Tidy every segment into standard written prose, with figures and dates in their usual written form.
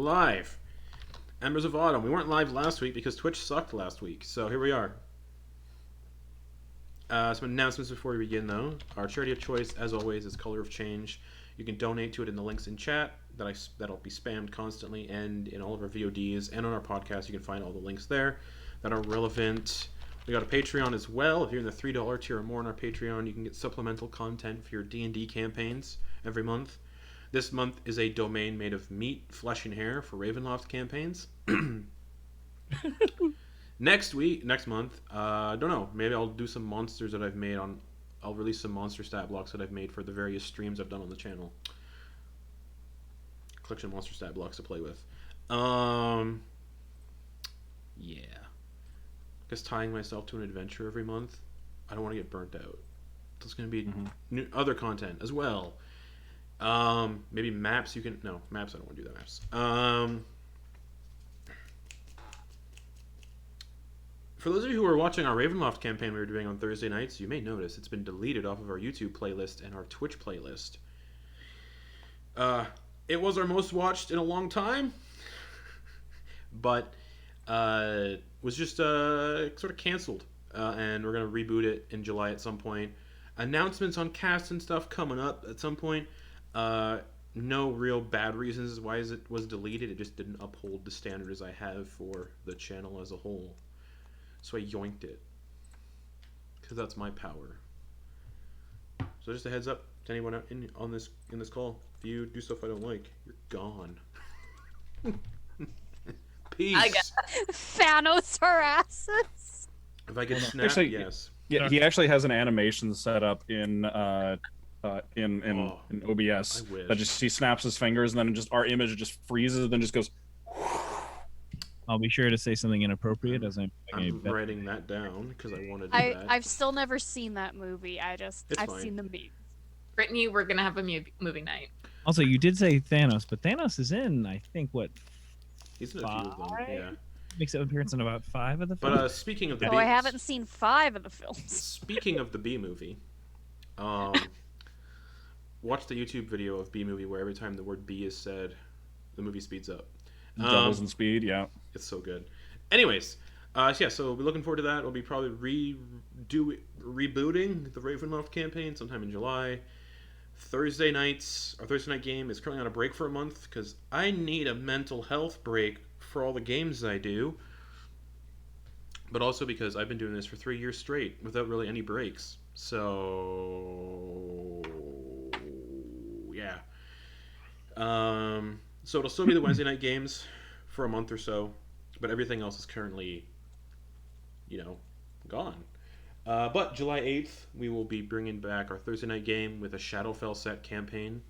live. Embers of Autumn. We weren't live last week because Twitch sucked last week, so here we are. Some announcements before we begin, though. Our charity of choice, as always, is Color of Change. You can donate to it in the links in chat that'll be spammed constantly, and in all of our VODs and on our podcast. You can find all the links there that are relevant. We got a Patreon as well. If you're in the $3 tier or more on our Patreon, you can get supplemental content for your D&D campaigns every month. This month is a domain made of meat, flesh, and hair for Ravenloft campaigns. Next month, I don't know. Maybe I'll do some monsters that I've made on. I'll release some monster stat blocks that I've made for the various streams I've done on the channel. Collection of monster stat blocks to play with. Yeah. I guess tying myself to an adventure every month. I don't want to get burnt out. There's going to be new, other content as well. Maybe maps. No, maps. I don't want to do that. Maps. For those of you who are watching our Ravenloft campaign we were doing on Thursday nights, you may notice it's been deleted off of our YouTube playlist and our Twitch playlist. It was our most watched in a long time, but was just sort of canceled. And we're going to reboot it in July at some point. Announcements on cast and stuff coming up at some point. No real bad reasons why it was deleted. It just didn't uphold the standards I have for the channel as a whole. So I yoinked it. Because that's my power. So just a heads up to anyone in this call. If you do stuff I don't like, you're gone. Peace. I got Thanos harasses. If I get snapped, actually, yes. Yeah, he actually has an animation set up in OBS that just he snaps his fingers and then our image just freezes and then just goes. I'll be sure to say something inappropriate as I'm writing that down because I want to do that. I've still never seen that movie. I've fine. seen the memes. Brittany, we're gonna have a movie night. Also, you did say Thanos, but Thanos is in, I think, what? He's in a few of them, yeah. Makes an appearance in about 5 of the films. But speaking of the I haven't seen 5 of the films. Speaking of the B movie, watch the YouTube video of B movie where every time the word B is said, the movie speeds up. Doubles in speed, yeah. It's so good. Anyways, so we'll be looking forward to that. We'll be probably rebooting the Ravenloft campaign sometime in July. Our Thursday night game is currently on a break for a month because I need a mental health break for all the games I do. But also because I've been doing this for 3 years straight without really any breaks. So, yeah. So it'll still be the Wednesday night games for a month or so, but everything else is currently, gone. But July 8th, we will be bringing back our Thursday night game with a Shadowfell set campaign.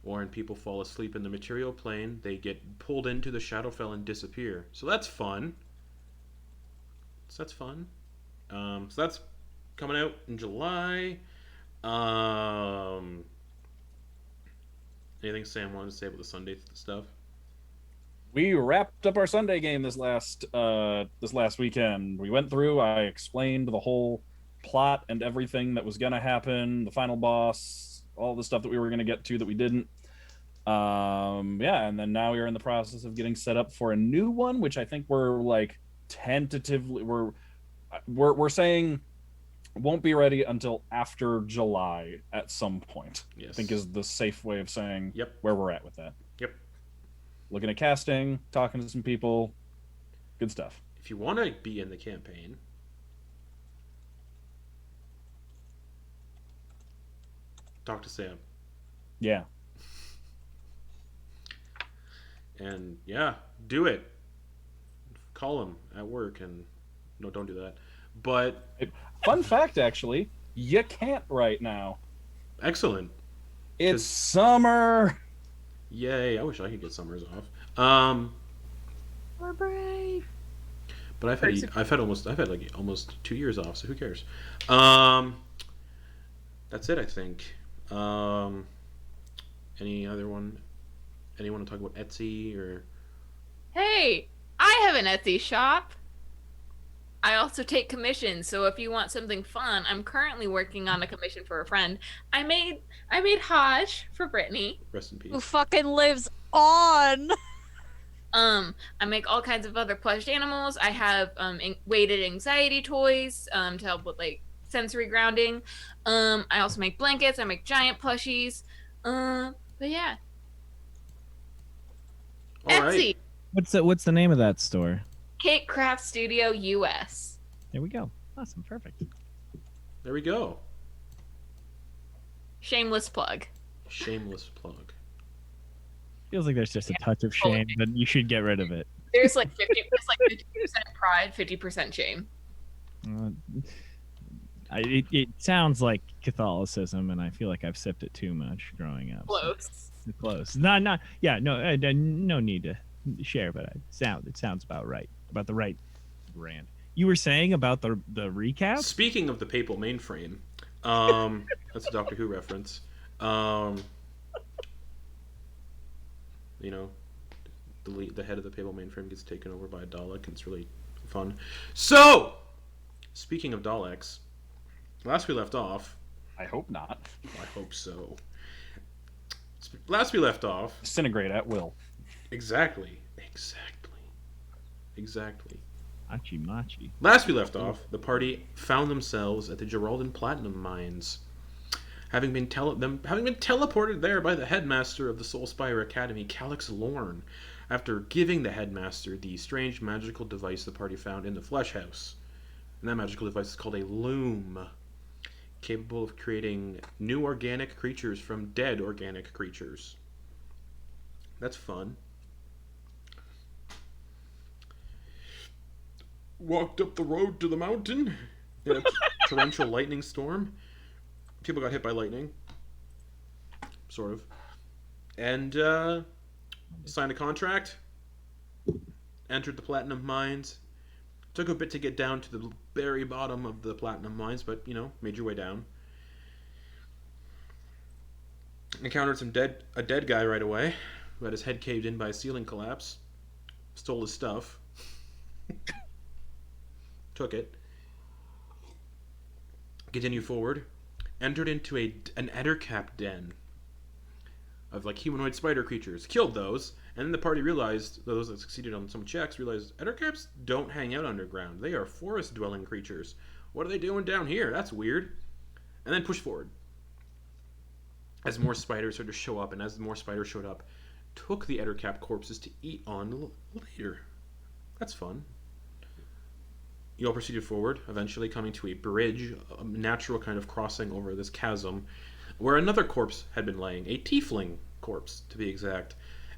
When people fall asleep in the material plane, they get pulled into the Shadowfell and disappear. So that's fun. So that's coming out in July. Anything Sam wanted to say about the Sunday stuff? We wrapped up our Sunday game this last weekend. We went through. I explained the whole plot and everything that was gonna happen, the final boss, all the stuff that we were gonna get to that we didn't. And then now we are in the process of getting set up for a new one, which I think we're like tentatively we're saying won't be ready until after July at some point. Yes. I think is the safe way of saying Yep. where we're at with that. Yep. Looking at casting, talking to some people, good stuff. If you want to be in the campaign, talk to Sam. Yeah. And yeah, do it. Call him at work and no, don't do that. But fun fact, actually, you can't right now. Excellent. It's summer. Yay! I wish I could get summers off. We're brave. But I've had almost 2 years off, so who cares? That's it, I think. Any other one? Anyone want to talk about Etsy or? Hey, I have an Etsy shop. I also take commissions, so if you want something fun, I'm currently working on a commission for a friend. I made Hajj for Brittany. Rest in peace. Who fucking lives on? I make all kinds of other plushed animals. I have weighted anxiety toys to help with like sensory grounding. I also make blankets. I make giant plushies. But yeah, All Etsy, right. What's the name of that store? Cake Craft Studio US. There we go. Awesome. Perfect. There we go. Shameless plug. Shameless plug. Feels like there's just a touch of shame, but you should get rid of it. There's like 50% pride, 50% shame. It sounds like Catholicism, and I feel like I've sipped it too much growing up. Close. So close. Not. Yeah. No. No need to share, but it sounds about right. About the right brand. You were saying about the recap. Speaking of the papal mainframe, that's a Doctor Who reference. You know, the head of the papal mainframe gets taken over by a Dalek, and it's really fun. So, speaking of Daleks, last we left off. I hope not. I hope so. Last we left off. Disintegrate at will. Exactly. Machi. Last we left off, the party found themselves at the Geralden Platinum Mines, having been teleported there by the headmaster of the Soulspire Academy, Calix Lorne, after giving the headmaster the strange magical device the party found in the Flesh House. And that magical device is called a loom, capable of creating new organic creatures from dead organic creatures. That's fun. Walked up the road to the mountain in a torrential lightning storm. People got hit by lightning. Sort of. And signed a contract. Entered the Platinum Mines. Took a bit to get down to the very bottom of the Platinum Mines, but, made your way down. Encountered a dead guy right away, who had his head caved in by a ceiling collapse. Stole his stuff. Took it. Continue forward. Entered into an ettercap den of humanoid spider creatures. Killed those, and then the party realized, those that succeeded on some checks, realized ettercaps don't hang out underground. They are forest-dwelling creatures. What are they doing down here? That's weird. And then pushed forward. As more spiders started to show up, and as more spiders showed up, took the ettercap corpses to eat on later. That's fun. You all proceeded forward, eventually coming to a bridge, a natural kind of crossing over this chasm, where another corpse had been laying, a tiefling corpse, to be exact,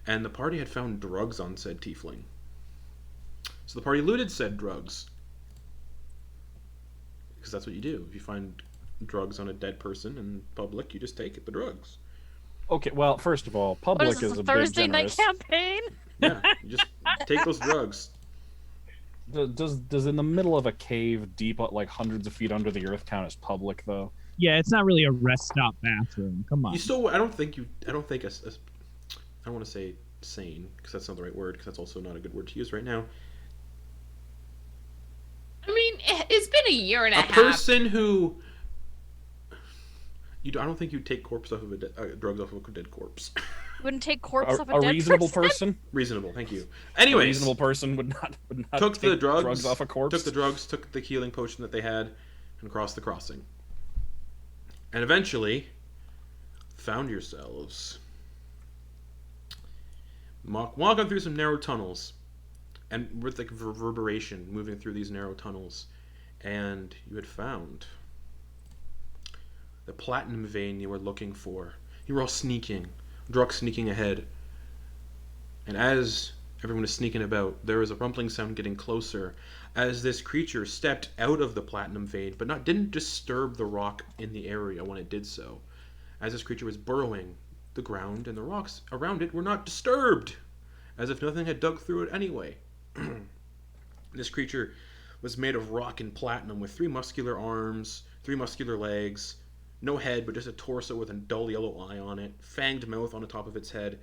and the party had found drugs on said tiefling. So the party looted said drugs, because that's what you do. If you find drugs on a dead person in public, you just take the drugs. Okay, well, first of all, public What is this, is a a big Thursday night generous. campaign? Yeah, you just take those drugs. Does in the middle of a cave, deep like hundreds of feet under the earth, count as public though? Yeah, it's not really a rest stop bathroom. Come on. You still, I don't think, I don't want to say sane, because that's not the right word, because that's also not a good word to use right now. I mean, it's been a year and a half. Person who I don't think you'd take drugs off of a dead corpse. You wouldn't take corpse off a A dead reasonable person? person? Reasonable, thank you. A Anyways, reasonable person would not took take the drugs off a corpse. Took the drugs, took the healing potion that they had, and crossed the crossing. And eventually, found yourselves walking through some narrow tunnels, and with reverberation moving through these narrow tunnels, and you had found the platinum vein you were looking for. You were all sneaking, Druk sneaking ahead, and as everyone is sneaking about, there was a rumbling sound getting closer as this creature stepped out of the platinum vein, but didn't disturb the rock in the area when it did so. As this creature was burrowing, the ground and the rocks around it were not disturbed, as if nothing had dug through it anyway. This creature was made of rock and platinum, with 3 muscular arms, 3 muscular legs, no head, but just a torso with a dull yellow eye on it, fanged mouth on the top of its head,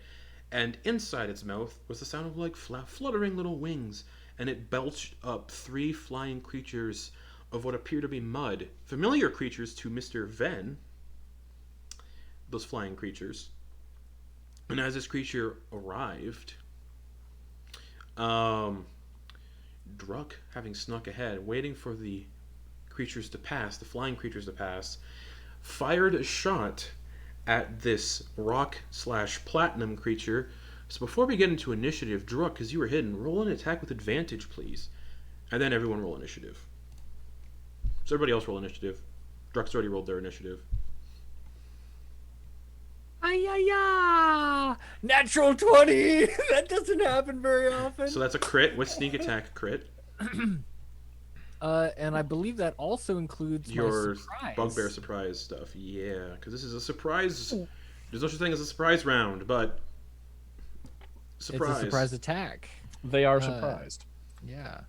and inside its mouth was the sound of fluttering little wings, and it belched up 3 flying creatures of what appear to be mud, familiar creatures to Mr. Venn, those flying creatures. And as this creature arrived, Druck, having snuck ahead, waiting for the creatures to pass, the flying creatures to pass, fired a shot at this rock/platinum creature. So before we get into initiative, Druck, because you were hidden, roll an attack with advantage, please. And then everyone roll initiative. So everybody else roll initiative. Druck's already rolled their initiative. Ay-ya-ya! Natural 20! That doesn't happen very often. So that's a crit. What's sneak attack crit? And I believe that also includes Your my surprise. bugbear surprise stuff. Yeah, because this is a surprise. There's no such thing as a surprise round, but surprise. It's a surprise attack. They are surprised. Yeah.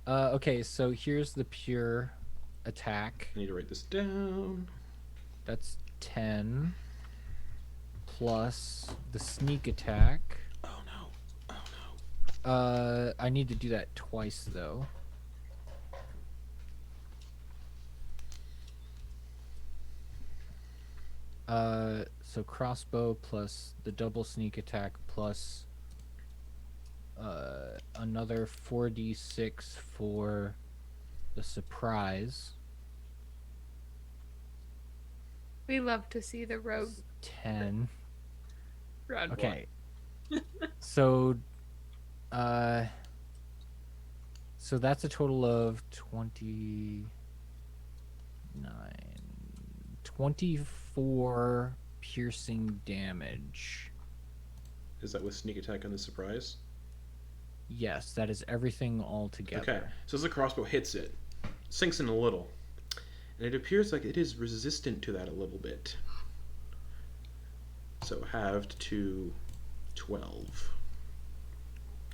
Okay, so here's the pure attack. I need to write this down. That's 10 plus the sneak attack. Oh no. Oh no. I need to do that twice though. So crossbow plus the double sneak attack plus another 4d6 for the surprise. We love to see the rogue 10. run. Okay. So so that's a total of 24 piercing damage. Is that with sneak attack on the surprise? Yes, that is everything all together. Okay. So as the crossbow hits it, sinks in a little, and it appears like it is resistant to that a little bit. So halved to 12.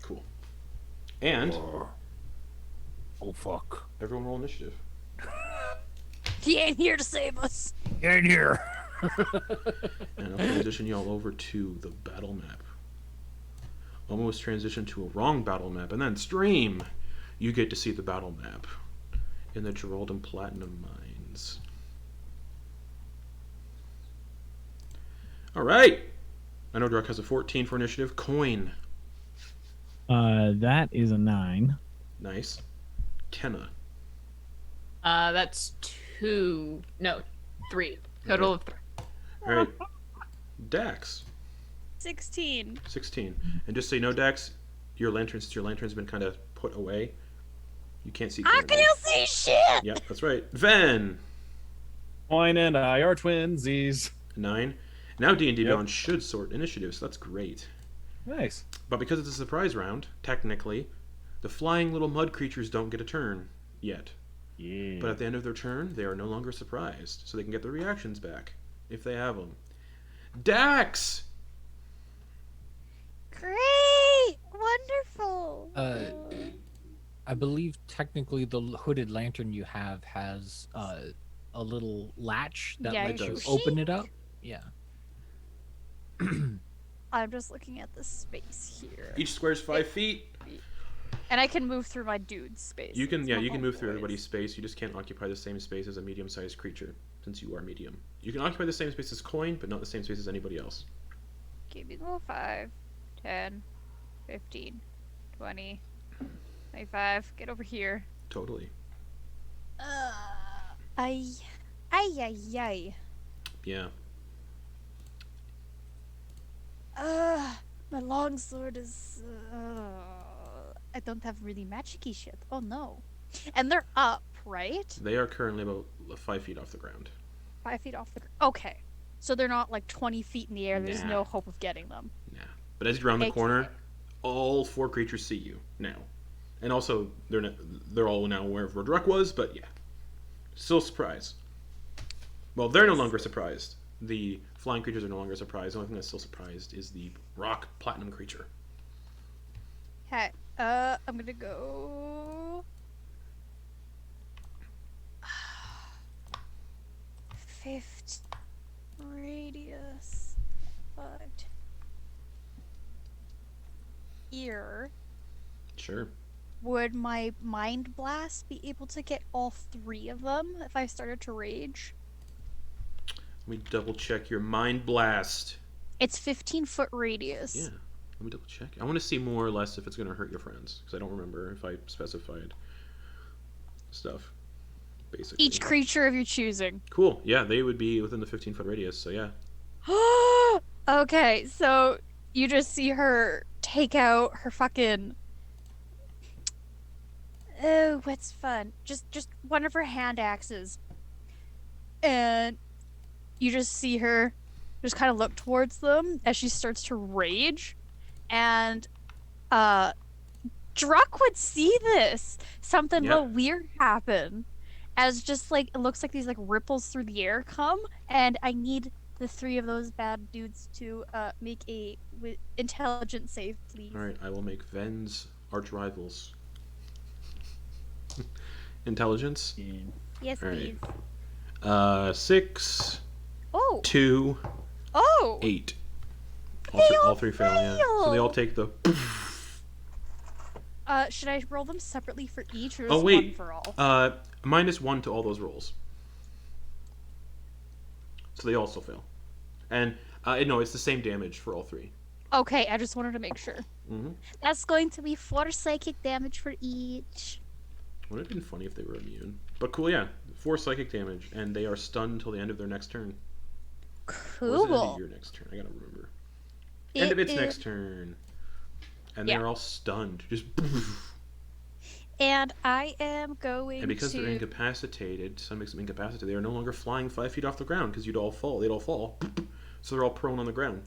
Cool. And Oh fuck. everyone roll initiative. He ain't here to save us. Get in here. And I'll transition y'all over to the battle map. Almost transition to a wrong battle map, and then stream. You get to see the battle map in the Geralden Platinum Mines. All right. I know Druck has a 14 for initiative. Quoin. That is a 9. Nice. Kenna. That's 2. No, 3. Total of 3. All right. Dax. 16. 16. And just so you know, Dax, since your lantern's been kind of put away, you can't see. I clearly. can't see shit. Yep, that's right. Ven. Quoin and I are twinsies. 9. Now D&D Yep. Beyond should sort initiative, so that's great. Nice. But because it's a surprise round, technically, the flying little mud creatures don't get a turn yet. Yeah. But at the end of their turn, they are no longer surprised, so they can get their reactions back, if they have them. Dax! Great. Wonderful. I believe technically the hooded lantern you have has a little latch that Yeah, lets you it open it up. Yeah. I'm just looking at the space here. Each square's 5 feet. And I can move through my dude's space. You can, It's yeah, my you can move through homeboys. everybody's space. You just can't occupy the same space as a medium-sized creature, since you are medium. You can occupy the same space as Quoin, but not the same space as anybody else. Keep it go 5, 10, 15, 20, 25. Get over here. Totally. Ay. Ay, ay, ay. Yeah. My longsword is. I don't have really magic-y shit. Oh no. And they're up, right? They are currently about 5 feet off the ground. 5 feet off the ground. Okay. So they're not like 20 feet in the air. There's Nah. no hope of getting them. Yeah. But as you round the Okay. corner, all 4 creatures see you now. And also, they're all now aware of where Druck was, but yeah. Still surprised. Well, they're no longer surprised. The flying creatures are no longer surprised. The only thing that's still surprised is the rock platinum creature. Okay. I'm gonna go. 50 radius. 5. Here. Sure. Would my mind blast be able to get all 3 of them if I started to rage? Let me double check your mind blast. It's 15-foot radius. Yeah. Let me double check. I want to see more or less if it's going to hurt your friends, because I don't remember if I specified stuff. Basically. Each creature of your choosing. Cool. Yeah, they would be within the 15-foot radius. So yeah. Okay, so you just see her take out her fucking. Oh, what's fun? Just one of her hand axes, and you just see her just kind of look towards them as she starts to rage, and Druck would see this. Something Yeah. little weird happen, as just like it looks like these like ripples through the air come, and I need the three of those bad dudes to make a intelligence save, please. All right, I will make Ven's arch rivals. Intelligence. Yes, All right. please. 6, Oh. 2, Oh. 8. They All all three fail. Yeah. So they all take the. Should I roll them separately for each, or Oh is wait. one for all? -1 to all those rolls. So they also fail. And no, it's the same damage for all three. Okay, I just wanted to make sure. Mm-hmm. That's going to be 4 psychic damage for each. Would it have been funny if they were immune? But cool, yeah. 4 psychic damage, and they are stunned until the end of their next turn. Or is it end of Cool. your next turn? I gotta remember. End of its next turn. And Yeah. they're all stunned. Just. And I am going And because to. they're incapacitated, sun makes them incapacitated. They are no longer flying 5 feet off the ground because you'd all fall. They'd all fall. So they're all prone on the ground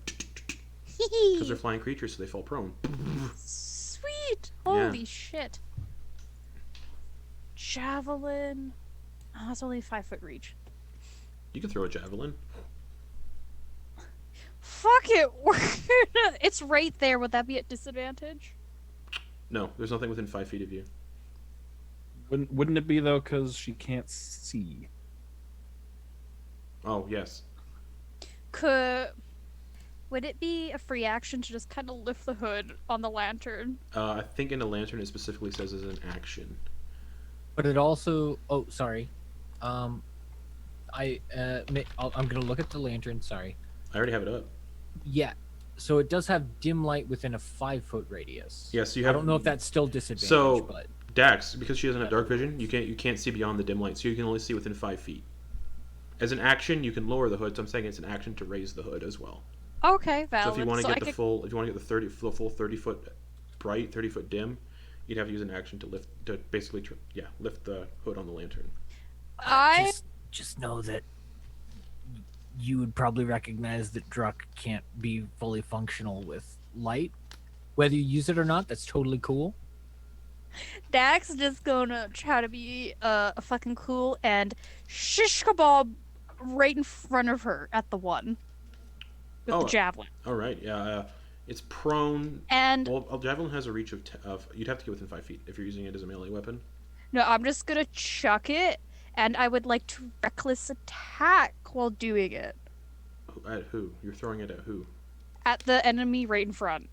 because they're flying creatures, so they fall prone. Sweet! Yeah. Holy shit. Javelin. Oh, it's only 5-foot reach. You can throw a javelin. Fuck it! It's right there. Would that be at disadvantage? No, there's nothing within 5 feet of you. Wouldn't it be though? Because she can't see. Oh yes. Would it be a free action to just kind of lift the hood on the lantern? I think in the lantern it specifically says as an action. But it also. Oh, sorry. I'm gonna look at the lantern. Sorry. I already have it up. Yeah. So it does have dim light within a 5-foot radius. Yes, you I have. don't know if that's still disadvantage, So- but Dax, because she doesn't have dark vision, you can't see beyond the dim light, so you can only see within 5 feet. As an action, you can lower the hood. So I'm saying it's an action to raise the hood as well. Okay, valid. So if you want to I get the could- full, if you want to get the full 30-foot bright, 30-foot dim, you'd have to use an action to basically lift the hood on the lantern. I just know that you would probably recognize that Druck can't be fully functional with light. Whether you use it or not, that's totally cool. Dax just gonna try to be a fucking cool and shish kebab right in front of her at the one with Oh. the javelin. All right, yeah, it's prone. And Well, a javelin has a reach of you'd have to get within 5 feet if you're using it as a melee weapon. no, I'm just gonna chuck it, and I would like to reckless attack while doing it At who? You're throwing it at who? at the enemy right in front.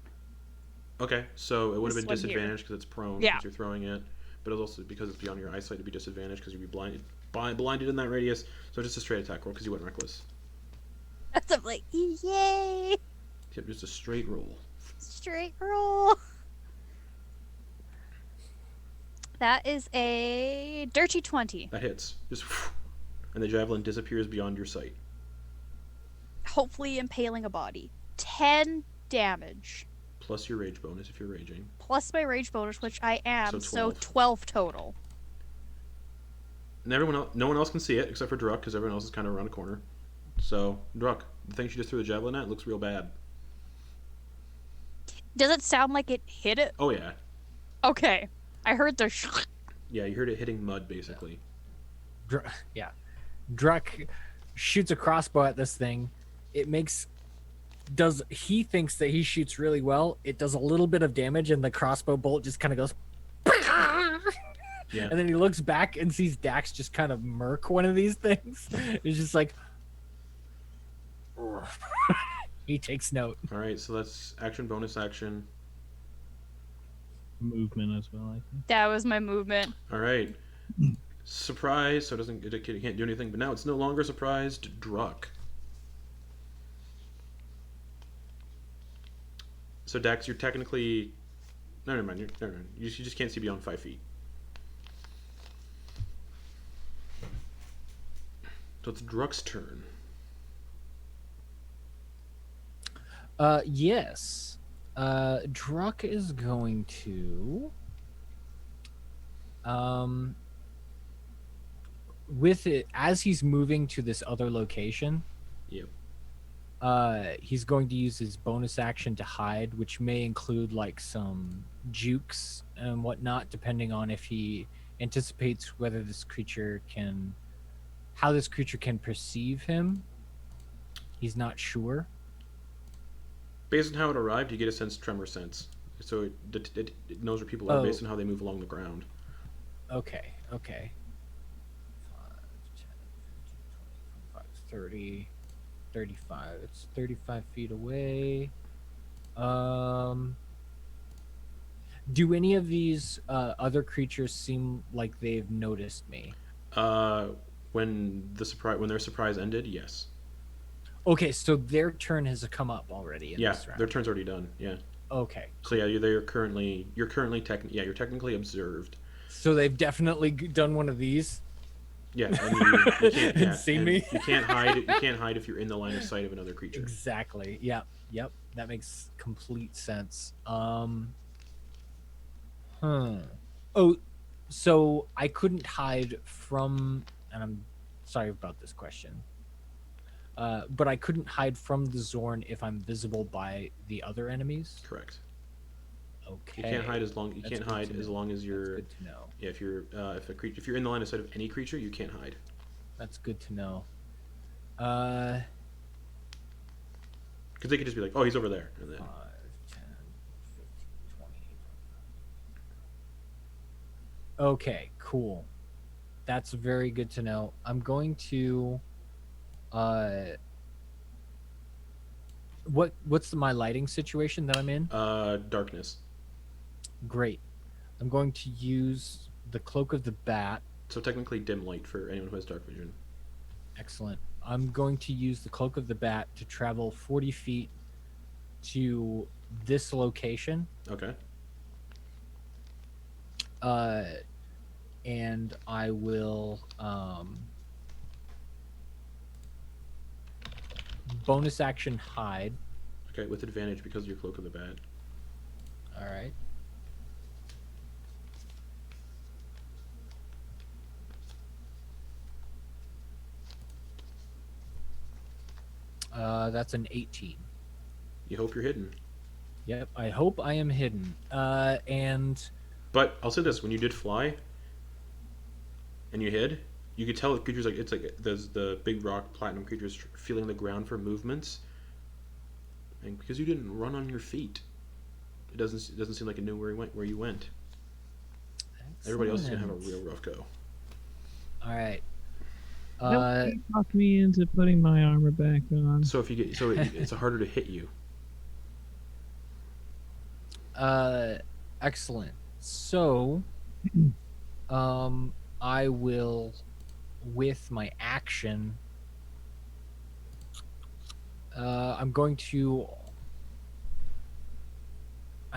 Okay, so it would have This been one here. disadvantaged because it's prone Yeah. since you're throwing it, but it's also because it's beyond your eyesight it'd be disadvantaged because you'd be blinded in that radius. So just a straight attack roll because you went reckless. That's I'm like, yay! Yep, just a straight roll. Straight roll. That is a dirty 20. That hits. Just and the javelin disappears beyond your sight. Hopefully impaling a body. 10 damage. Plus your rage bonus if you're raging. Plus my rage bonus, which I am, So so 12. 12 total. And no one else can see it except for Druck because everyone else is kind of around a corner. So Druck, the thing she just threw the javelin at looks real bad. Does it sound like it hit it? Oh yeah, Okay. I heard the yeah. You heard it hitting mud basically. Druck shoots a crossbow at this thing. He thinks that he shoots really well. It does a little bit of damage, and the crossbow bolt just kind of goes. Yeah. And then he looks back and sees Dax just kind of murk one of these things. It's just like. He takes note. All right, so that's action, bonus action. Movement as well, I think. That was my movement. All right. Surprise, so it can't do anything, but now it's no longer surprised. Druck. So So Dex, you're technically. No, never mind. Never mind. You just can't see beyond 5 feet. So it's Druck's turn. Yes. Druck is going to with it as he's moving to this other location. Yep. He's going to use his bonus action to hide, which may include like some jukes and whatnot, depending on if he anticipates whether how this creature can perceive him. He's not sure. Based on how it arrived, you get a tremor sense. So it knows where people are based on how they move along the ground. Okay. 5, 10, 15, 20, 25, 30, 35. It's 35 feet away. Do any of these other creatures seem like they've noticed me? When their surprise ended, yes. Okay, so their turn has come up already in this round. Their turn's already done. Yeah. Okay. So yeah, you're technically observed. So they've definitely done one of these. Yeah, and you can't And seen me. You can't hide. You can't hide if you're in the line of sight of another creature. Exactly. Yep. That makes complete sense. Oh, so I couldn't hide from, and I'm sorry about this question. But I couldn't hide from the Zorn if I'm visible by the other enemies. Correct. Okay. You can't hide as long as you're. That's good to know. Yeah, if you're in the line of sight of any creature, you can't hide. That's good to know. Because they could just be like, "Oh, he's over there," and then 5, 10, 15, 20. Okay, cool. That's very good to know. I'm going to what's my lighting situation that I'm in? Darkness. Great. I'm going to use the Cloak of the Bat. So technically dim light for anyone who has dark vision. Excellent. I'm going to use the Cloak of the Bat to travel 40 feet to this location. Okay. And I will bonus action hide. Okay, with advantage because of your Cloak of the Bat. All right. That's an 18. You hope you're hidden. Yep, I hope I am hidden. But I'll say this: when you did fly, and you hid, you could tell the creatures it's like there's the big rock platinum creatures feeling the ground for movements, and because you didn't run on your feet, it doesn't seem like it knew where you went. Everybody else is gonna have a real rough go. All right. Nobody talked me into putting my armor back on. So it's harder to hit you. Excellent. So, I will, with my action, I'm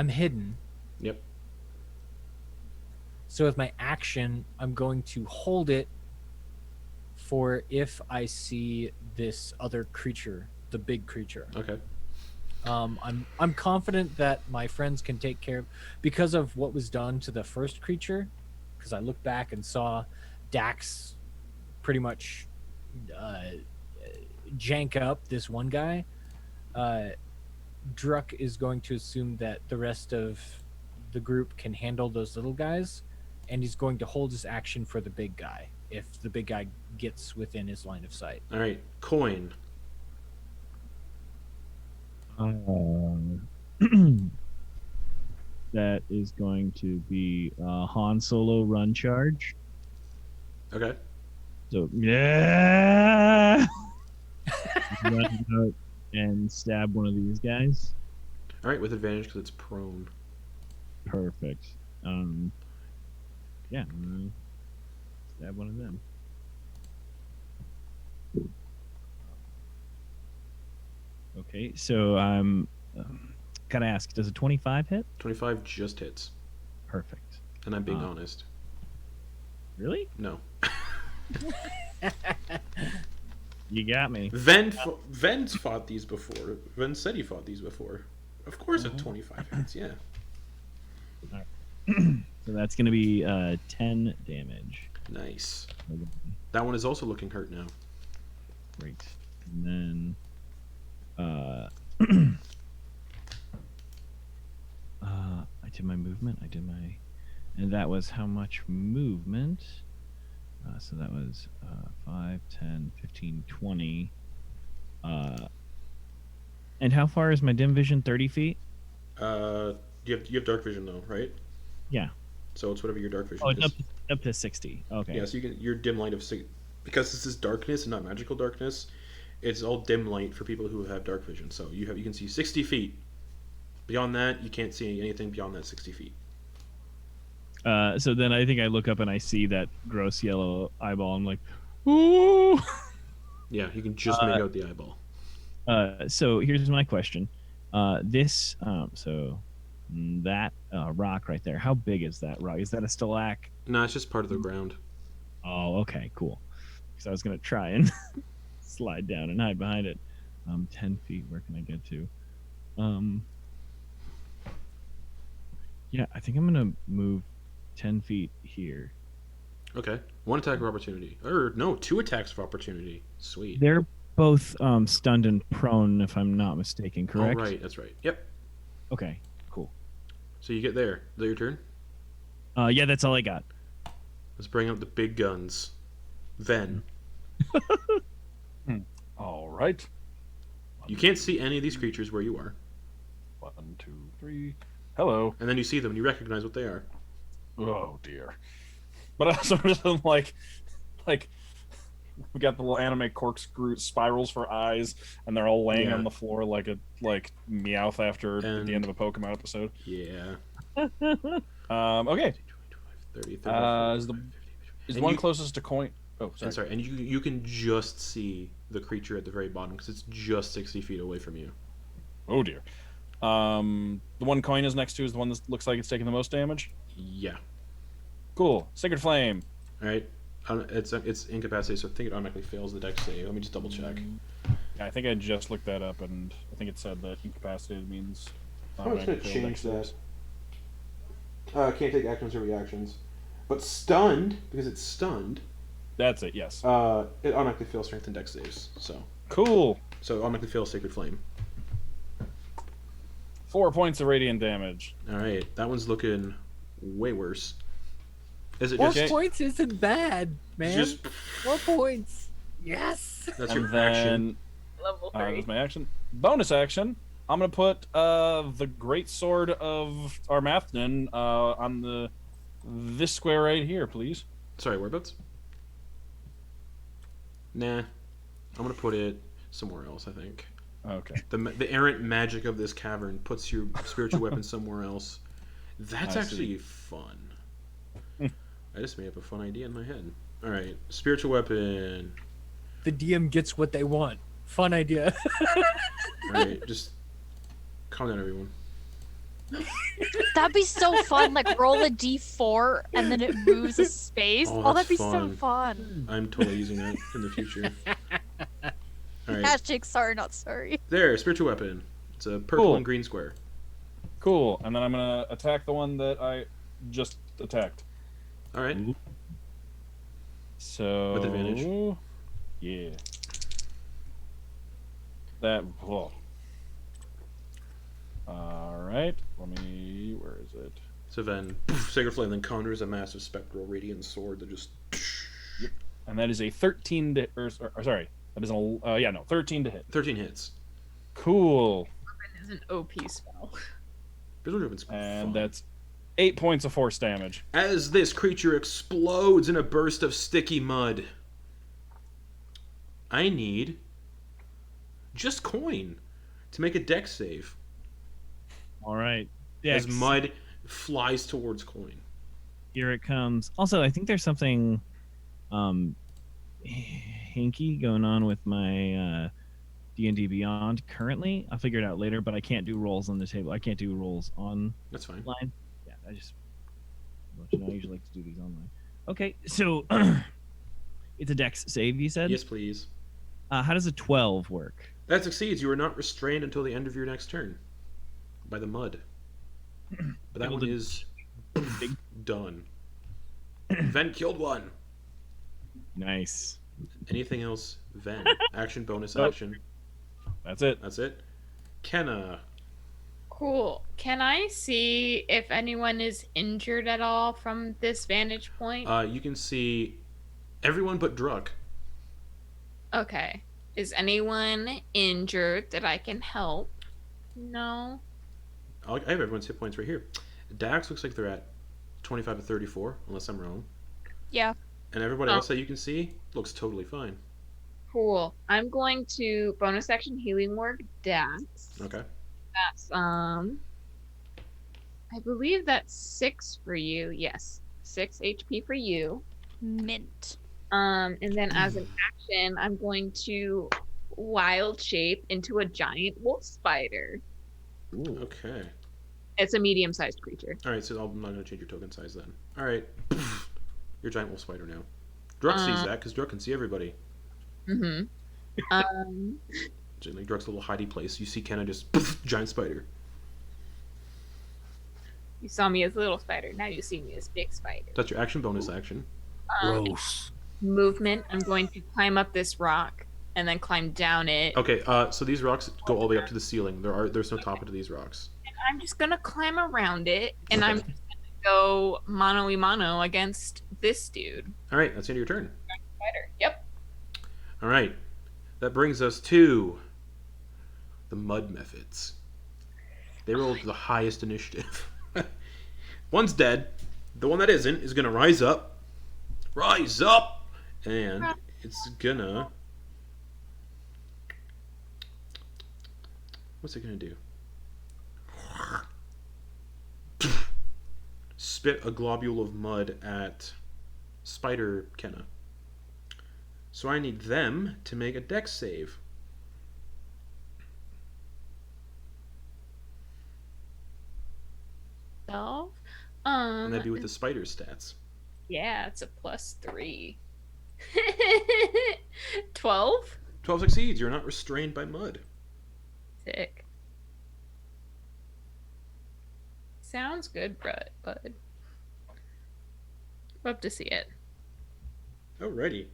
hidden. Yep. So with my action, I'm going to hold it for if I see this other creature, the big creature. Okay. I'm confident that my friends can take care of, because of what was done to the first creature, because I looked back and saw Dax pretty much jank up this one guy. Druck is going to assume that the rest of the group can handle those little guys, and he's going to hold his action for the big guy if the big guy gets within his line of sight. All right, Quoin. That is going to be Han Solo run charge. Okay. So yeah, run out and stab one of these guys. All right, with advantage because it's prone. Perfect. Yeah, I'm gonna stab one of them. Okay, so I'm gotta ask, does a 25 hit? 25 just hits, Perfect. and I'm being honest. Really? No. You got me. Ven's fought these before. Ven said he fought these before. Of course, a 25 hits. Yeah. So that's gonna be 10 damage. Nice. That one is also looking hurt now. Great. And then I did my movement. And that was how much movement? So that was 5, 10, 15, 20. And how far is my dim vision? 30 feet? You have dark vision though, right? Yeah. So it's whatever your dark vision Oh, is. it's up to 60. Okay. Yeah, so your dim light of because this is darkness and not magical darkness. It's all dim light for people who have dark vision. So you can see 60 feet. Beyond that, you can't see anything beyond that 60 feet. So then I think I look up and I see that gross yellow eyeball. I'm like, ooh. Yeah, you can just make out the eyeball. So here's my question. That rock right there, how big is that rock? Is that a stalag? No, it's just part of the ground. Oh, okay, cool. Because I was going to try and slide down and hide behind it. 10 feet, where can I get to? Yeah, I think I'm going to move 10 feet here. Okay. 1 attack of opportunity. Or, no, 2 attacks of opportunity. Sweet. They're both stunned and prone, if I'm not mistaken, correct? Oh, right, that's right. Yep. Okay, cool. So you get there. Is that your turn? Yeah, that's all I got. Let's bring up the big guns. Ven. All right. You can't see any of these creatures where you are. 1, 2, 3. Hello. And then you see them and you recognize what they are. Oh dear. But also just like we got the little anime corkscrew spirals for eyes, and they're all laying on the floor like Meowth after at the end of a Pokemon episode. Yeah. Okay. 30, 30, 40, Is the 50. one closest to Quoin? Oh, sorry. And sorry, and you can just see the creature at the very bottom because it's just 60 feet away from you. Oh dear. The one Quoin is next to is the one that looks like it's taking the most damage. Yeah. Cool. Sacred Flame. All right. It's incapacitated, so I think it automatically fails the dex save. Let me just double check. Yeah, I think I just looked that up, and I think it said that incapacitated means. I'm just gonna change that. Can't take actions or reactions, but stunned because it's stunned. That's it. Yes. It automatically fails strength and dex saves. So cool. So it automatically fails Sacred Flame. 4 points of radiant damage. All right, that one's looking way worse. Is it 4 just? points isn't bad, man. Just 4 points. Yes. that's And your then action. Level 3. that's my action. Bonus action. I'm gonna put the great sword of Armathden on this square right here, please. Sorry, whereabouts? Nah, I'm gonna put it somewhere else. I think Okay. the errant magic of this cavern puts your spiritual weapon somewhere else. That's I actually fun. I just made up a fun idea in my head. All right, spiritual weapon. The DM gets what they want. Fun idea. All right, just calm down, everyone. That'd be so fun. Like roll a d4 and then it moves a space. Oh, Oh, that's that'd be so fun. fun. I'm totally using that in the future. All right, Hashtag sorry, not sorry. there, spiritual weapon. It's a purple Cool. and green square. Cool. And then I'm gonna attack the one that I just attacked. All right, So With advantage. Yeah. That. Oh. All right. Let me. Where is it? so then Sacred Flame then conjures a massive spectral radiant sword that just. And that is a 13 to. Or sorry. That is a. 13 to hit. 13 hits. Cool. Is an OP spell. Visual weapon's And fun. that's 8 points of force damage. As this creature explodes in a burst of sticky mud, I need just Quoin to make a dex save All right. as Dex. mud flies towards Quoin. Here it comes. Also, I think there's something hinky going on with my D&D Beyond currently. I'll figure it out later, but I can't do rolls on the table. I can't do rolls online. That's fine. Yeah, I usually like to do these online. Okay, so it's a Dex save, you said? Yes, please. How does a 12 work? That succeeds. You are not restrained until the end of your next turn by the mud. But that one is done. Ven killed one. Nice. Anything else, Ven? Action, bonus Nope. action. That's it. That's it. Kenna. Cool. Can I see if anyone is injured at all from this vantage point? You can see everyone but Druck. Okay. Is anyone injured that I can help? No. I have everyone's hit points right here. Dax looks like they're at 25 to 34, unless I'm wrong. Yeah. And everybody else that you can see looks totally fine. Cool. I'm going to bonus action healing word Dax. Okay. That's I believe that's 6 for you. Yes. 6 HP for you. Mint. And then as an action, I'm going to wild shape into a giant wolf spider. Ooh. Okay. It's a medium-sized creature. All right, so I'm not going to change your token size then. All right. You're a giant wolf spider now. Druck sees that because Druck can see everybody. Mm-hmm. So, like Druck's little hidey place. You see Kenna just giant spider. You saw me as a little spider. Now you see me as big spider. That's your action, bonus action. Gross. Movement. I'm going to climb up this rock and then climb down it. Okay, so these rocks go all the way up to the ceiling. There's no top to these rocks. And I'm just gonna climb around it, and I'm just gonna go mano-y-mano against this dude. All right, that's the end of your turn. Spider. Yep. All right, that brings us to the mud methods. They rolled the highest initiative. One's dead. The one that isn't is gonna rise up. Rise up! And it's gonna... What's it gonna do? Spit a globule of mud at Spider Kenna. So I need them to make a dex save. So, And that'd be with the spider stats. yeah, it's a +3. 12? 12 succeeds. You're not restrained by mud. Sick. Sounds good, bud. Love to see it. Alrighty.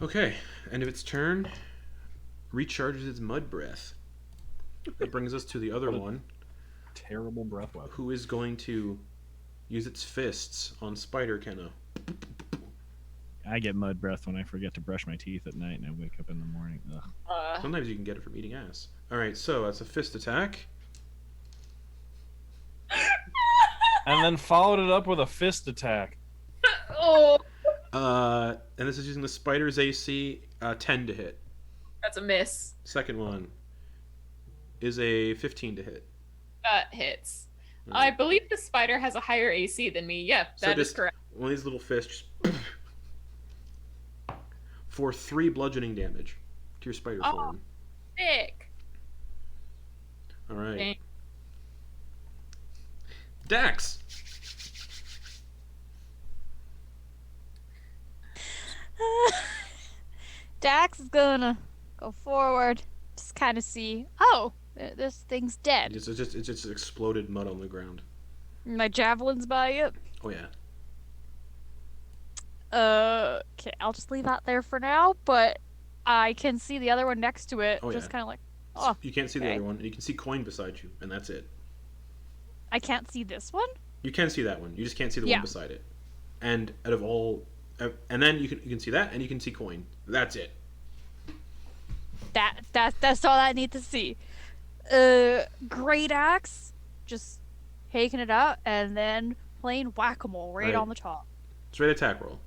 Okay, end of its turn. Recharges its mud breath. That brings us to the other one, Terrible breath weapon. who is going to use its fists on Spider Kenna. I get mud breath when I forget to brush my teeth at night and I wake up in the morning. Ugh. Sometimes you can get it from eating ass. Alright, so that's a fist attack. And then followed it up with a fist attack. Oh, And this is using the spider's AC 10 to hit. that's a miss. Second one is a 15 to hit. That hits. I Alright. believe the spider has a higher AC than me. Yeah, So that is just correct. one of these little fists for 3 bludgeoning damage to your spider Oh. form. Sick. Alright. Dang. Dax! Dax is gonna go forward, just kind of see. Oh, this thing's dead. It's just exploded mud on the ground. My javelin's by it. Oh yeah. Okay, I'll just leave that there for now. But I can see the other one next to it, Oh, just yeah. kind of like. Oh, You can't see the okay. other one. You can see Quoin beside you, and that's it. I can't see this one. You can see that one. You just can't see the Yeah. one beside it. And out of all, and then you can see that, and you can see Quoin. That's it. That's all I need to see. Great axe, just taking it out, and then plain whack-a-mole right Right. on the top. Straight attack roll.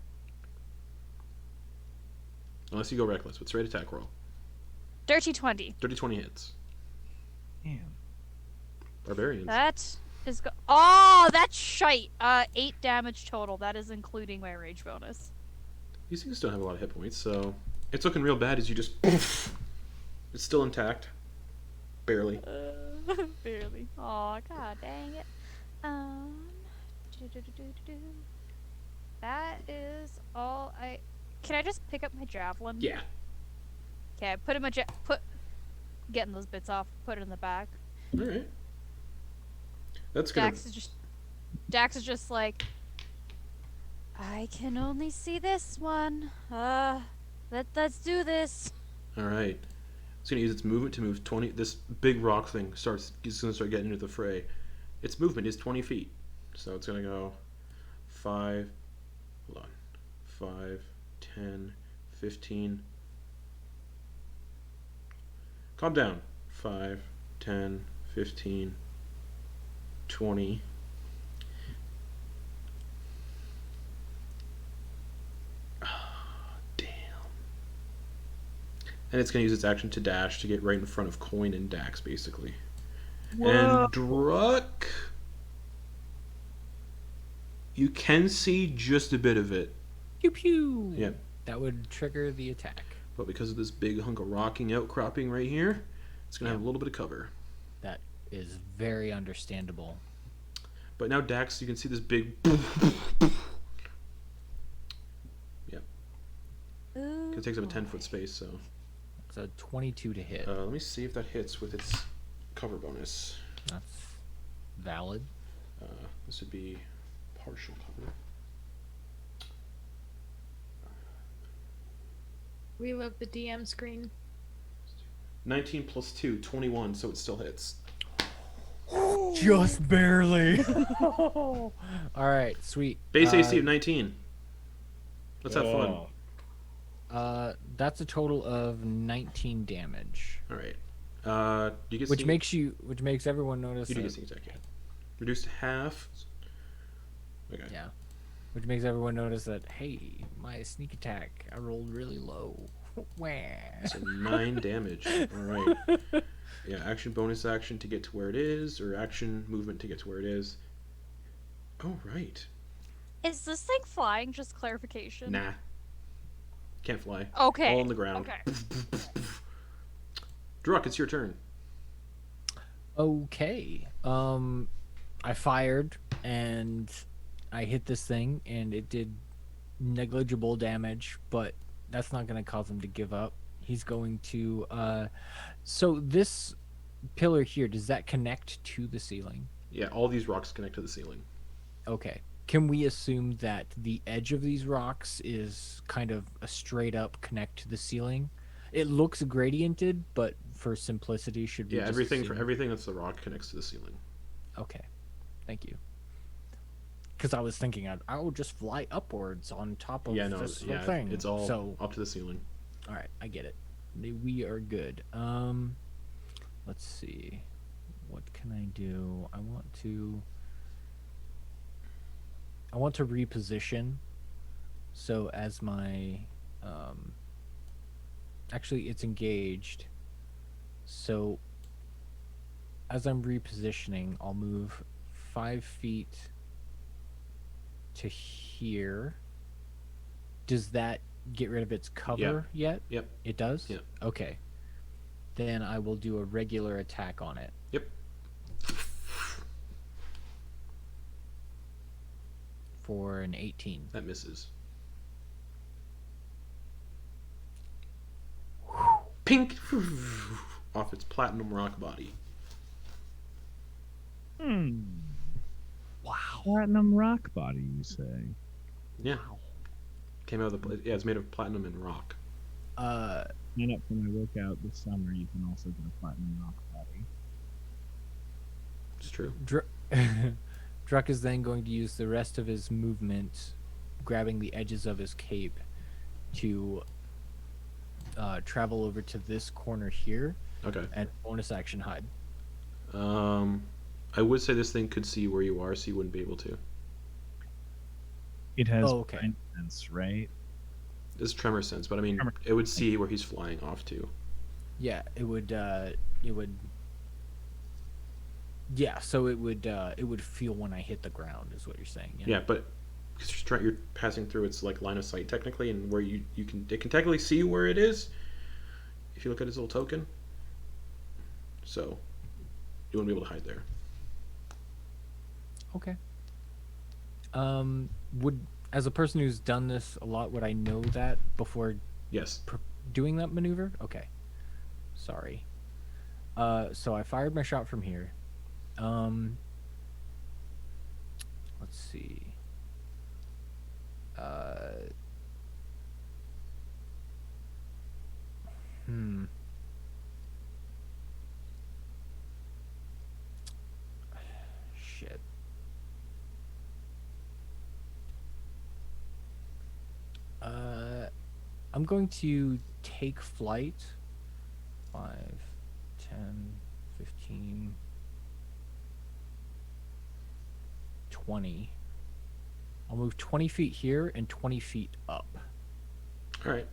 Unless you go reckless, but straight attack roll. Dirty 20. 30-20 hits. Damn. Barbarians. That is oh, that's shite. 8 damage total. That is including my rage bonus. These things don't have a lot of hit points, so it's looking real bad as you just poof. It's still intact. Barely. Barely. Oh, god dang it. Do-do-do-do-do-do. That is all I... Can I just pick up my javelin? Yeah. Okay, put in my getting those bits off, put it in the back. Alright. That's gonna... Dax is just like, I can only see this one. Let's do this. Alright. It's gonna use its movement to move 20. This big rock thing is gonna start getting into the fray. Its movement is 20 feet. So it's gonna go 5, hold on, 5, 10, 15. Calm down. 5, 10, 15, 20. Damn. And it's going to use its action to dash to get right in front of Quoin and Dax, basically. Whoa. And Druck, you can see just a bit of it. Pew pew. Yeah. That would trigger the attack. But because of this big hunk of rocking outcropping right here, it's going to have a little bit of cover. That is very understandable. But now Dax, you can see this big... Yeah. It takes up a 10-foot space, so... It's a 22 to hit. Let me see if that hits with its cover bonus. That's valid. This would be partial cover. We love the DM screen. 19 plus 2, 21, so it still hits. Just barely. All right, sweet. Base AC of 19. Let's have fun. That's a total of 19 damage. All right. Do you get which makes everyone notice. You do get sneak attack, yeah. Reduced to half. Okay. Yeah. Which makes everyone notice that, hey, my sneak attack, I rolled really low. So 9 damage. Alright. Yeah, action, bonus action to get to where it is, or action, movement to get to where it is. Oh, right. Is this thing flying? Just clarification. Nah. Can't fly. Okay. All on the ground. Okay. Druck, it's your turn. Okay. I fired, and I hit this thing, and it did negligible damage, but that's not going to cause him to give up. He's going to... So this pillar here, does that connect to the ceiling? Yeah, all these rocks connect to the ceiling. Okay. Can we assume that the edge of these rocks is kind of a straight up connect to the ceiling? It looks gradiented, but for simplicity, should we Yeah, just everything assume... everything that's the rock connects to the ceiling. Okay. Thank you. Because I was thinking I will just fly upwards on top of this whole thing. It's all up to the ceiling. All right, I get it. We are good. Let's see. What can I do? I want to reposition. So as my actually it's engaged. So as I'm repositioning, I'll move 5 feet to here. Does that get rid of its cover yet? Yep. It does? Yep. Okay. Then I will do a regular attack on it. Yep. For an 18. That misses. Pink off its platinum rock body. Wow. Platinum rock body, you say? Yeah. Came out of the it's made of platinum and rock. Sign up for my workout this summer. You can also get a platinum rock body. It's true. Druck is then going to use the rest of his movement, grabbing the edges of his cape, to travel over to this corner here. Okay. And bonus action hide. I would say this thing could see where you are, so you wouldn't be able to. It has okay. blind sense, right? It's tremor sense, but I mean, it would see where he's flying off to. Yeah, it would. Yeah, so it would feel when I hit the ground, is what you're saying. Yeah, but because you're passing through its like line of sight technically, and where it can technically see where it is if you look at his little token. So you won't be able to hide there. Okay. Would, as a person who's done this a lot, would I know that before Yes. doing that maneuver? Okay. Sorry. So I fired my shot from here. Let's see. Shit. I'm going to take flight. 5, 10, 15, 20. I'll move 20 feet here and 20 feet up. All right.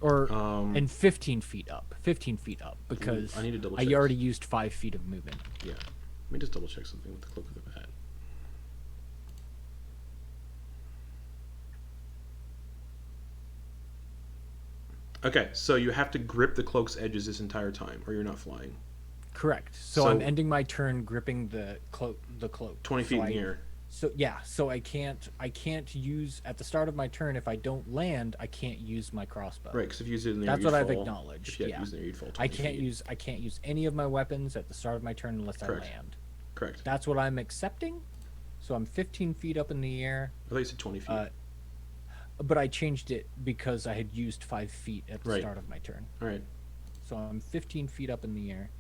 Or and 15 feet up. 15 feet up because I need to double I check. already used 5 feet of movement. Yeah. Let me just double check something with the cloak of the bat. Okay, so you have to grip the cloak's edges this entire time, or you're not flying. Correct. So I'm ending my turn gripping the cloak. 20 feet in the air. So yeah. So I can't use at the start of my turn if I don't land. I can't use my crossbow. Right, because if you use it in the air, That's you'd what I've fall. acknowledged. If you had Yeah. to use it in the air, you'd fall 20 I can't feet. I can't use any of my weapons at the start of my turn unless Correct. I land. Correct. That's what I'm accepting. So I'm 15 feet up in the air. I thought you said 20 feet. But I changed it because I had used 5 feet at the Right. start of my turn. All right. So I'm 15 feet up in the air,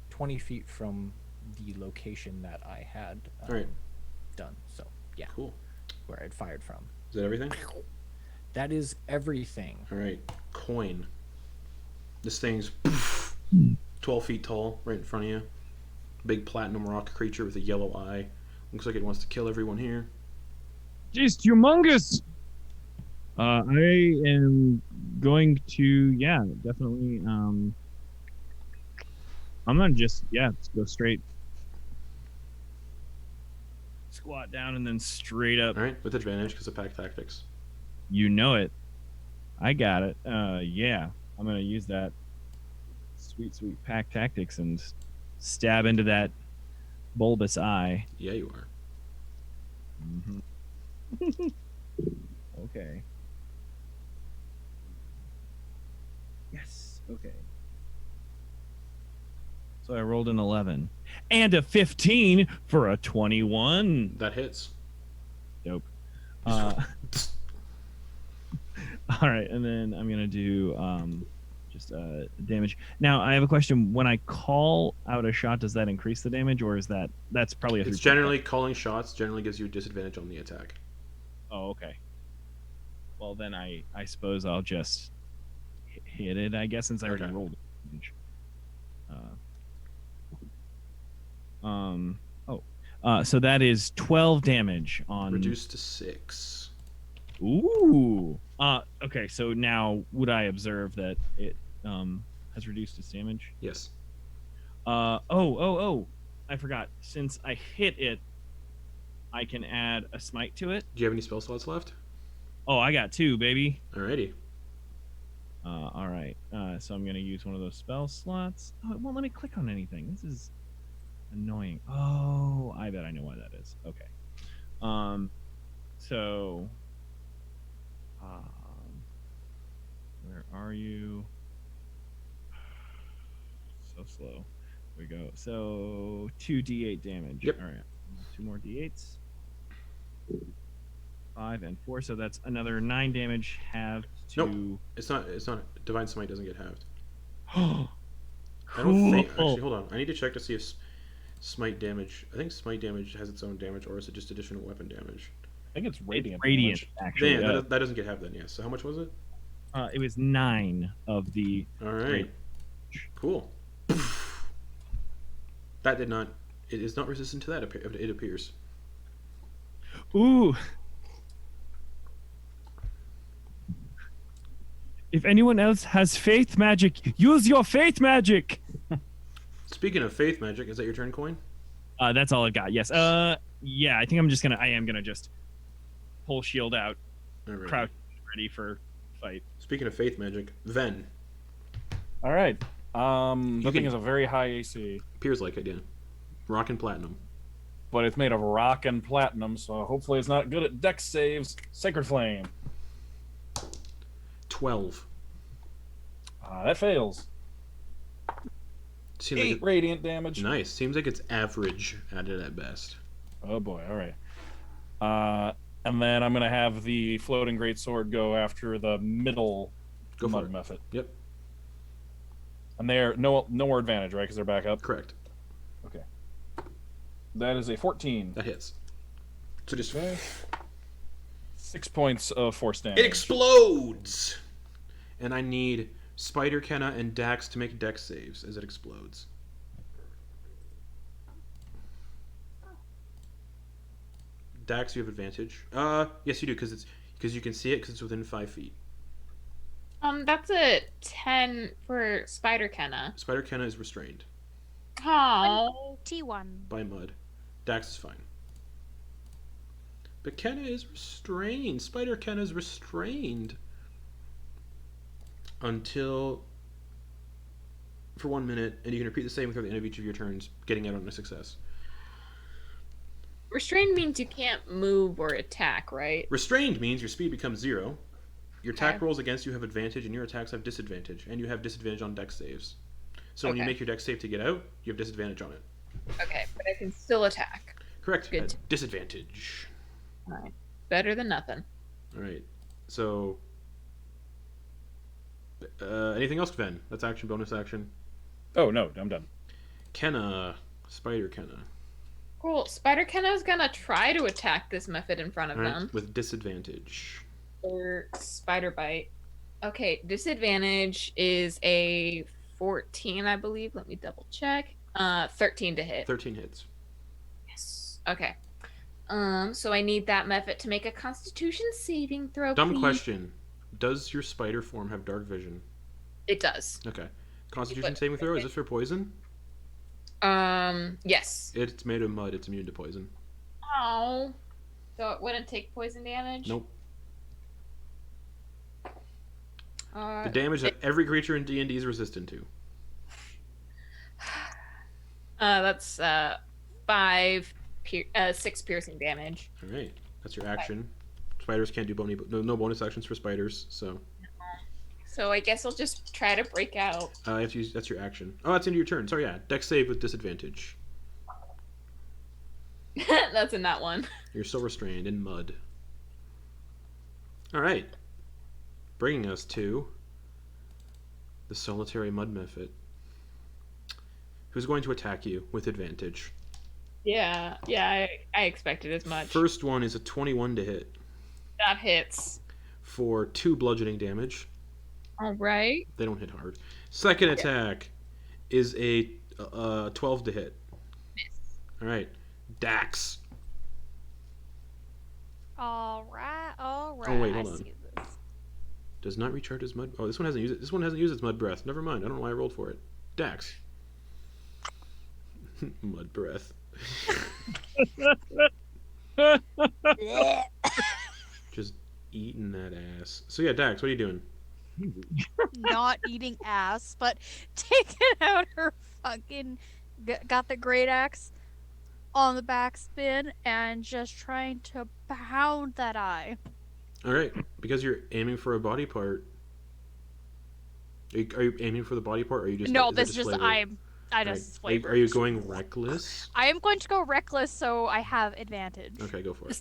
20 feet from the location that I had All right. done. So yeah, Cool. where I'd fired from. Is that everything? That is everything. All right. Quoin. This thing's 12 feet tall, right in front of you. Big platinum rock creature with a yellow eye. Looks like it wants to kill everyone here. Just humongous. I am going to, definitely. I'm gonna just, go straight, squat down, and then straight up. All right, with advantage because of pack tactics. You know it. I got it. I'm gonna use that sweet pack tactics and stab into that bulbous eye. Yeah, you are. Mm-hmm. Okay. Yes. Okay. So I rolled an 11 and a 15 for a 21. That hits. Dope. All right, and then I'm gonna do just damage. Now I have a question. When I call out a shot, does that increase the damage, or is that's probably a? It's generally calling shots. Generally gives you a disadvantage on the attack. Oh, okay. Well, then I suppose I'll just hit it, I guess, since I already Okay. rolled damage. So that is 12 damage on... Reduced to 6. Ooh. Okay, so now would I observe that it has reduced its damage? Yes. I forgot. Since I hit it, I can add a smite to it. Do you have any spell slots left? Oh, I got 2, baby. Alrighty. All right. So I'm gonna use one of those spell slots. Oh, it won't let me click on anything. This is annoying. Oh, I bet I know why that is. Okay. So, where are you? So slow. Here we go. So 2d8 damage. Yep. All right. 2 more d8s. 5 and 4. So that's another 9 damage. Halved to. Nope. It's not. Divine Smite doesn't get halved. Cool. I don't think. Actually, hold on. I need to check to see if Smite damage. I think Smite damage has its own damage, or is it just additional weapon damage? I think it's radiant. Radiant, damage. actually. Yeah, that doesn't get halved then. Yes. So how much was it? It was 9 of the. All right. Cool. That did not. It is not resistant to that. It appears. Ooh. If anyone else has faith magic, use your faith magic. Speaking of faith magic, is that your turn, Coin? That's all I got. Yes. Yeah, I think I am gonna just pull shield out, Alright. crouch, ready for fight. Speaking of faith magic, Ven. All right. The thing can- is a very high AC, Appears like it, yeah. Rock and platinum. but it's made of rock and platinum, so hopefully it's not good at dex saves. Sacred Flame. 12. That fails. Seems 8 like it, radiant damage. nice. Seems like it's average at it at best. Oh boy, all right. And then I'm gonna have the floating greatsword go after the middle Go for mud it. method. Yep, And they're no more advantage, right? Because they're back up. correct. Okay. That is a 14. That hits. So just Okay. 6 points of force damage. it explodes, and I need Spider Kenna and Dax to make dex saves as it explodes. Dax, you have advantage. Yes, you do because you can see it because it's within 5 feet. That's a 10 for Spider Kenna. Spider Kenna is restrained Oh. T1. by mud. Dax is fine. But Kenna is restrained. Spider Kenna is restrained until for 1 minute, and you can repeat the same through the end of each of your turns, getting out on a success. Restrained means you can't move or attack, right? Restrained means your speed becomes 0. Your attack Okay. rolls against you have advantage, and your attacks have disadvantage, and you have disadvantage on dex saves. So when you Okay. make your dex save to get out, you have disadvantage on it. Okay, but I can still attack. Correct. Good. At disadvantage. Alright. Better than nothing. All right. So, anything else, Ven? That's action, bonus action. Oh no, I'm done. Kenna, Spider Kenna. Cool. Spider Kenna's gonna try to attack this method in front of All right, them. with disadvantage. Or spider bite. Okay, disadvantage is a 14, I believe. Let me double check. 13 to hit. 13 hits. Yes. Okay. So I need that method to make a Constitution saving throw. Dumb please. question. Does your spider form have dark vision? It does. Okay. Constitution But- saving throw. Is this for poison? Yes. It's made of mud. It's immune to poison. Oh. So it wouldn't take poison damage. Nope. Uh, The damage that every creature in D&D is resistant to. That's 6 piercing damage. All right. That's your action. Spiders can't do no bonus actions for spiders, so So I guess I'll just try to break out. you have to use, that's your action. Oh, that's into your turn. Sorry, yeah. Dex save with disadvantage. That's in that one. You're still restrained in mud. All right. Bringing us to the solitary mud method. Who's going to attack you with advantage? Yeah, I expected as much. First one is a 21 to hit That hits. for 2 bludgeoning damage. All right. They don't hit hard. Second attack is a 12 to hit. Miss. All right. Dax. All right. Oh, wait, hold I on. see this. Does not recharge his mud. Oh, this one hasn't used it. This one hasn't used its mud breath. Never mind. I don't know why I rolled for it. Dax. Mud breath. Just eating that ass. So yeah, Dax, what are you doing? Not eating ass, but taking out her fucking got the great axe on the backspin and just trying to pound that eye. All right, because you're aiming for a body part. Are you aiming for the body part, or are you just? No, is it this just flavor? I All just right. flavor. Are you going reckless? I am going to go reckless, so I have advantage. Okay, go for it.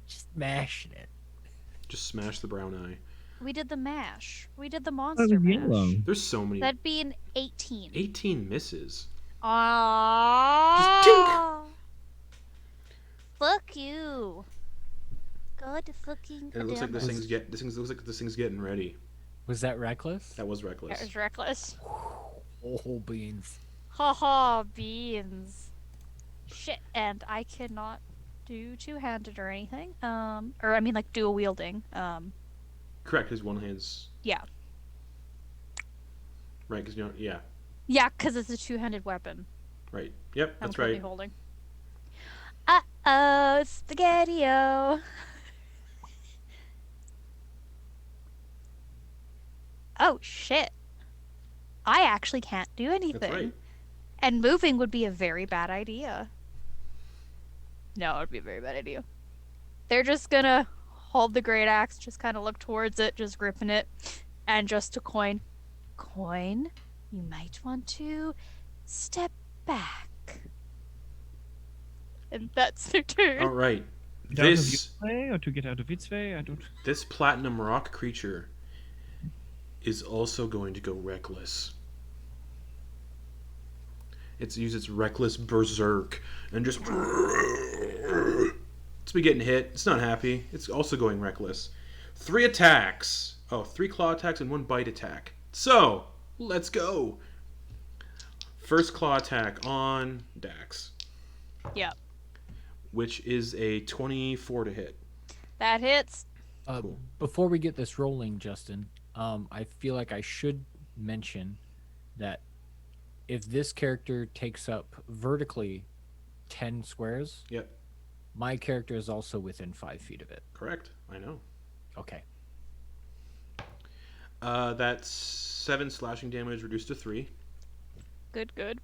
Just mashing it. Just smash the brown eye. We did the mash. We did the That monster was mash. yellow. There's so many. That'd be an 18. 18 misses. Aww. Fuck you. God fucking. And it looks like damn it. looks like this thing's getting ready. Was that reckless? That was reckless. That was reckless. Oh, beans. Haha, beans. Shit, and I cannot do two-handed or anything. Or I mean like dual wielding. Correct, because one hand's Yeah. right. Because you know, yeah, Yeah, because it's a two-handed weapon. right. Yep, I'm that's currently right. holding. Oh, Spaghetti-O. Oh, shit. I actually can't do anything. That's right. And moving would be a very bad idea. No, it would be a very bad idea. They're just gonna hold the great axe, just kind of look towards it, just gripping it, and just to Quoin. Quoin, you might want to step back. And that's their turn. All right. Get out of This its way or to get out of its way? I don't. this platinum rock creature is also going to go reckless. It's use its reckless berserk and just it's been getting hit. It's not happy. It's also going reckless. 3 attacks. Oh, 3 claw attacks and 1 bite attack. So let's go. First claw attack on Dax, Yep. which is a 24 to hit. That hits. Cool. Before we get this rolling, Justin, I feel like I should mention that if this character takes up vertically 10 squares, Yep, my character is also within 5 feet of it. correct. I know. Okay. That's 7 slashing damage reduced to 3. Good, good.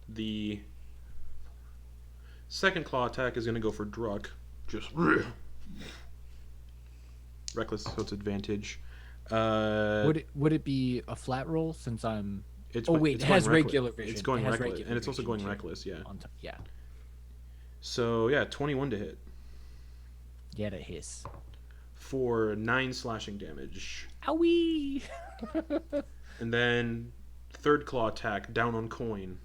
The second claw attack is going to go for Druck. Just reckless, so it's advantage. Would it be a flat roll since I'm It's, Oh wait, it's it going has reckless. regular vision. It's going It has reckless, regular and it's also vision, going too. reckless. Yeah. on top? Yeah. So yeah, 21 to hit Get a hiss. for 9 slashing damage, Owie! and then third claw attack down on Quoin,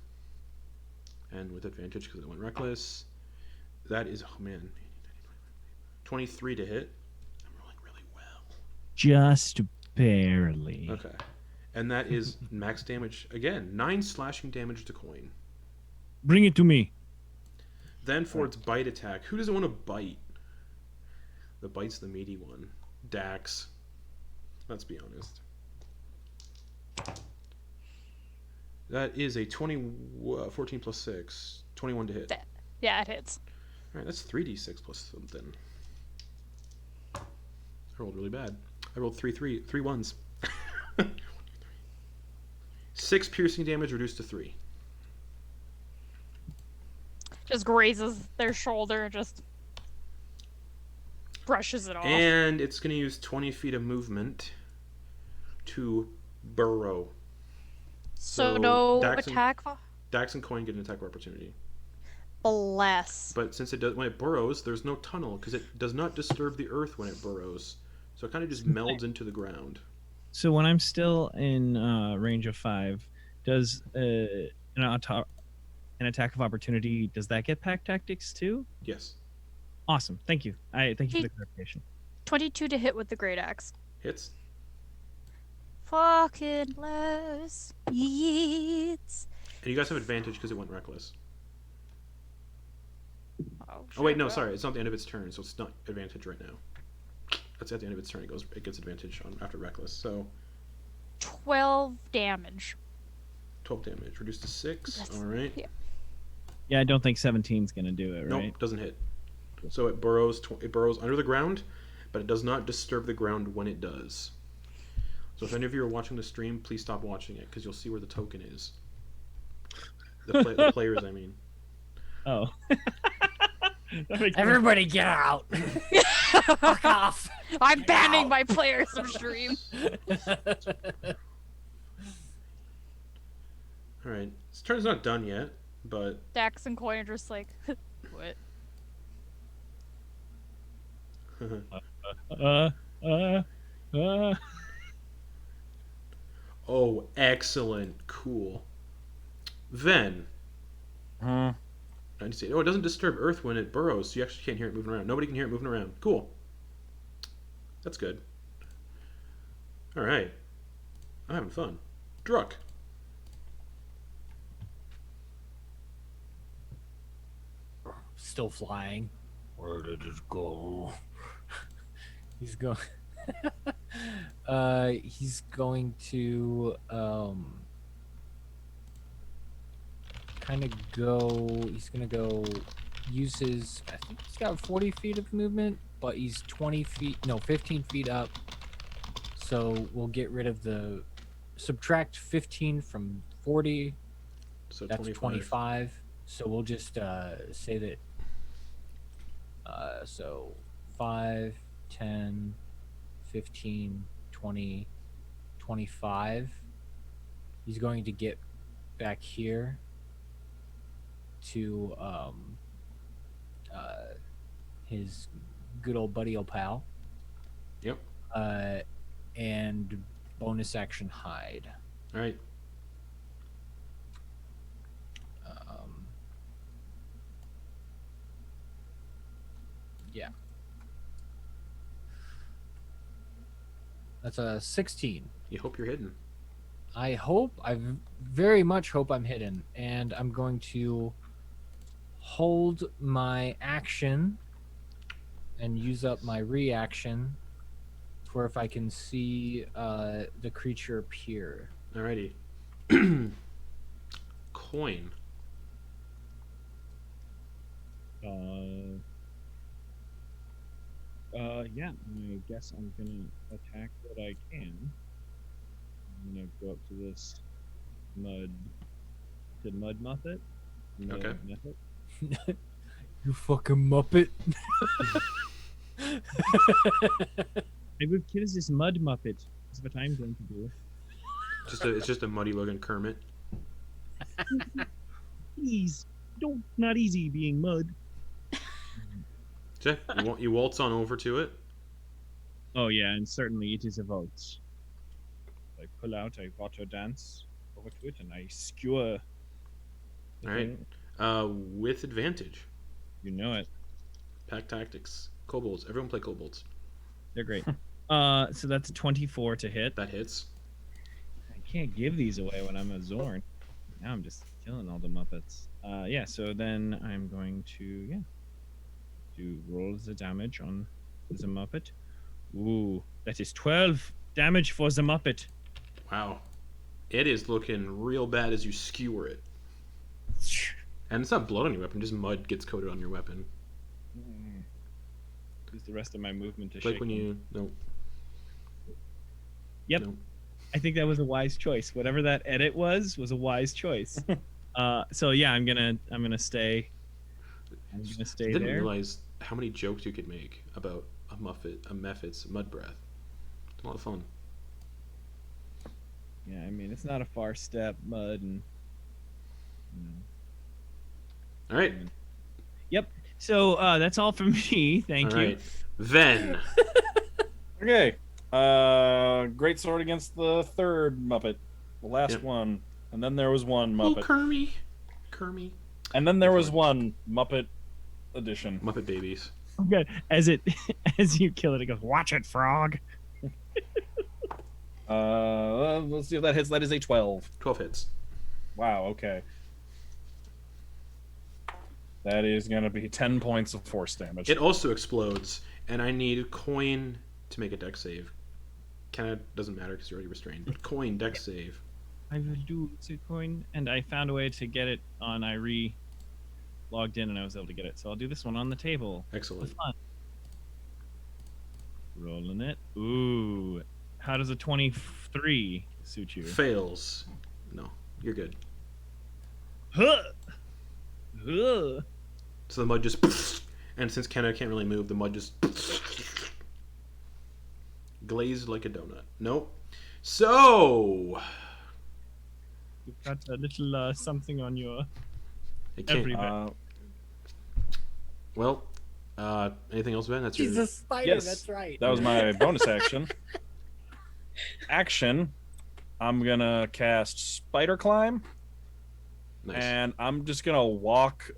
and with advantage because it went reckless. That is 23 to hit. I'm rolling really well. Just barely. Okay. And that is max damage again. 9 slashing damage to Quoin. Bring it to me. Then for its bite attack, who doesn't want to bite? The bite's the meaty one. Dax. Let's be honest. That is a 14 plus 6. 21 to hit. Yeah, it hits. Alright, that's 3d6 plus something. I rolled really bad. I rolled three ones. 6 piercing damage reduced to 3. Just grazes their shoulder and just brushes it off. And it's going to use 20 feet of movement to burrow. so so no Dax and- attack. Dax and Quoin get an attack opportunity. Bless. But since it does, when it burrows, there's no tunnel because it does not disturb the earth when it burrows. So it kind of just melds into the ground. So when I'm still in range of 5, does an attack of opportunity, does that get pack tactics too? Yes. Awesome. Thank you. Thank you for the clarification. 22 to hit with the great axe. Hits. Fucking bless. Yeets. And you guys have advantage because it went reckless. Oh Oh wait, no, sorry. It's not the end of its turn, so it's not advantage right now. That's at the end of its turn. It gets advantage on after reckless. So 12 damage. 12 damage reduced to 6. That's- All right. yeah. Yeah, I don't think 17's gonna do it, right? Nope, doesn't hit. So it burrows. It burrows under the ground, but it does not disturb the ground when it does. So if any of you are watching the stream, please stop watching it because you'll see where the token is. The players, I mean. Oh. That makes more Everybody get out! Fuck off! I'm banning my players from stream. All right, this turn's not done yet, but Dax and Quoin are just like, what? oh, excellent, cool. Then I just say, oh, it doesn't disturb Earth when it burrows, so you actually can't hear it moving around. Nobody can hear it moving around. Cool. That's good. All right, I'm having fun. Druck. Still flying. Where did it go? He's going. He's going to kind of go. He's gonna go use his. I think he's got 40 feet of movement, but he's 15 feet up. So we'll get rid of the subtract 15 from 40. So That's 25. So we'll just say that. So 5, 10, 15, 20, 25. He's going to get back here to his good old buddy pal. Yep. And bonus action hide. All right. Yeah. That's a 16. You hope you're hidden. I very much hope I'm hidden, and I'm going to hold my action and use up my reaction for if I can see the creature appear. Alrighty. Coin. Yeah, I guess I'm gonna attack what I can. I'm gonna go up to this mud muppet. Okay. Muppet. You fucking muppet. I will kill this mud muppet. That's what I'm going to do. It's just a muddy looking Kermit. Please, not easy being mud. Okay. You waltz on over to it. Oh yeah, and certainly it is a vault. I pull out a water dance over to it, and I skewer. the All right. thing. With advantage. You know it. Pack tactics. Kobolds. Everyone play kobolds. They're great. So that's a 24 to hit. That hits. I can't give these away when I'm a Zorn. Now I'm just killing all the Muppets. Yeah, so then I'm going to, do roll the damage on the Muppet. Ooh, that is 12 damage for the Muppet. Wow. It is looking real bad as you skewer it. And it's not blood on your weapon, just mud gets coated on your weapon. Use the rest of my movement to Like shake when them. you... No. Yep. No. I think that was a wise choice. Whatever that edit was a wise choice. So yeah, I'm gonna stay. I'm gonna stay Didn't there. realize how many jokes you could make about a Mephit's mud breath. It's a lot of fun. Yeah, I mean it's not a far step, mud and. All right. Yep. So that's all from me. Thank All you. right. Ven. Okay. Great sword against the third Muppet. The last Yep. one. And then there was one Oh, Muppet. Kermie. And then there was one Muppet edition. Muppet babies. Okay. As you kill it, it goes, "Watch it, frog." Let's see if that hits. That is a 12. 12 hits. Wow, okay. That is going to be 10 points of force damage. It also explodes, and I need Coin to make a dex save. Kind of doesn't matter because you're already restrained. But Coin, dex save. I will do the coin, and I found a way to get it on. I logged in, and I was able to get it. So I'll do this one on the table. Excellent. Fun. Rolling it. Ooh. How does a 23 suit you? Fails. No, you're good. Huh. Huh. So the mud just... And since Kenna can't really move, the mud just... glazed like a donut. Nope. So... You've got a little something on your... It can't... Everywhere. Well, anything else, Ben? That's He's your... a spider, Yes. that's right. That was my bonus action. Action. I'm going to cast Spider Climb. Nice. And I'm just going to walk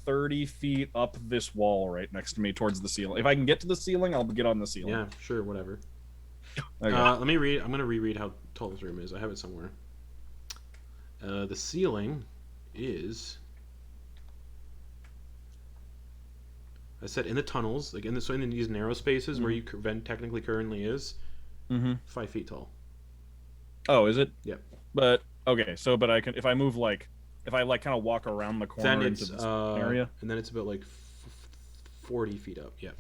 30 feet up this wall right next to me towards the ceiling. If I can get to the ceiling, I'll get on the ceiling. Yeah, sure, whatever. Okay. Let me read. I'm going to reread how tall this room is. I have it somewhere. The ceiling is... I said in the tunnels, like in these narrow spaces where you Ven technically currently is, 5 feet tall. Oh, is it? Yep. But okay, so but I can if I move like if I like kind of walk around the corner Then into it's this area. and then it's about like 40 feet up. Yeah.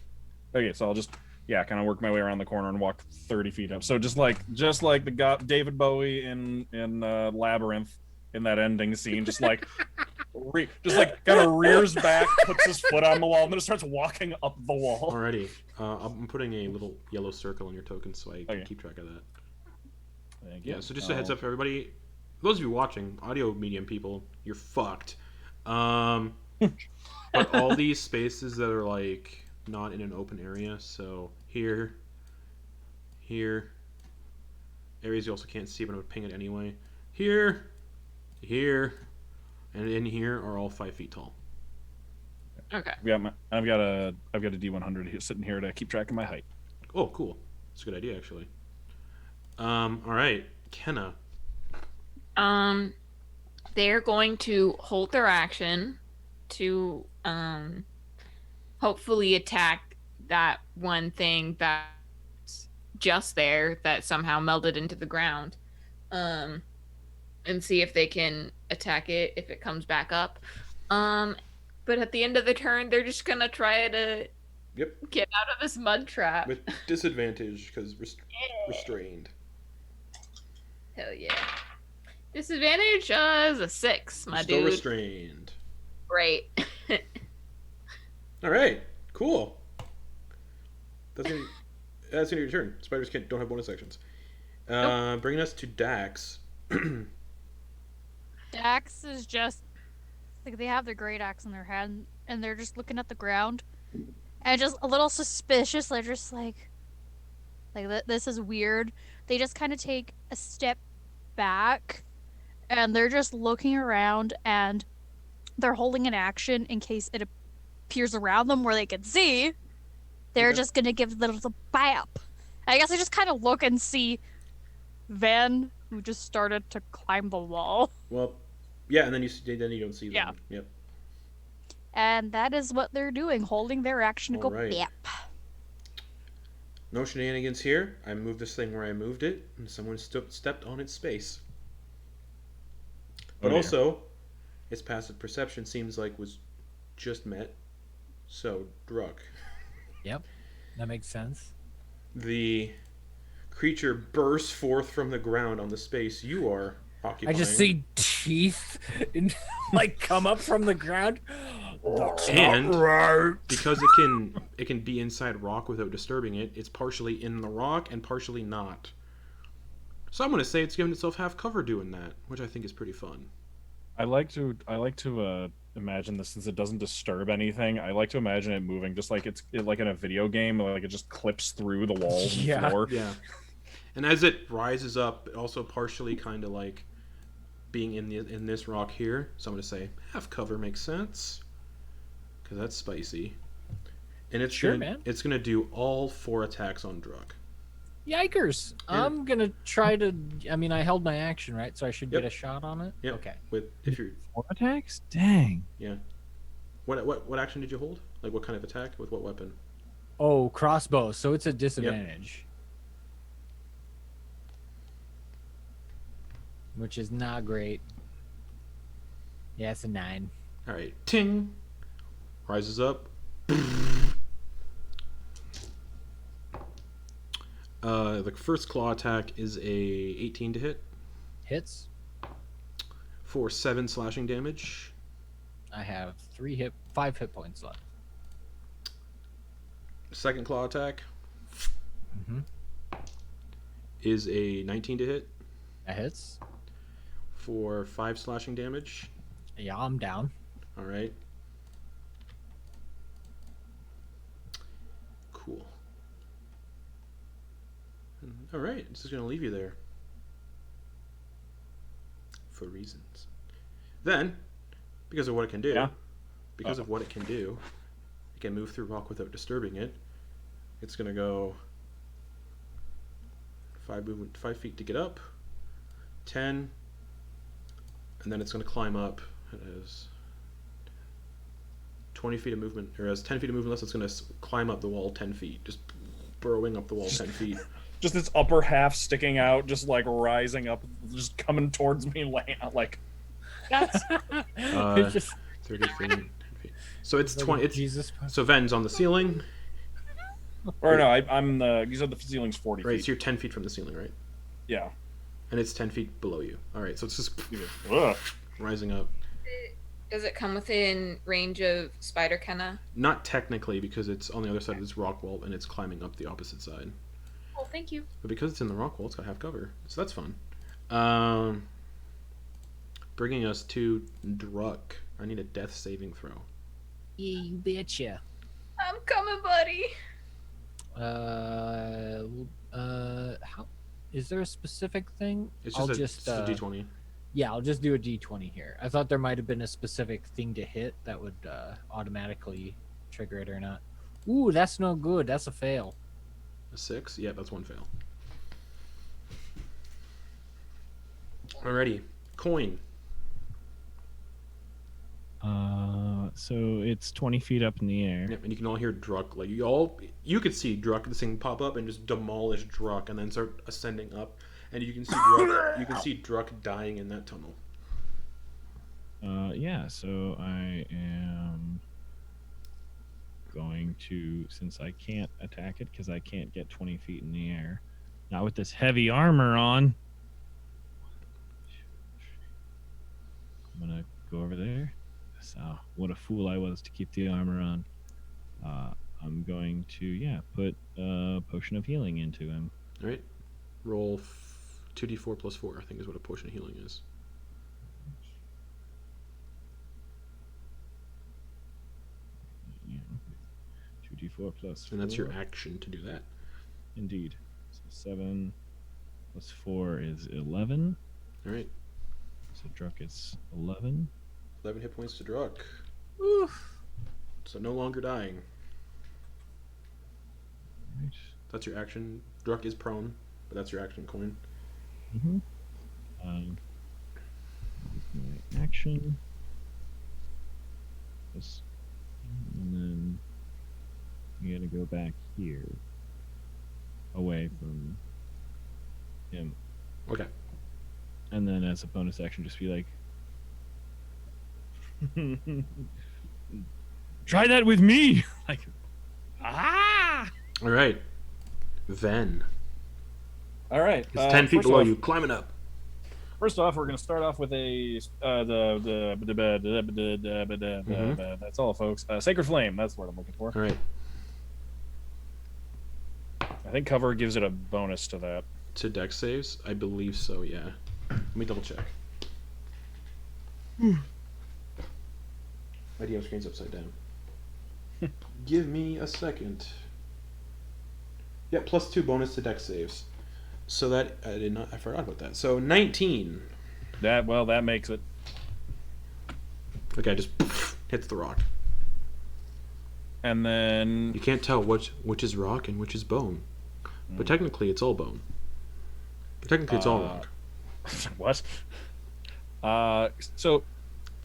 Okay, so I'll just kind of work my way around the corner and walk 30 feet up. So just like the David Bowie in Labyrinth in that ending scene, just like kind of rears back, puts his foot on the wall, and then starts walking up the wall. Alrighty. I'm putting a little yellow circle on your token so I can keep track of that. Thank you. Yeah, so just a heads up for everybody. Those of you watching, audio medium people, you're fucked. But all these spaces that are like not in an open area, so here, areas you also can't see, but I'm gonna ping it anyway. Here, and in here are all 5 feet tall. Okay. I've got a D100 sitting here to keep track of my height. Oh, cool. That's a good idea, actually. All right, Kenna. They're going to hold their action to hopefully attack that one thing that's just there that somehow melded into the ground. And see if they can attack it if it comes back up. But at the end of the turn, they're just gonna try to get out of this mud trap with disadvantage because restrained. Hell yeah! Disadvantage is a 6, my Still dude. Restrained. Great. All right, cool. That's gonna be your turn. Spiders don't have bonus actions. Bringing us to Dax. Dax is just like they have their great axe in their hand and they're just looking at the ground and just a little suspicious. They're just like this is weird. They just kind of take a step back and they're just looking around and they're holding an action in case it appears around them where they can see. They're just gonna give the little bap. I guess I just kind of look and see Van, who just started to climb the wall. Well, yeah, and then you don't see them. Yeah. Yep. And that is what they're doing, holding their action to go Alright. bap. No shenanigans here. I moved this thing where I moved it, and someone stepped on its space. But also, its passive perception seems like was just met. So, Druck. Yep, that makes sense. The creature bursts forth from the ground on the space you are occupying. I just see teeth like come up from the ground. That's And not right. because it can be inside rock without disturbing it, it's partially in the rock and partially not. So I'm gonna say it's giving itself half cover doing that, which I think is pretty fun. I like to imagine this, since it doesn't disturb anything. I like to imagine it moving just like it's like in a video game, like it just clips through the walls and floor. Yeah. And as it rises up, it also partially kind of like being in this rock here. So I'm gonna say half cover makes sense because that's spicy. And it's it's gonna do all 4 attacks on Druck. Yikers! I'm gonna try to. I mean, I held my action, right? So I should get a shot on it. Yep. Okay. If you're 4 attacks? Dang. Yeah. What action did you hold? Like what kind of attack with what weapon? Oh, crossbow. So it's a disadvantage. Which is not great. Yeah, it's a 9. All right. Ting. Rises up. The first claw attack is a 18 to hit Hits. for 7 slashing damage. I have 5 hit points left. Second claw attack Mm-hmm. is a 19 to hit That hits. for 5 slashing damage. Yeah, I'm down. All right. Cool. All right. This is going to leave you there for reasons. Then, because of what it can do, it can move through rock without disturbing it. It's going to go 5 feet to get up, 10, and then it's going to climb up. It has 20 feet of movement, or has 10 feet of movement less. It's going to climb up the wall 10 feet, just burrowing up the wall 10 feet. Just its upper half sticking out, just like rising up, just coming towards me, like It's just 30 feet. 10 feet. So it's like 20. It's, Jesus. so Ven's on the ceiling. Or no, I'm the. You said the ceiling's 40 Right, feet. so you're 10 feet from the ceiling, right? Yeah. And it's 10 feet below you. All right, so it's just Ugh. rising up. Does it come within range of Spider Kenna? Not technically, because it's on the other side of this rock wall and it's climbing up the opposite side. Oh, thank you. But because it's in the rock wall, it's got half cover, so that's fun. Bringing us to Druck. I need a death saving throw. Yeah, you betcha. I'm coming, buddy. How is there a specific thing? It's I'll just a d20. Yeah, I'll just do a d20 here. I thought there might have been a specific thing to hit that would automatically trigger it or not. Ooh, that's no good. That's a fail. A 6? Yeah, that's one fail. Alrighty. Coin. So it's 20 feet up in the air. Yep, and you can all hear Druck. Like you could see Druck, this thing pop up and just demolish Druck, and then start ascending up. And you can see Druck. You can see Druck dying in that tunnel. Yeah. So I am going to, since I can't attack it because I can't get 20 feet in the air, not with this heavy armor on. I'm gonna go over there. So what a fool I was to keep the armor on. I'm going to put a potion of healing into him. All right. Roll 2d4 plus 4. I think is what a potion of healing is. Yeah. 2d4 plus 4. And that's your action to do that. Indeed. So 7 plus 4 is 11. All right. So Druck is 11. 11 hit points to Druck. Oof. So no longer dying. Right. That's your action. Druck is prone, but that's your action, Coin. Mm-hmm. My action. This, and then you gotta go back here, away from him. Okay. And then as a bonus action, just be like, try that with me. Like, ah. All right. Ven. All right. It's 10 feet first below off- you. Climbing up. First off, we're going to start off with a that's all, folks. Sacred Flame. That's what I'm looking for. All right. I think cover gives it a bonus to that. To dex saves? I believe so, yeah. Let me double check. My DM screen's upside down. Give me a second. Yeah, +2 bonus to dex saves. So that I forgot about that. So 19. That makes it. Okay, just hits the rock. And then You can't tell which is rock and which is bone. But technically it's all bone. But technically it's all rock. what? So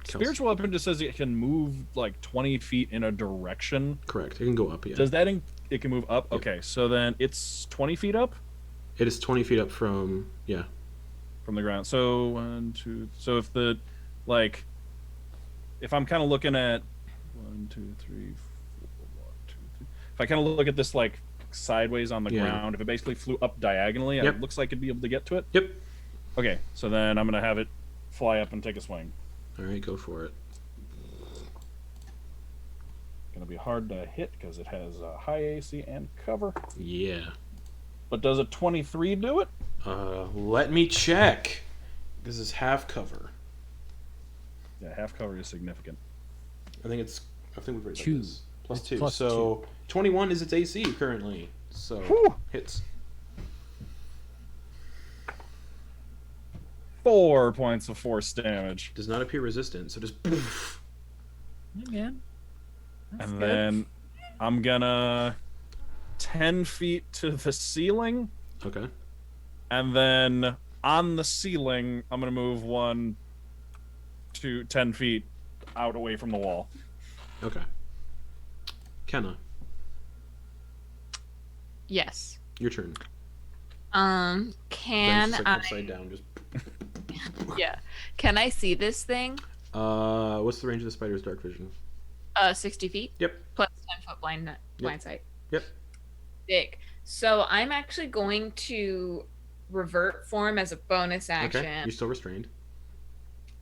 Kills. spiritual weapon just says it can move like 20 feet in a direction. Correct. It can go up, yeah. Does that it can move up? Yep. Okay, so then it's 20 feet up It is 20 feet up from, yeah. from the ground. So 1, 2. So if the if I'm kind of looking at 1, 2, 3, 4, 1, 2, 3. If I kind of look at this like sideways on the Yeah. ground, if it basically flew up diagonally, Yep. it looks like it'd be able to get to it. Yep. Okay, so then I'm gonna have it fly up and take a swing. All right, go for it. Gonna be hard to hit because it has a high AC and cover. Yeah. But does a 23 do it? Let me check. This is half cover. Yeah, half cover is significant. I think we've already Two. done this. Plus It's 2. plus So 21 is its AC currently. So Whew. hits. 4 points of force damage. Does not appear resistant. So just poof. Again. That's And good. then I'm gonna 10 feet to the ceiling, Okay. and then on the ceiling, I'm gonna move 1 to 10 feet out away from the wall. Okay. Kenna, Yes. your turn. Can Then it's just, like, I upside down, just Yeah. Can I see this thing? What's the range of the spider's dark vision? 60 feet. Yep. Plus 10-foot blind sight. Yep. Dick. So I'm actually going to revert form as a bonus action. Okay. You're still restrained.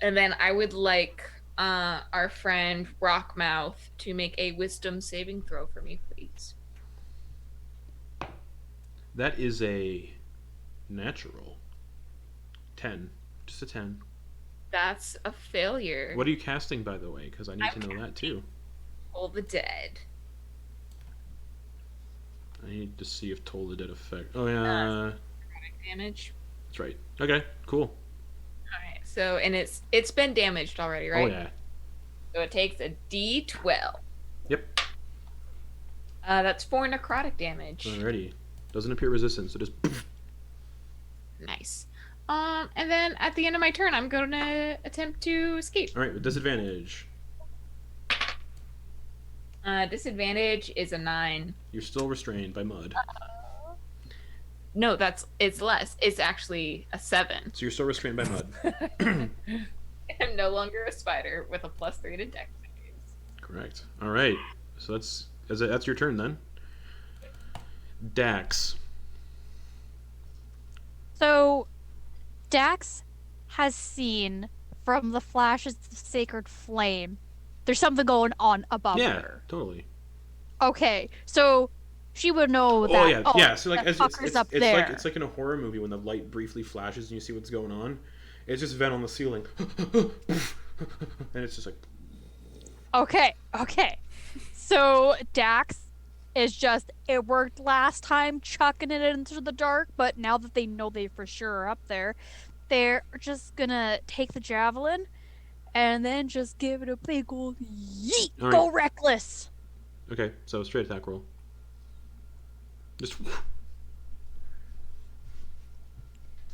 And then I would like our friend Rockmouth to make a wisdom saving throw for me, please. That is a natural 10. Just a 10. That's a failure. What are you casting, by the way? Because I need to know that too. Toll the Dead. I need to see if Toll the Dead effect. Oh yeah. Damage. That's right. Okay. Cool. Alright, so and it's been damaged already, right? Oh yeah. So it takes a D12. Yep. That's 4 necrotic damage. Alrighty. Doesn't appear resistant, so just. Nice. And then at the end of my turn, I'm going to attempt to escape. All right, with disadvantage. Disadvantage is a 9. You're still restrained by mud. No, it's less. It's actually a 7. So you're still restrained by mud. I'm no longer a spider with a +3 to dex saves. Correct. All right. So that's your turn then. Dax. So, Dax has seen from the flashes of sacred flame. There's something going on above Yeah, her. totally. Okay, so she would know that. Oh yeah, yeah. So like, that fucker's up there. it's like in a horror movie when the light briefly flashes and you see what's going on. It's just vent on the ceiling, and it's just like. Okay. So Dax is just, it worked last time chucking it into the dark, but now that they know they for sure are up there, they're just gonna take the javelin and then just give it a big old yeet. All right. Go reckless. Okay, so straight attack roll. Just.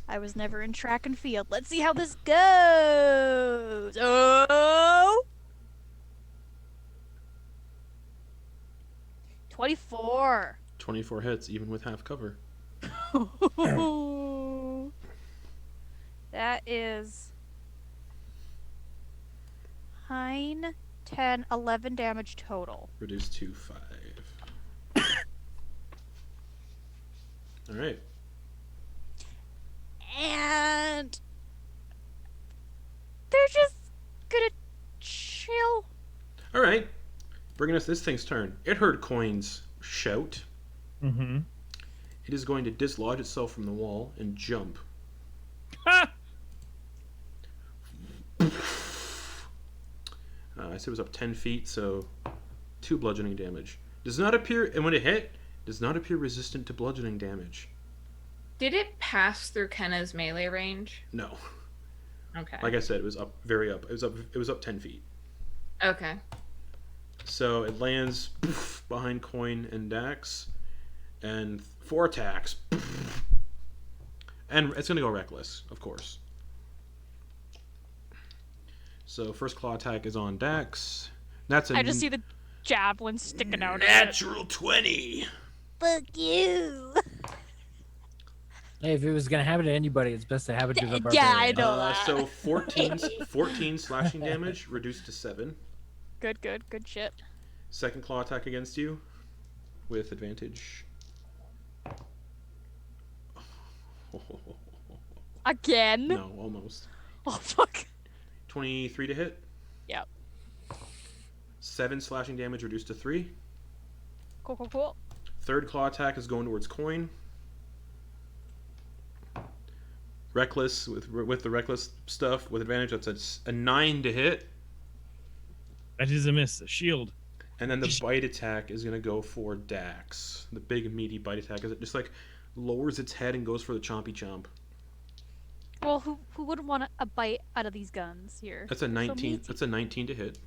I was never in track and field. Let's see how this goes. Oh! 24. 24 hits, even with half cover. That is 9, 10, 11 damage total. Reduced to 5. All right. And they're just gonna chill. All right. Bringing us this thing's turn. It heard Quoin's shout. Mm-hmm. It is going to dislodge itself from the wall and jump. Ha! I said it was up 10 feet, so 2 bludgeoning damage. Does not appear, and when it hit, does not appear resistant to bludgeoning damage. Did it pass through Kenna's melee range? No. Okay. Like I said, it was up, very up. It was up 10 feet. Okay. So it lands behind Quoin and Dax, and 4 attacks. And it's going to go reckless, of course. So first claw attack is on Dax. That's a I just see the javelin sticking out. natural 20. Fuck you. Hey, if it was gonna happen to anybody, it's best to have it to the barbarian. Yeah, I know that. So 14 slashing damage, reduced to 7. Good shit. Second claw attack against you, with advantage. Again? No, almost. Oh, fuck. 23 to hit. Yep. 7 slashing damage, reduced to 3. Cool. Third claw attack is going towards Quoin. Reckless, with the reckless stuff, with advantage, that's a 9 to hit. That is a miss. A shield. And then the bite attack is going to go for Dax. The big, meaty bite attack. It just, like, lowers its head and goes for the chompy chomp. Well, who wouldn't want a bite out of these guns here? That's a They're so 19. meaty. That's a 19 to hit.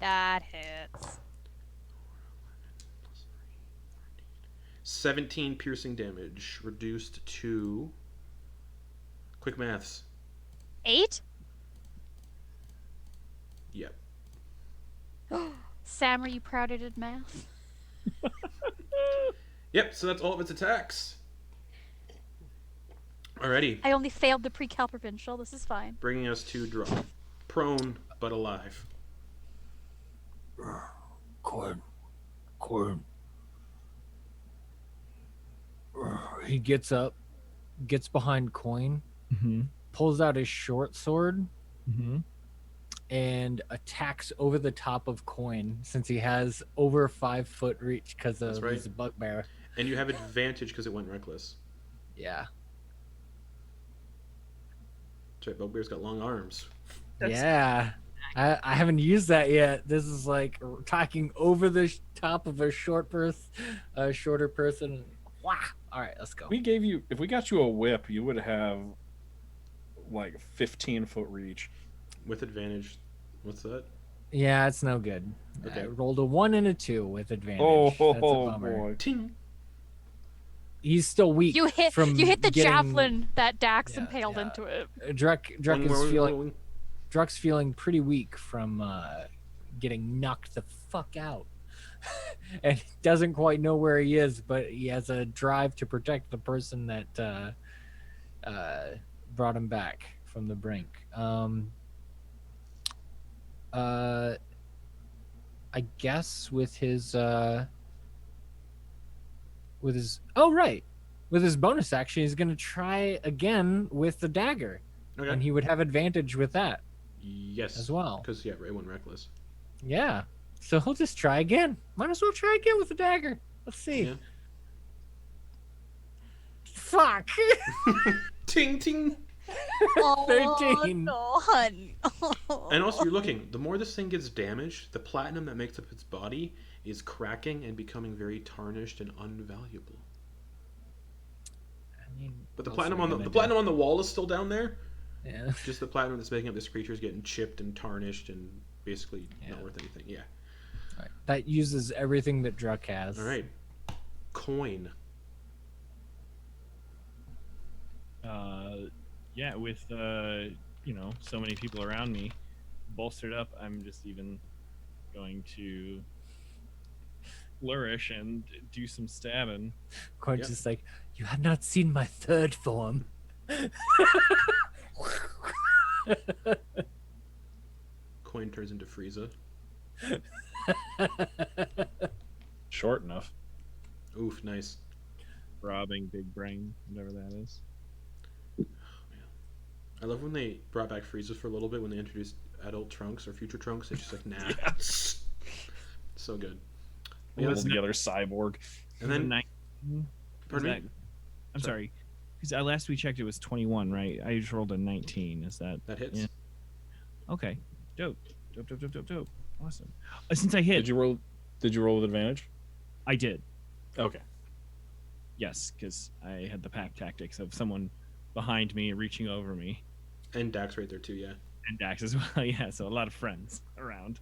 That hits. 17 piercing damage, reduced to... Quick maths. 8? Yep. Sam, are you proud I did math? Yep, so that's all of its attacks. Alrighty, I only failed the pre-cal provincial. This is fine. bringing us to draw. Prone but alive. Quoin. He gets up, gets behind Quoin, Mm-hmm. pulls out his short sword, Mm-hmm. and attacks over the top of Quoin since he has over 5 foot reach because That's of right. his bugbear. And you have advantage because it went reckless. Yeah. That's right, Bugbear's got long arms. Yeah. I haven't used that yet. This is like talking over the top of a shorter person. Wow. All right, let's go. If we got you a whip, you would have like 15-foot reach. With advantage. What's that? Yeah, it's no good. Okay. I rolled a 1 and a 2 with advantage. Oh, That's a bummer. boy. Ting! He's still weak. You hit from the getting... javelin that Dax Yeah, impaled yeah. into it. Druck's feeling pretty weak from getting knocked the fuck out. And he doesn't quite know where he is, but he has a drive to protect the person that brought him back from the brink. I guess with his bonus action, he's gonna try again with the dagger, Okay. and he would have advantage with that Yes. as well. Because, yeah, Ray went reckless. Yeah, so he'll just try again. Might as well try again with the dagger. Let's see. Yeah. Fuck. Ting, ting! Oh, 13. no, honey. And also, you're looking. The more this thing gets damaged, the platinum that makes up its body is cracking and becoming very tarnished and unvaluable. I mean, But the what else platinum are on we the gonna platinum on the wall is still down there. do? Yeah. Just the platinum that's making up this creature is getting chipped and tarnished and basically Yeah. not worth anything. Yeah. Right. That uses everything that Druck has. All right. Coin. Yeah, with so many people around me bolstered up, I'm just even going to flourish and do some stabbing. Quite Yep. just like, you have not seen my third form. Coin turns into Frieza. Short enough. Oof, nice. Robbing big brain, whatever that is. I love when they brought back Frieza for a little bit when they introduced adult Trunks or future Trunks. It's just like, nah. So good. Yeah, Pull that's- together cyborg. and then, 19? pardon Is me? I'm sorry. Because last we checked, it was 21, right? I just rolled a 19. Is that That hits. Yeah. Okay? Dope. Awesome. Since I hit, Did you roll with advantage? I did. Okay. Yes, because I had the pack tactics of someone behind me reaching over me, And Dax right there too, yeah. and Dax as well. Yeah, so a lot of friends around.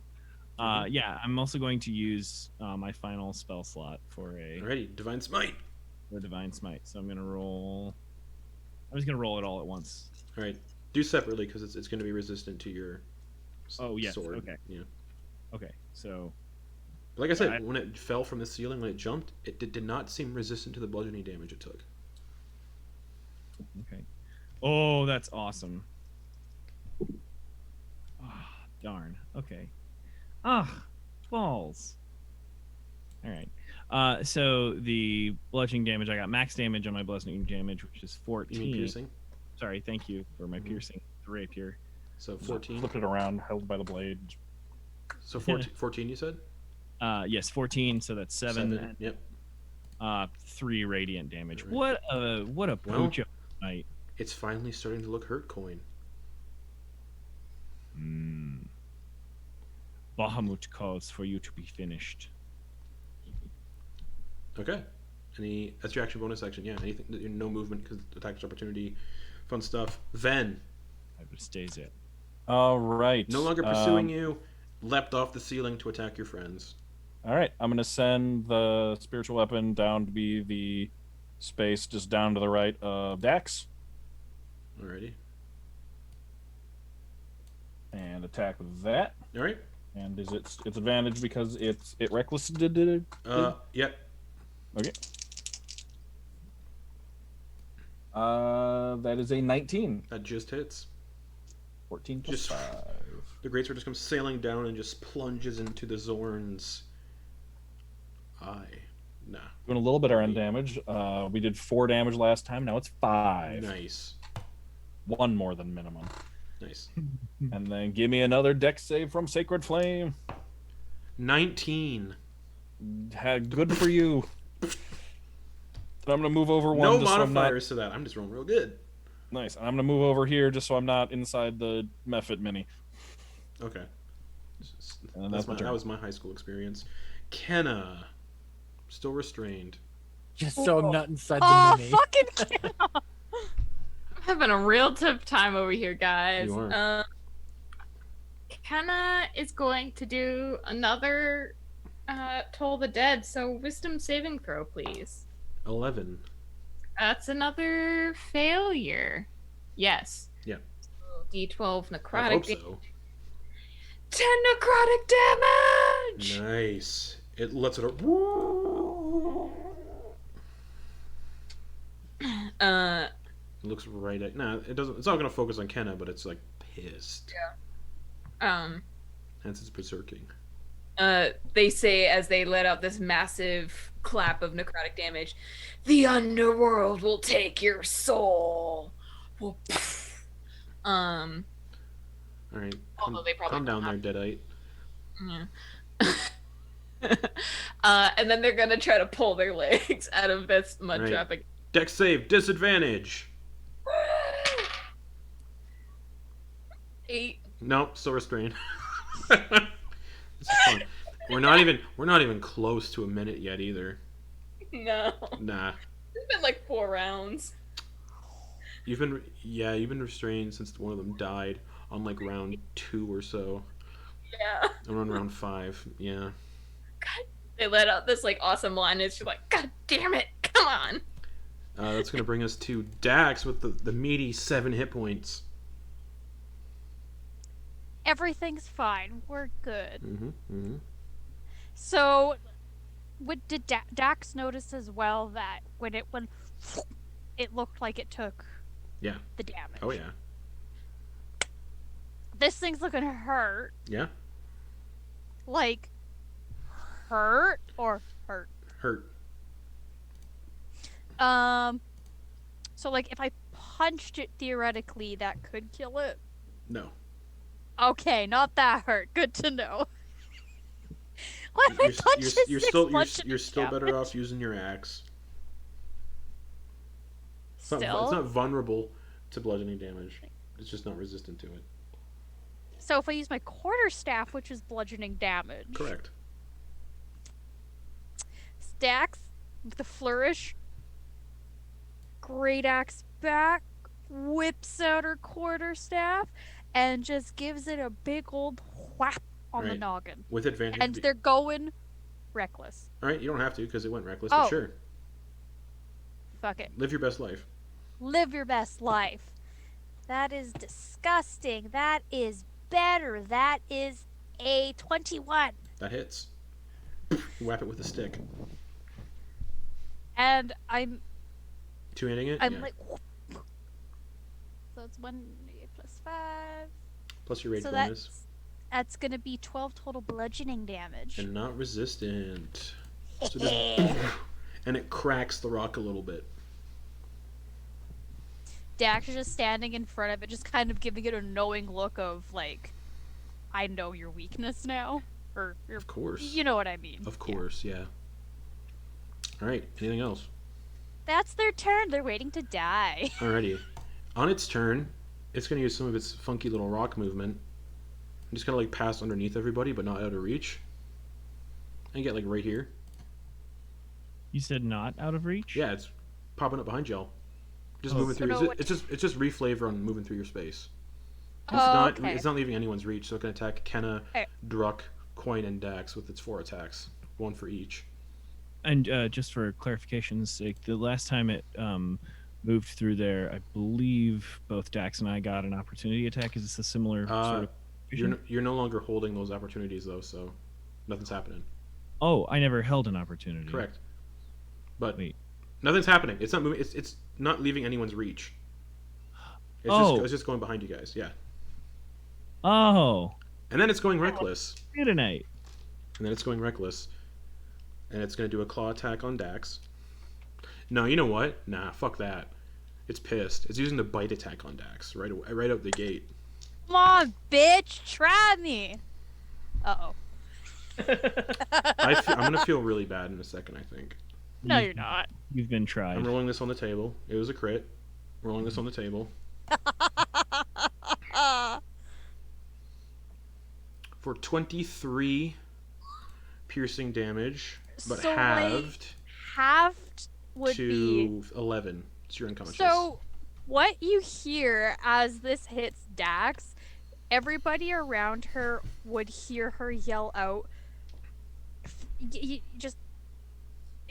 Mhm. Yeah, I'm also going to use my final spell slot for a Alrighty, Divine Smite. Divine Smite. So I'm just gonna roll it all at once. Alright. Do separately because it's going to be resistant to your Oh, yes, sword. okay. Yeah. Okay, so But like I said, Alright. when it fell from the ceiling, when it jumped, it did not seem resistant to the bludgeoning damage it took. okay. Oh, that's awesome. Ah, darn. Okay. Ah, balls. All right. So the bludgeoning damage, I got max damage on my bludgeoning damage, which is You mean 14. piercing? Sorry, thank you for my Mhm. piercing, the rapier. So 14. Flip it around, held by the blade. So 14 you said? Yes, 14. So that's seven. Yep. 3 radiant damage. Alright. What a Well- pocho night. It's finally starting to look hurt, Coin. Bahamut calls for you to be finished. Okay. That's your action bonus action. Yeah, anything. No movement because attack opportunity. Fun stuff. Ven, I will stay there. All right. no longer pursuing you, leapt off the ceiling to attack your friends. All right. I'm going to send the spiritual weapon down to be the space just down to the right of Dax Alrighty. and attack with that. Alright. And is it's advantage because it reckless did it? Yep. Okay. That is a 19. That just hits. 14 plus Just 5. the greatsword just comes sailing down and just plunges into the Zorn's eye. Nah. Doing a little bit of rend damage. We did 4 damage last time. Now it's 5. Nice. 1 more than minimum. Nice. And then give me another dex save from Sacred Flame. 19. Good for you. I'm gonna move over one. No just so I'm not... modifiers to that. I'm just rolling real good. Nice. I'm gonna move over here just so I'm not inside the Mephit mini. Okay. And that's my turn. That was my high school experience. Kenna. Still restrained. Just so I'm not inside the Oh, mini. fucking Kenna! I'm having a real tough time over here, guys. You are. Kenna is going to do another Toll the Dead, so wisdom saving throw, please. 11. That's another failure. Yes. Yeah. So D12 necrotic I hope damage. so. 10 necrotic damage! Nice. It lets it. It looks right at. Nah, it doesn't. It's not gonna focus on Kenna, but it's like pissed. Hence it's berserking. They say as they let out this massive clap of necrotic damage, the underworld will take your soul. Well, All right. Although they probably Calm down don't there, Deadite. yeah. And then they're gonna try to pull their legs out of this mud Right. trap. Dex save disadvantage. 8. Nope, still restrained. This is fun. We're not even close to a minute yet either. No. Nah. It's been like 4 rounds. You've been restrained since one of them died on like round 2 or so. Yeah. I'm on round 5. Yeah. God. They let out this like awesome line. And it's just like, God damn it! Come on. That's gonna bring us to Dax with the meaty 7 hit points. Everything's fine. We're good. Mm-hmm. So, did Dax notice as well that when it looked like it took Yeah. the damage? Oh yeah. This thing's looking hurt. Yeah. Like, hurt or hurt? Hurt. So like if I punched it theoretically, that could kill it. No. Okay, not that hurt. Good to know. When I punch it, You're still better off using your axe. It's not vulnerable to bludgeoning damage. It's just not resistant to it. So if I use my quarterstaff, which is bludgeoning damage. Correct. Stacks with the flourish. Great axe back, whips out her quarterstaff, and just gives it a big old whap on the Right. noggin. With advantage. And they're going reckless. All right, you don't have to because it went reckless. Oh. But sure, Fuck it. live your best life. Live your best life. That is disgusting. That is better. That is a 21. That hits. You whap it with a stick. And I'm Two-handing it. I'm yeah. like whoop. So it's 1 plus 5. Plus your rage So bonus. that's gonna be 12 total bludgeoning damage. And not resistant. So just, and it cracks the rock a little bit. Dax is just standing in front of it, just kind of giving it a knowing look of like, I know your weakness now, or your, Of course. you know what I mean. Of Yeah. course, yeah. All right. Anything else? That's their turn. They're waiting to die. Alrighty. On its turn, it's gonna use some of its funky little rock movement. I'm just gonna like pass underneath everybody, but not out of reach. And get like right here. You said not out of reach? Yeah, it's popping up behind y'all. Just Oh. moving So through. no, It's just reflavor on moving through your space. It's Oh, not. okay. It's not leaving anyone's reach, so it can attack Kenna, Okay. Druck, Quoin, and Dax with its 4 attacks, 1 for each. And just for clarification's sake, the last time it moved through there, I believe both Dax and I got an opportunity attack. Is this a similar sort of? You're no longer holding those opportunities though, so nothing's happening. Oh, I never held an opportunity. Correct. But Wait. nothing's happening. It's not moving. It's not leaving anyone's reach. It's just going behind you guys. Yeah. Oh, And then it's going reckless. Brittany. And then it's going reckless. And it's going to do a claw attack on Dax. No, you know what? Nah, fuck that. It's pissed. It's using the bite attack on Dax right away, right out the gate. Come on, bitch, try me. Uh-oh. I'm going to feel really bad in a second, I think. No, you're not. You've been tried. I'm rolling this on the table. It was a crit. Rolling this on the table. For 23 piercing damage, but So, like, halved Halved would be... to 11. So you're unconscious. So, what you hear as this hits Dax, everybody around her would hear her yell out. It'd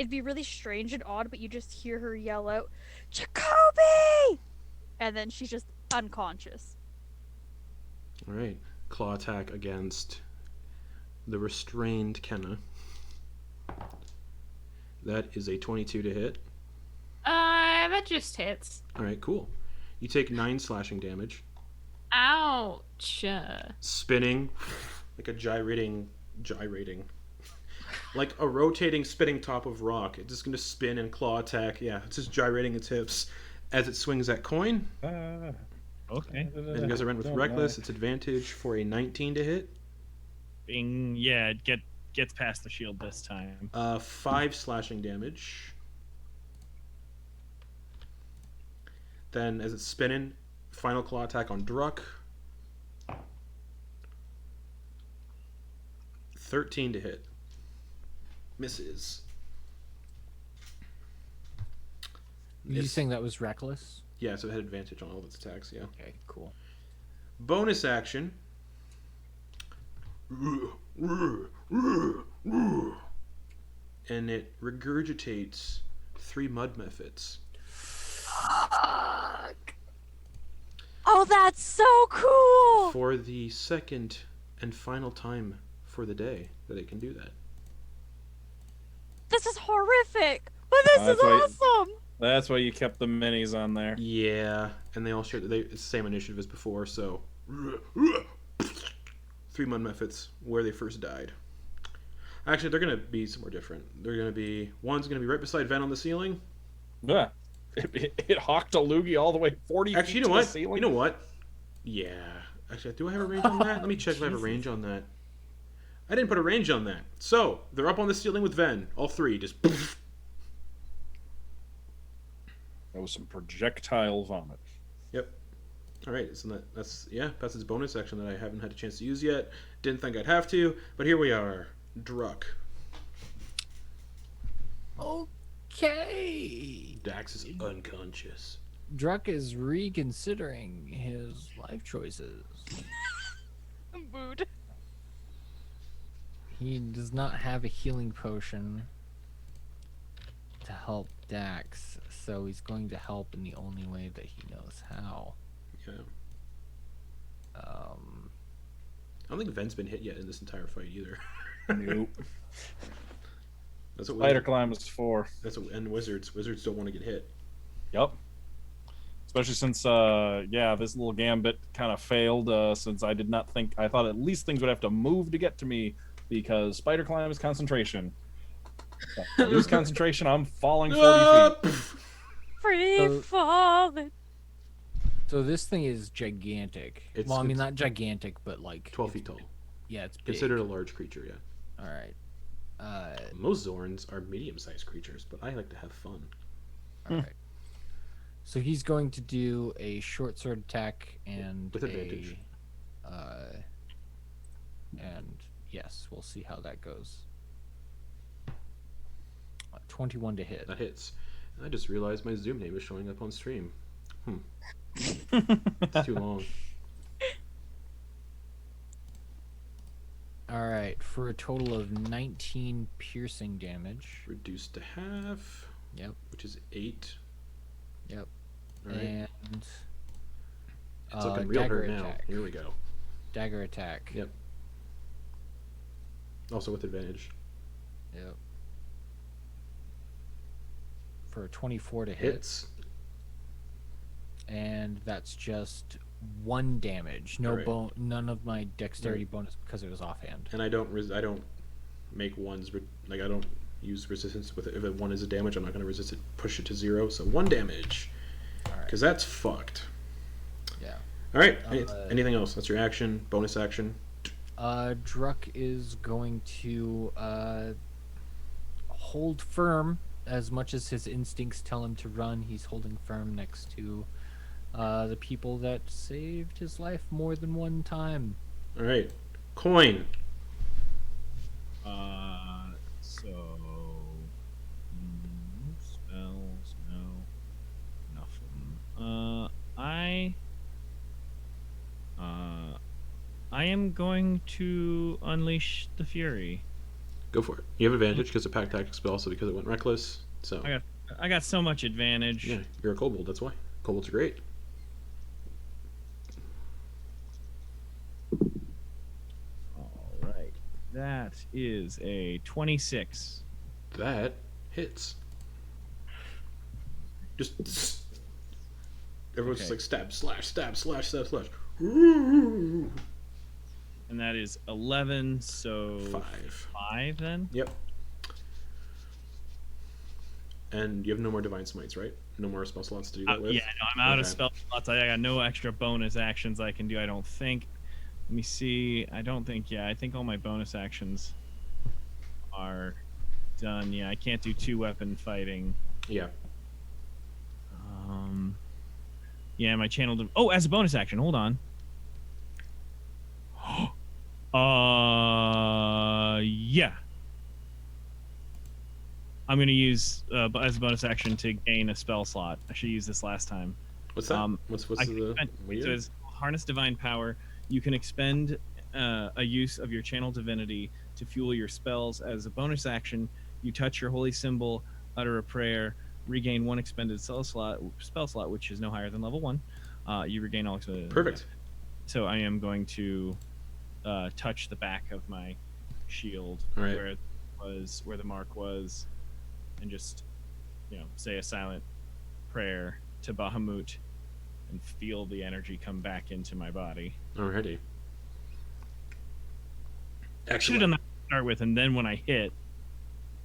be really strange and odd, but you just hear her yell out, Jacoby! And then she's just unconscious. All right. Claw attack against the restrained Kenna. That is a 22 to hit. That just hits. All right, cool. You take 9 slashing damage. Ouch. Spinning like a gyrating, like a rotating, spinning top of rock. It's just going to spin and claw attack. Yeah, it's just gyrating its hips as it swings at Quoin. Okay. And you guys are running with reckless. It's advantage for a 19 to hit. Bing. Yeah, it gets past the shield this time. 5 slashing damage. Then, as it's spinning, final claw attack on Druck. 13 to hit. Misses. You saying that was reckless? Yeah, so it had advantage on all of its attacks, yeah. Okay, cool. Bonus action. And it regurgitates 3 mud mephits. Oh, that's so cool! For the second and final time for the day that it can do that. This is horrific! But this is That's why- awesome! That's why you kept the minis on there. Yeah, and they all share it's the same initiative as before, so 3 mud mephits where they first died. Actually, they're gonna be somewhere different. They're gonna be one's gonna be right beside Ven on the ceiling. Yeah. It hawked a loogie all the way 40 Actually, feet you know to what? the ceiling. You know what? Yeah. Actually, do I have a range on that? Let me check if I have a range on that. I didn't put a range on that. So they're up on the ceiling with Ven. All 3 just. That was some projectile vomit. Yep. All right. So that's its bonus action that I haven't had a chance to use yet. Didn't think I'd have to, but here we are. Druck. Okay. Dax is unconscious. Druck is reconsidering his life choices. Mood. He does not have a healing potion to help Dax, so he's going to help in the only way that he knows how. Yeah. I don't think Ven's been hit yet in this entire fight either. Nope. That's what Spider climb is 4. and wizards don't want to get hit. Yep. Especially since, this little gambit kind of failed. Since I thought at least things would have to move to get to me, because spider climb is concentration. If I lose concentration, I'm falling 40 feet. Free falling. So this thing is gigantic. It's- I mean, it's- not gigantic, but like 12 it's feet tall. big. Yeah, it's big. Considered a large creature, yeah. All right. Most Zorns are medium-sized creatures, but I like to have fun. All right. So he's going to do a short sword attack and With advantage. And yes, we'll see how that goes. 21 to hit. That hits. And I just realized my Zoom name is showing up on stream. It's too long. All right, for a total of 19 piercing damage. Reduced to half. Yep. Which is 8. Yep. All right. And It's looking real dagger hurt now. attack. Here we go. Dagger attack. Yep. Also with advantage. Yep. For a 24 to hit. Hits. and that's just 1 damage. No Alright. none of my dexterity bonus because it was offhand. And I don't make ones like I don't use resistance with it. If one is a damage, I'm not going to resist it. Push it to 0. So 1 damage. Alright. Because that's fucked. Yeah. All right. Anything else? That's your action. Bonus action. Druck is going to hold firm as much as his instincts tell him to run. He's holding firm next to the people that saved his life more than 1 time. All right. Quoin. Spells, no, nothing. I am going to unleash the fury. Go for it. You have advantage because of pack tactics, but also because it went reckless. So I got so much advantage. yeah, you're a kobold. That's why kobolds are great. All right, that is a 26. That hits. Just everyone's just Okay. like stab, slash, stab, slash, stab, slash. And that is 11, so 5 then? Yep. And you have no more divine smites, right? No more spell slots to do that with. Yeah, no, I'm out of Okay. spell slots. I got no extra bonus actions I can do, I don't think. Let me see. I don't think, I think all my bonus actions are done. Yeah, I can't do 2-weapon fighting. Yeah. Yeah, my channel. Oh, as a bonus action, hold on. Yeah. I'm gonna use as a bonus action to gain a spell slot. I should use this last time. What's that? What's I the can expend, weird? so it's harness divine power. You can expend a use of your channel divinity to fuel your spells. As a bonus action, you touch your holy symbol, utter a prayer, regain 1 expended spell slot, which is no higher than level 1. You regain all expended. Perfect. So I am going to touch the back of my shield All right. where the mark was, and just say a silent prayer to Bahamut and feel the energy come back into my body. Alrighty. I should have done that to start with, and then when I hit,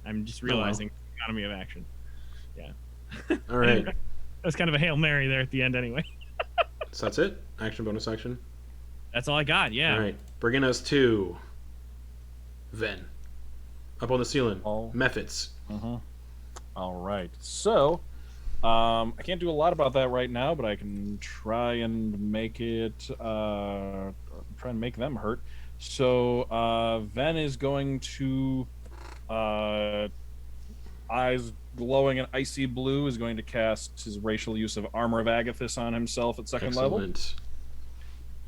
I'm just realizing economy of action. Yeah. All right. That was kind of a Hail Mary there at the end anyway. So that's it. Action, bonus action. That's all I got, yeah. All right. Bringing us to Ven. Up on the ceiling. Mephits. All right. So, I can't do a lot about that right now, but I can try and make it. Try and make them hurt. So, Ven is going to, eyes glowing an icy blue, is going to cast his racial use of Armor of Agathis on himself at second level. Excellent.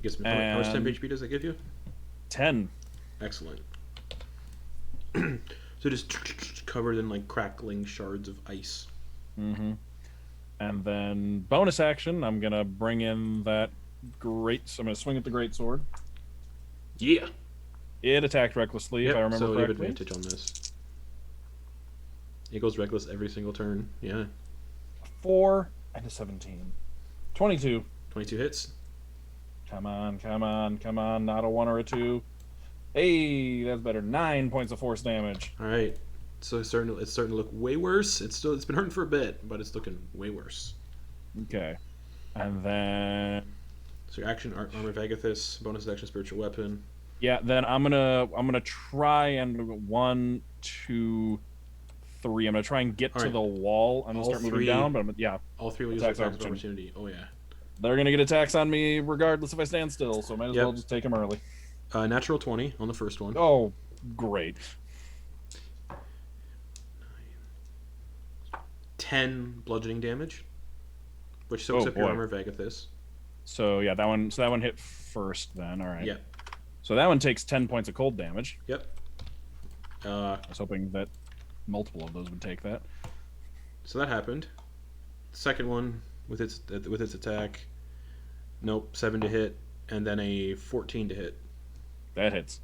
Guess how much temp HP does that give you? 10. Excellent. So just covered in like crackling shards of ice. Mm-hmm. And then bonus action, I'm gonna bring in that so I'm gonna swing at the great sword. Yeah. It attacked recklessly, if I remember so you have correctly. advantage on this. It goes reckless every single turn. Yeah. 4 and a 17. 22. 22 hits. Come on, come on, come on. Not a 1 or a 2. Hey, that's better. 9 points of force damage. All right. So it's starting to look way worse. It's been hurting for a bit, but it's looking way worse. Okay. And then So your action, Armor of Agathis, bonus action, Spiritual Weapon. yeah, then I'm gonna try and 1, 2, 3. I'm gonna try and get All to right. the wall. I'm gonna All start three- moving down, but All three will use Attacks attacks of of opportunity. Oh yeah. they're gonna get attacks on me regardless if I stand still. So I might as Yep. well just take them early. Natural 20 on the first one. Oh, great. 10 bludgeoning damage, which soaks Oh, up your boy. Armor of Agathis. So yeah, that one hit first then. All right. Yep. So that one takes 10 points of cold damage. Yep. I was hoping that multiple of those would take that. So that happened. Second one with its attack. Nope, 7 to hit, and then a 14 to hit That hits.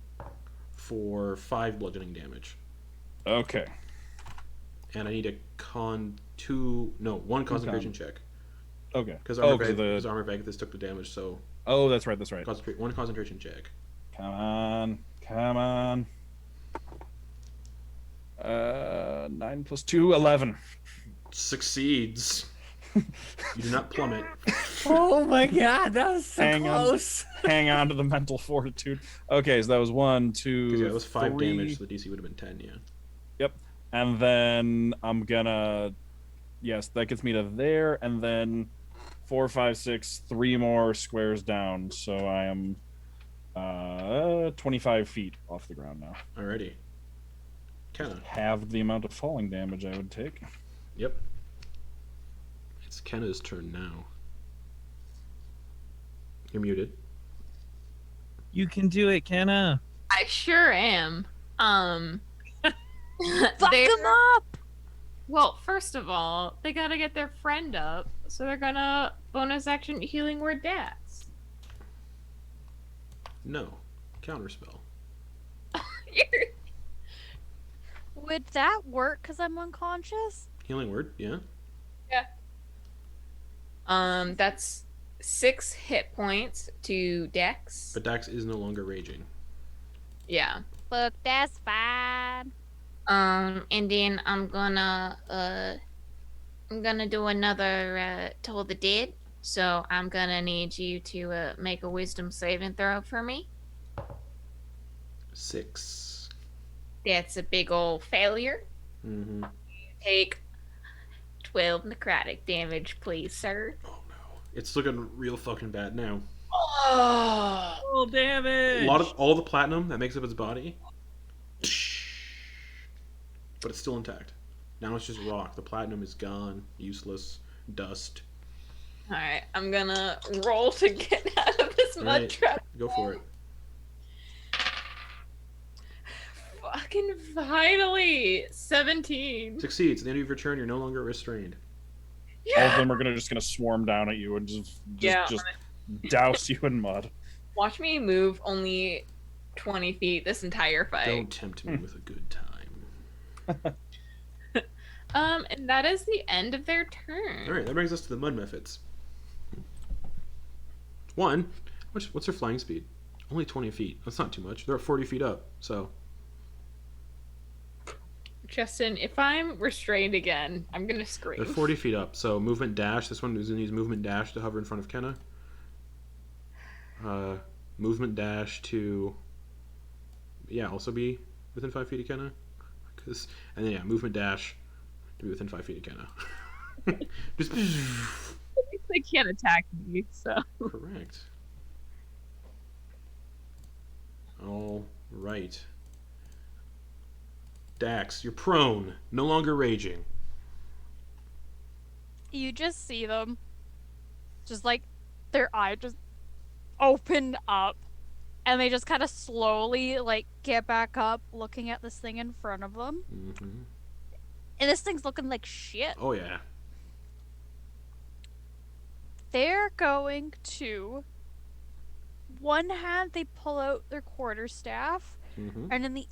for 5 bludgeoning damage. Okay. And I need a one concentration check. Okay. Because Oh, Armor Vegathus took the damage, so Oh, that's right. That's right. one concentration check. Come on. Come on. 9 plus 2, 11. Succeeds. You do not plummet. Oh my god, that was so Hang on. close. Hang on to the mental fortitude. Okay, so that was 1, 2, Because that was 5 3. damage, so the DC would have been 10, yeah. Yep. And then I'm gonna... Yes, that gets me to there, and then 4, 5, 6, 3 more squares down. So I am 25 feet off the ground now. Alrighty. Kenna. Halved the amount of falling damage I would take. Yep. It's Kenna's turn now. You're muted. You can do it, Kenna. I sure am. Fuck they're- him up! Well, first of all, they gotta get their friend up, so they're gonna bonus action healing word Dax. No. Counterspell. Would that work because I'm unconscious? Healing word, yeah. That's 6 hit points to Dex. But Dax is no longer raging. Yeah. Look, that's fine. And then I'm gonna do another Toll the Dead. So I'm gonna need you to make a wisdom saving throw for me. 6. That's a big old failure. Mm-hmm. Take 12 necrotic damage, please, sir. Oh no. It's looking real fucking bad now. Oh, Full damage. A lot of all the platinum that makes up its body. But it's still intact. Now it's just rock. The platinum is gone. Useless. Dust. Alright, I'm gonna roll to get out of this mud Alright. trap. Go for it. Fucking finally! 17. Succeeds. At the end of your turn, you're no longer restrained. All of them are just gonna swarm down at you and just douse you in mud. Watch me move only 20 feet this entire fight. Don't tempt me with a good time. And that is the end of their turn. Alright, that brings us to the mud methods. 1. What's their flying speed? Only 20 feet. That's not too much. They're at 40 feet up, so. Justin, if I'm restrained again, I'm gonna They're scream. 40 feet up, so movement dash. This one is going to use movement dash to hover in front of Kenna. Movement dash to, also be within 5 feet of Kenna. And then movement dash to be within 5 feet of Kenna. Just They can't attack me, so. correct. All right. Dax, you're prone, no longer raging. You just see them. Just like their eye just open up. And they just kind of slowly like get back up looking at this thing in front of them. Mm-hmm. And this thing's looking like shit. Oh yeah. They're going to one hand they pull out their quarterstaff, Mm-hmm. and in the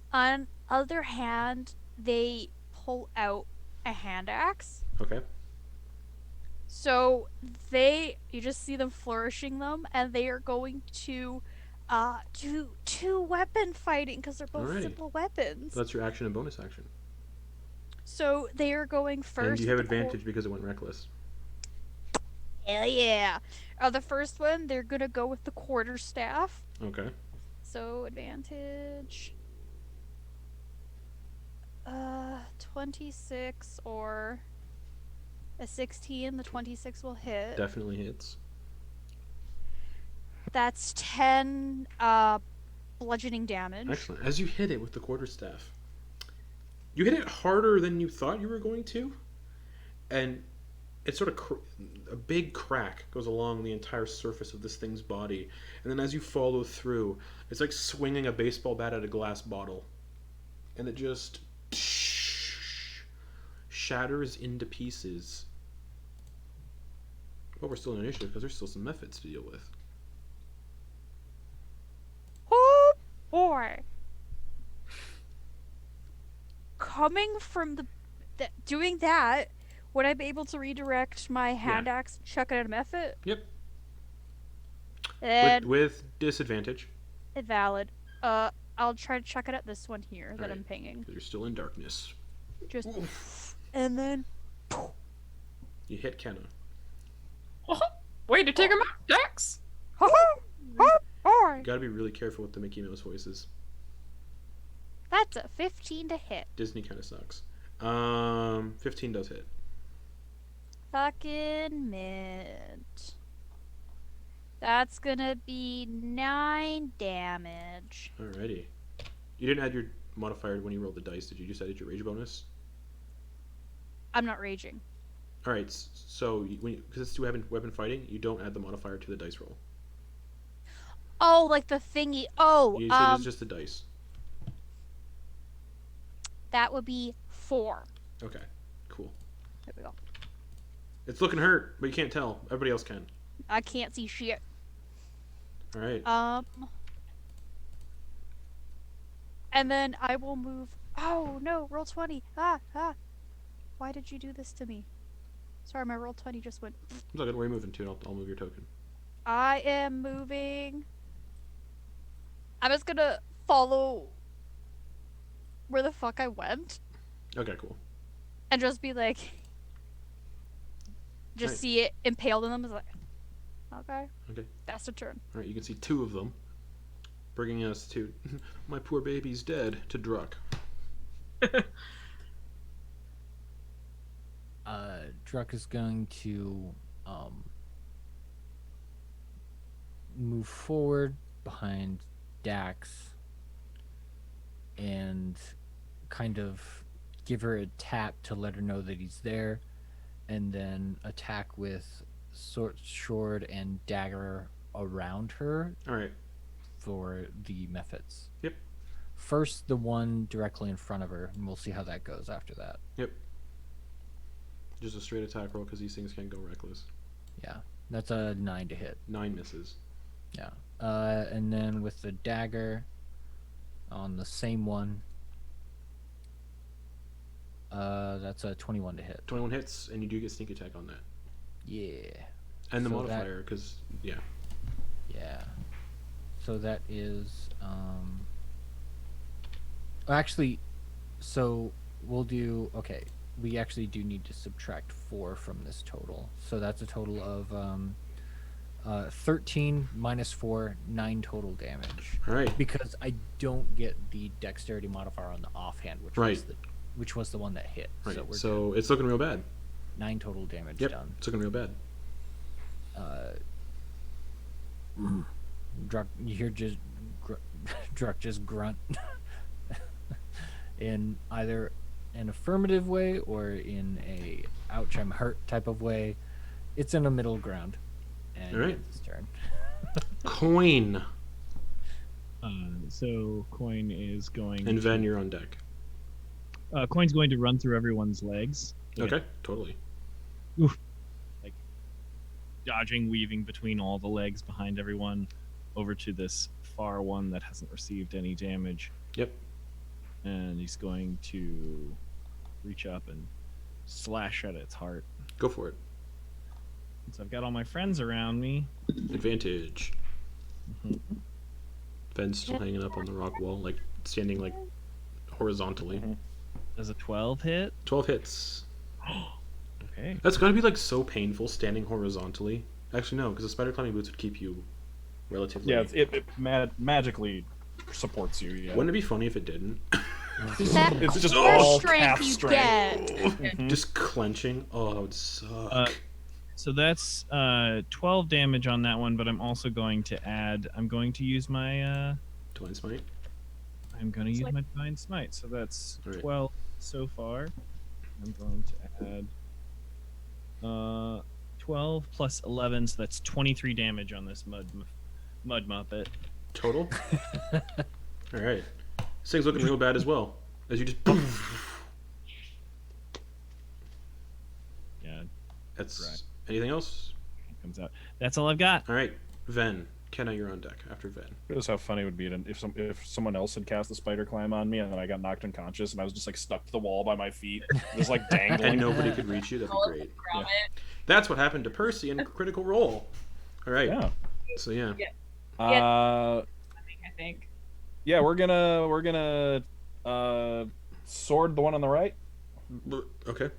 other hand they pull out a hand axe. Okay. So you just see them flourishing them, and they are going to do two weapon fighting because they're both Alrighty. simple weapons. So that's your action and bonus action. So they are going first. And you have with the advantage because it went reckless. Hell yeah! The first one they're gonna go with the quarterstaff. Okay. So advantage 26 or a 16. The 26 will hit. Definitely hits. That's 10 bludgeoning damage. Excellent. As you hit it with the quarterstaff, you hit it harder than you thought you were going to, and it's sort of a big crack goes along the entire surface of this thing's body, and then as you follow through, it's like swinging a baseball bat at a glass bottle, and it just shatters into pieces. Well, we're still in initiative because there's still some methods to deal with. Oh boy! Coming from doing that Would I be able to redirect my hand axe, chuck it at a method? Yep. And With disadvantage. valid. I'll try to chuck it at this one here that Alright. I'm pinging. You're still in darkness. Just, and then. You hit Kenna. Way to take him out, Dex. You gotta be really careful with the Mickey Mouse voices. That's a 15 to hit. Disney kind of sucks. 15 does hit. Fucking mint. That's gonna be 9 damage. Alrighty. You didn't add your modifier when you rolled the dice, did you? Just added your rage bonus? I'm not raging. Alright, so because it's weapon fighting, you don't add the modifier to the dice roll. Oh, like the thingy. Oh, You said it's just the dice. that would be 4. Okay, cool. There we go. It's looking hurt, but you can't tell. Everybody else can. I can't see shit. Alright. And then I will move. Oh no, roll 20. Ah. Why did you do this to me? Sorry, my roll 20 just went. It's all good. Where are you moving to? I'll move your token. I am moving. I'm just gonna follow where the fuck I went Okay, cool. and just be like, just Nice. see it impaled in them. Is like, okay. Okay. That's the turn. Alright, you can see 2 of them. Bringing us to my poor baby's dead to Druck. Druck is going to move forward behind Dax and kind of give her a tap to let her know that he's there, and then attack with sword and dagger around her Alright. for the methods. Yep. First, the one directly in front of her, and we'll see how that goes after that. Yep. Just a straight attack roll because these things can go reckless. Yeah, that's a 9 to hit. 9 misses. Yeah. And then with the dagger on the same one, that's a 21 to hit. 21 hits, and you do get sneak attack on that. Yeah. And the So modifier, because, yeah. Yeah. So that is actually, so we'll do, okay, we actually do need to subtract 4 from this total. So that's a total of 13 minus 4, 9 total damage. Alright. Because I don't get the dexterity modifier on the offhand, which was the one that hit. Right. So we're So it's looking real bad. 9 total damage Yep. done. It's looking real bad. Druck, you hear just Druck just grunt in either an affirmative way or in a ouch I'm hurt type of way. It's in a middle ground. And All right. it's his turn. Coin. So Quoin is going. And Ven, you're on deck. Quoin's going to run through everyone's legs. Okay, totally. Dodging, weaving between all the legs behind everyone, over to this far one that hasn't received any damage. Yep. And he's going to reach up and slash at its heart. Go for it. Since I've got all my friends around me. Advantage. Ven's still hanging up on the rock wall, like standing like horizontally. Does a 12 hit? 12 hits. Okay. That's gotta be like so painful standing horizontally. Actually, no, because the spider climbing boots would keep you relatively. Yeah, it magically supports you. Yeah. Wouldn't it be funny if it didn't? It's just More all strength calf you strength. get. Just clenching. Oh, that would suck. So that's 12 damage on that one, but I'm also going to add. I'm going to use my. Divine Smite. I'm going to use my Divine Smite. So that's All right. 12 so far. I'm going to add 12 plus 11, so that's 23 damage on this mud muppet. Total? Alright. This thing's looking real bad as well. As you just. Yeah, That's. Right. Anything else? it comes out. That's all I've got. Alright. Ven. Kenna, you're on deck after Ven. Notice how funny it would be if someone else had cast the spider climb on me and then I got knocked unconscious and I was just like stuck to the wall by my feet, just like dangling. And nobody could reach you. That'd be great. Grab it. That's what happened to Percy in Critical Role. All right. Yeah. So yeah. I think. Yeah, we're gonna sword the one on the right. Okay.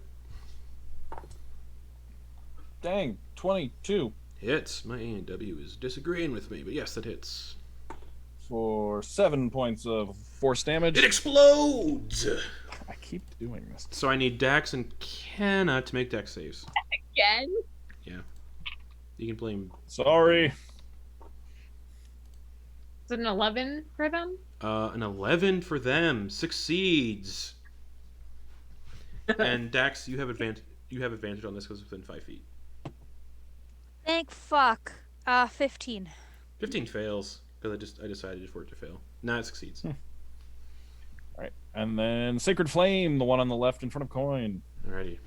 Dang, 22 Hits. My A&W is disagreeing with me, but yes, that hits. for 7 points of force damage. It explodes. I keep doing this. So I need Dax and Kenna to make Dex saves. Again? You can blame. Sorry. Is it an 11 for them? An 11 for them succeeds. And Dax, you have advantage. You have advantage on this because it's within 5 feet. Thank fuck. 15. 15 fails because I decided for it to fail. Nah, it succeeds. All right, and then Sacred Flame, the one on the left in front of Quoin. Alrighty.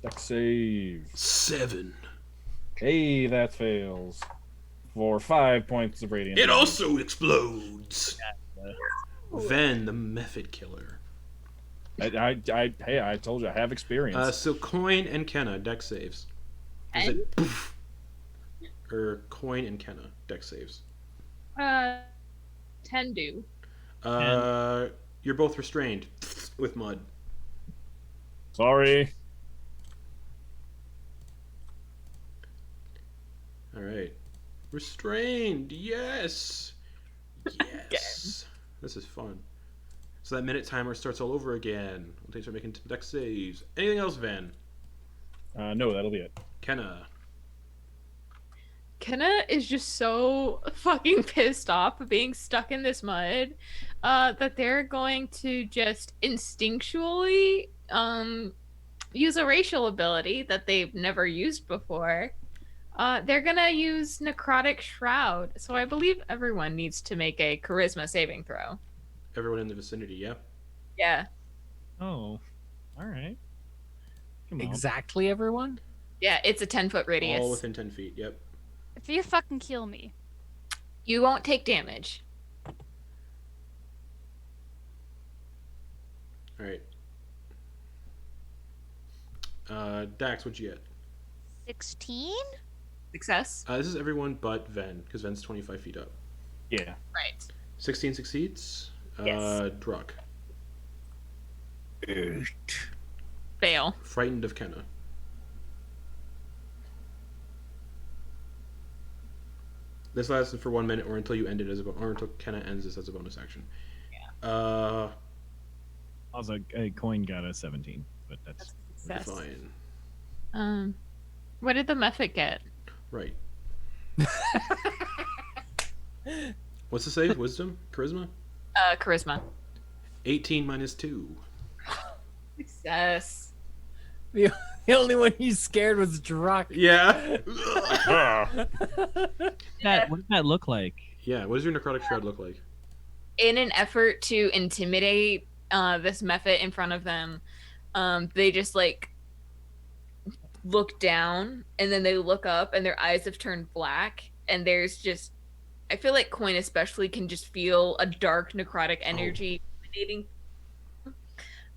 Dex save. 7. Hey, that fails for 5 points of radiant. It also explodes. Ven, the method killer. I told you I have experience. So Quoin and Kenna Dex saves. Is it poof? Or Quoin and Kenna Dex saves. 10 do. You're both restrained with mud. Sorry. All right. Restrained. Yes. Yes. This is fun. So that minute timer starts all over again. We'll start making Dex saves. Anything else, Van? No, that'll be it. Kenna. Kenna is just so fucking pissed off of being stuck in this mud that they're going to just instinctually use a racial ability that they've never used before. They're gonna use Necrotic Shroud. So I believe everyone needs to make a charisma saving throw. Everyone in the vicinity, yeah? Yeah. Oh, all right. Come on. Exactly, everyone? Yeah, it's a 10-foot radius. All within 10 feet, yep. If you fucking kill me. You won't take damage. Alright. Dax, what'd you get? 16? Success. This is everyone but Ven, because Ven's 25 feet up. Yeah. Right. 16 succeeds. Yes. Druck. 8. Fail. Frightened of Kenna. This lasts for 1 minute or until you end it or until Kenna ends this as a bonus action. Yeah. Also, a Coin got a 17, but that's Success. Fine. What did the method get? Right. What's the save? Wisdom? Charisma? Charisma. 18 minus 2. Success. The only one you scared was Druck. Yeah. what does that look like? Yeah, what does your necrotic shroud look like? In an effort to intimidate this method in front of them, they just like look down and then they look up and their eyes have turned black and there's just I feel like Quoin especially can just feel a dark necrotic energy emanating.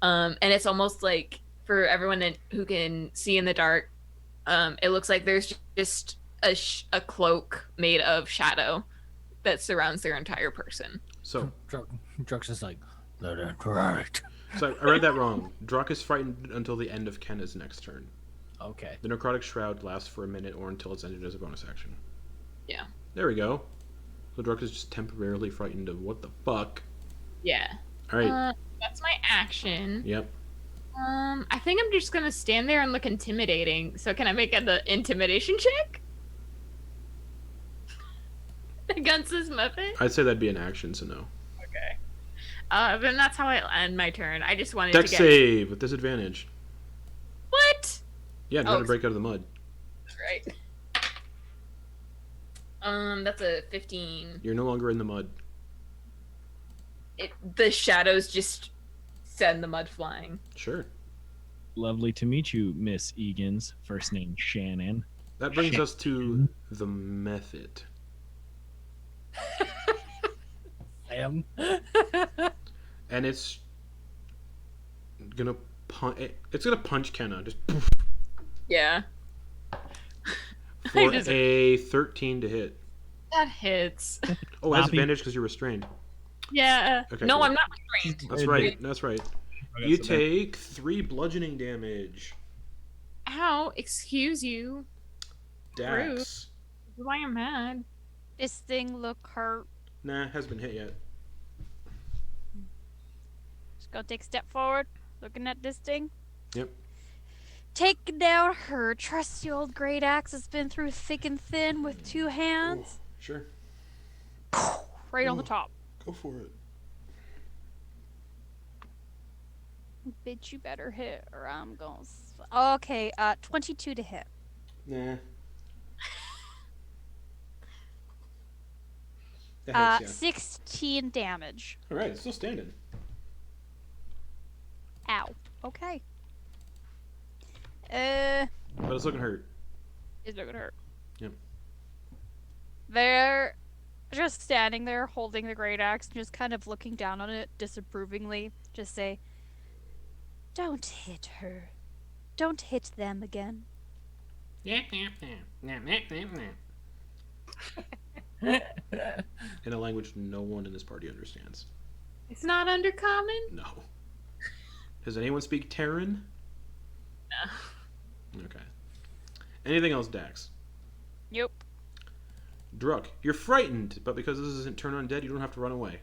And it's almost like for everyone who can see in the dark, it looks like there's just a cloak made of shadow that surrounds their entire person. So Druck's just like, let it right. So I read that wrong. Druck is frightened until the end of Kenna's next turn. Okay. The necrotic shroud lasts for a minute or until it's ended as a bonus action. Yeah. There we go. So Druck is just temporarily frightened of what the fuck. Yeah. All right. That's my action. Yep. I think I'm just gonna stand there and look intimidating. So can I make an intimidation check against this method? I'd say that'd be an action, so no. Okay. Then that's how I end my turn. I just wanted Dex to get save with disadvantage. what? Yeah, try to break out of the mud. Right. That's a 15. You're no longer in the mud. The shadows just send the mud flying. Sure. Lovely to meet you, Miss Egan's first name Shannon. That brings us to the method. am. and it's gonna It's gonna punch Kenna just Yeah. for just- a 13 to hit. That hits. Oh, it has Floppy. advantage because you're restrained. Yeah. Okay, No, cool. I'm not restrained. That's right. That's right. Okay, You so then- take 3 bludgeoning damage. Ow, excuse you. Dax. This is why I'm mad. This thing look hurt. Nah, hasn't been hit yet. Just go take a step forward, looking at this thing. Yep. Taking down her trusty old great axe has been through thick and thin with 2 hands. Sure. Right on the top. Go for it. Bitch, you better hit or I'm gonna... Okay, 22 to hit. Nah. That hits, 16 damage. yeah. Alright, it's still standing. Ow. Okay. But it's looking hurt. It's looking hurt. Yep. They're just standing there holding the great axe and just kind of looking down on it disapprovingly. Just say, "Don't hit her. Don't hit them again." In a language no one in this party understands. It's not undercommon? No. Does anyone speak Terran? No. Okay. Anything else, Dax? Yep. Druck, you're frightened, but because this isn't turn undead, you don't have to run away.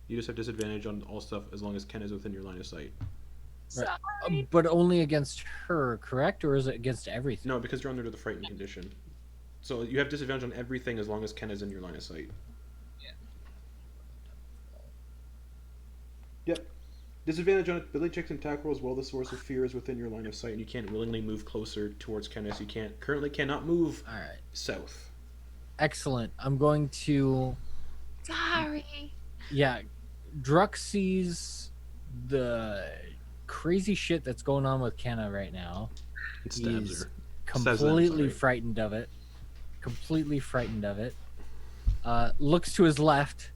You just have disadvantage on all stuff as long as Ken is within your line of sight. Sorry. But only against her, correct? Or is it against everything? No, because you're under the frightened condition. So you have disadvantage on everything as long as Ken is in your line of sight. Yep. Disadvantage on ability checks and attack rolls while the source of fear is within your line of sight and you can't willingly move closer towards Ken as you currently cannot move Alright. south. Excellent. I'm going to... Sorry. Yeah. Druck sees the crazy shit that's going on with Kenna right now. It stabs He's her. completely sorry. frightened of it. Completely frightened of it. Looks to his left,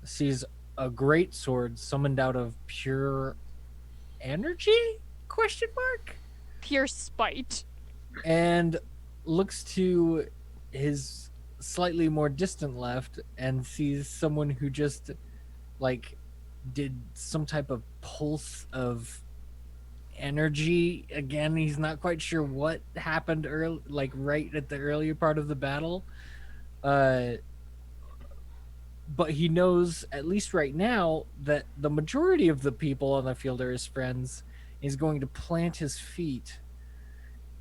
sees a great sword summoned out of pure energy? Question mark? Pure spite. And looks to his slightly more distant left and sees someone who just like did some type of pulse of energy. Again, he's not quite sure what happened early, like right at the earlier part of the battle. But he knows, at least right now, that the majority of the people on the field are his friends. Is going to plant his feet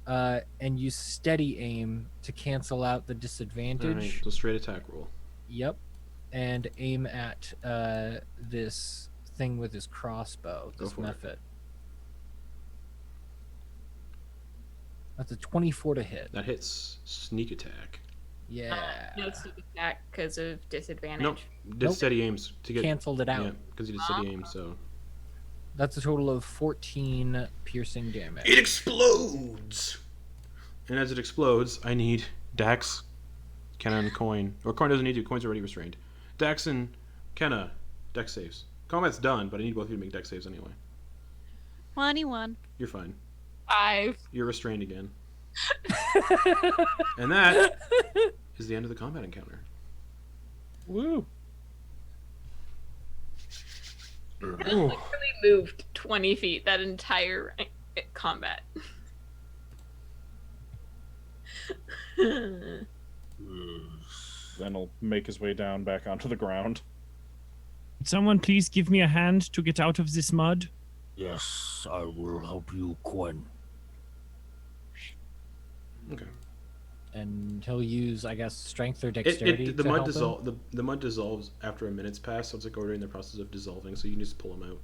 and use steady aim to cancel out the disadvantage. Alright, so straight attack roll. Yep. And aim at this thing with his crossbow, Go this for it. method. That's a 24 to hit. That hits sneak attack. Yeah. No sneak attack because of disadvantage. Nope. Did Nope. steady aims to get Canceled it out. Yeah, because you did steady aim, so That's a total of 14 piercing damage. it explodes. And as it explodes, I need Dax, Kenna, and Quoin. Or Quoin doesn't need to. Quoin's already restrained. Dax and Kenna, Dex saves. Combat's done, but I need both of you to make Dex saves anyway. 21. You're fine. 5. You're restrained again. And that is the end of the combat encounter. Woo. I literally moved 20 feet that entire combat. Then he'll make his way down back onto the ground. Could someone please give me a hand to get out of this mud? Yes, I will help you, Quoin. Okay. And he'll use, I guess, strength or dexterity. The to mud help him? the mud dissolves after a minute's pass, so it's like already in the process of dissolving, so you can just pull them out.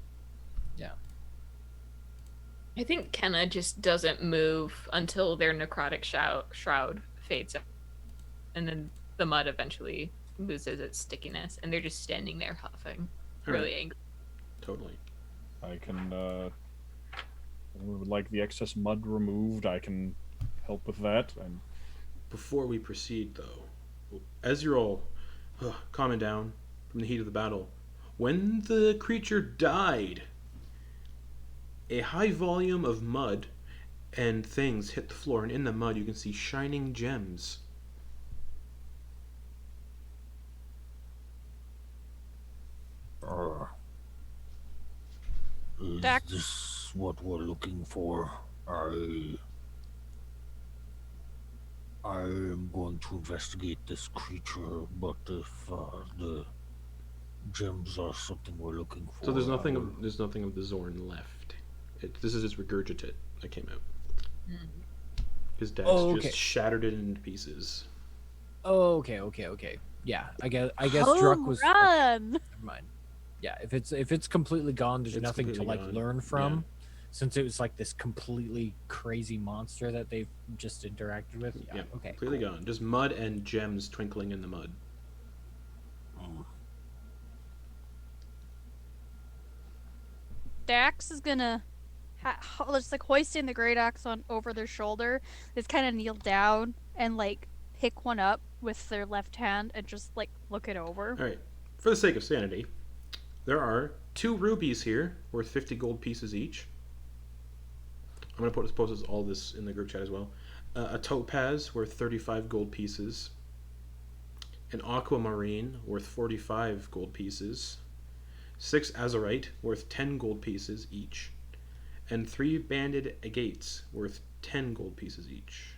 I think Kenna just doesn't move until their necrotic shroud fades out. And then the mud eventually loses its stickiness, and they're just standing there huffing. Really angry. Totally. I can, would like the excess mud removed. I can help with that. And Before we proceed, though, as you're all calming down from the heat of the battle, When the creature died, a high volume of mud and things hit the floor, and in the mud you can see shining gems. Is Dax? this what we're looking for? I am going to investigate this creature, but if the gems are something we're looking for, So there's I nothing will- of the Zorn left. This is his regurgitate that came out. His Dex Okay. just shattered it into pieces. Oh, okay. Yeah, I guess Home Druck was. run. Never mind. Yeah, if it's completely gone, there's It's nothing to completely like gone, learn from, yeah. since it was like this completely crazy monster that they've just interacted with. Yeah. Yeah, Okay. completely cool. gone. Just mud and gems twinkling in the mud. Hmm. Dax is gonna just like hoisting the great axe on over their shoulder. Just kind of kneel down and like pick one up with their left hand and just like look it over. All right. For the sake of sanity, there are 2 rubies here worth 50 gold pieces each. I'm going to post all this in the group chat as well. A topaz worth 35 gold pieces. An aquamarine worth 45 gold pieces. 6 azurite worth 10 gold pieces each. And 3 banded agates worth 10 gold pieces each.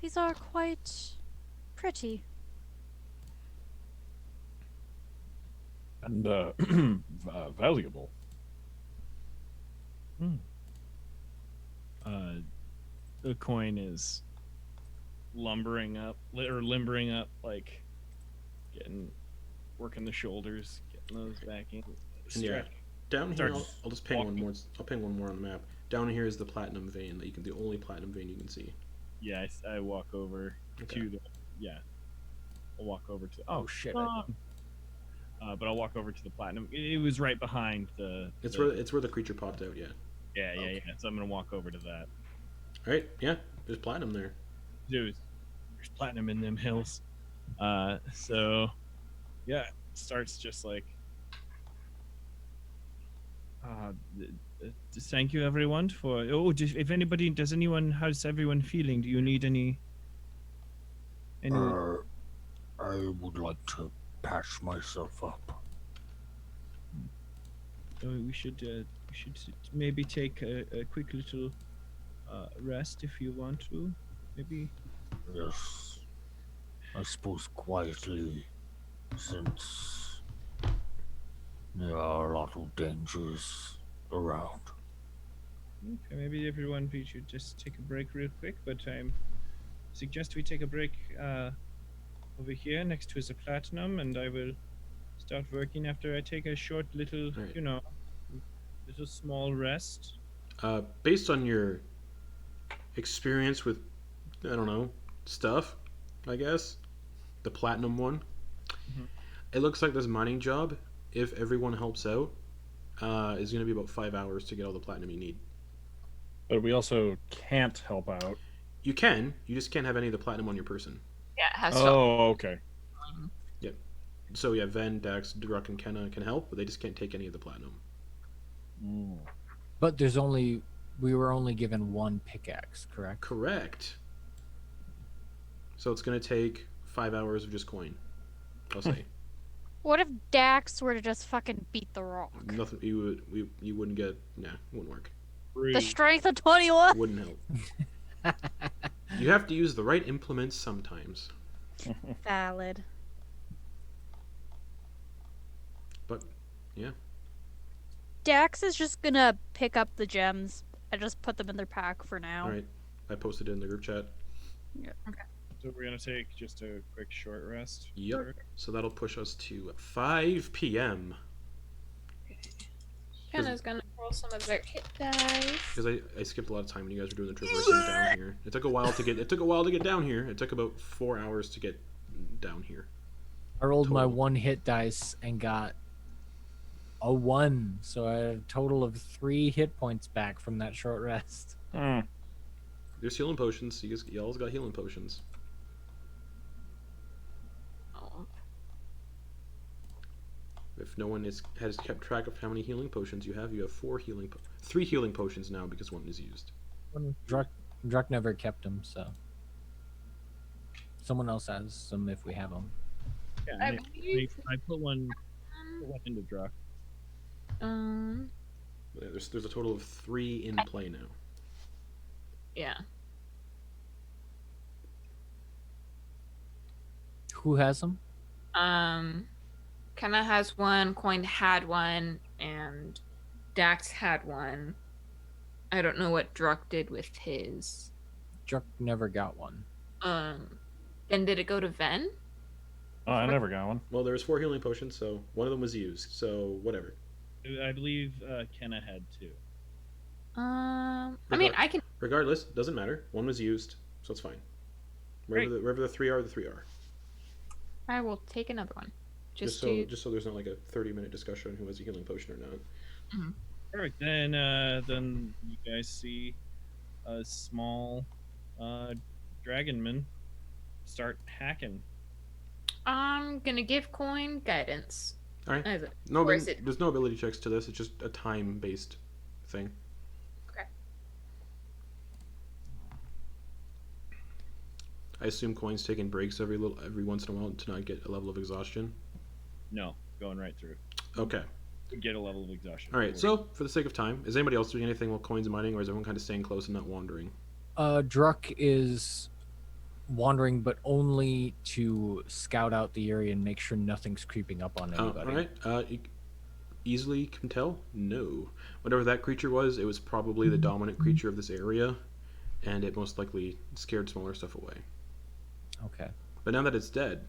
These are quite pretty. And valuable. The Quoin is limbering up, like working the shoulders, getting those back in. And yeah, down here, Starts I'll just ping one walking. more. I'll ping one more on the map. Down here is the platinum vein that the only platinum vein you can see. Yeah, I walk over Okay. to the. Yeah, I'll walk over to. Oh shit. But I'll walk over to the platinum. It was right behind the. It's the- where the creature popped out. Yeah. Yeah. So I'm gonna walk over to that. All right. Yeah. There's platinum there. There's platinum in them hills. So, yeah, starts just like. Thank you everyone for. Oh, if anybody, how's everyone feeling? Do you need any? I would like to patch myself up. We should maybe take a quick little rest if you want to. Maybe. Yes, I suppose quietly, since there are a lot of dangers around. Okay, maybe everyone we should just take a break real quick. But I suggest we take a break over here next to the platinum, and I will start working after I take a short little, Right. little small rest. Based on your experience with, I don't know, stuff, I guess, the platinum one, it looks like this mining job, if everyone helps out, is going to be about 5 hours to get all the platinum you need. But we also can't help out. You just can't have any of the platinum on your person. Yeah, it has to. Oh, okay. So yeah, Ven, Dax, Druck, and Kenna can help, but they just can't take any of the platinum. But we were only given one pickaxe, correct? Correct. So it's going to take 5 hours of just coin, I'll say. What if Dax were to just fucking beat the rock? Nothing. You wouldn't get. Nah, it wouldn't work. The strength of 21. Wouldn't help. You have to use the right implements sometimes. Valid. But yeah, Dax is just gonna pick up the gems and just put them in their pack for now. all right. I posted it in the group chat. So we're gonna take just a quick short rest. Yep. So that'll push us to 5 p.m. Kenna's gonna roll some of their hit dice. Because I skipped a lot of time when you guys were doing the traversing down here. It took a while to get down here. It took about 4 hours to get down here. I rolled my Total. 1 hit dice and got a 1, so I had a total of 3 hit points back from that short rest. There's healing potions. Y'all's got healing potions. If no one has kept track of how many healing potions you have 3 healing potions now because one is used. Druck never kept them, so someone else has them if we have them. Yeah, I I believe. put one into Druck. Yeah, there's a total of 3 in play now. Yeah. Who has them? Kenna has one, Quoin had one, and Dax had one. I don't know what Druck did with his. Druck never got one. Then did it go to Ven? Oh, I never got one. Well, there's 4 healing potions, so one of them was used. So whatever. I believe Kenna had 2. I mean, I can. Regardless, doesn't matter. One was used, so it's fine. Wherever the 3 are, the 3 are. I will take another one. Just so there's not like a 30-minute discussion on who has a healing potion or not. Perfect. Then you guys see a small dragonman start hacking. I'm gonna give Quoin guidance. All right. As it- No, or is it- there's no ability checks to this. It's just a time-based thing. Okay. I assume Coin's taking breaks every once in a while to not get a level of exhaustion. No, going right through. Okay. Get a level of exhaustion. All right. So, for the sake of time, is anybody else doing anything while Coin's mining, or is everyone kind of staying close and not wandering? Druck is wandering, but only to scout out the area and make sure nothing's creeping up on anybody. All right. You easily can tell. No. Whatever that creature was, it was probably the dominant creature of this area, and it most likely scared smaller stuff away. Okay. But now that it's dead,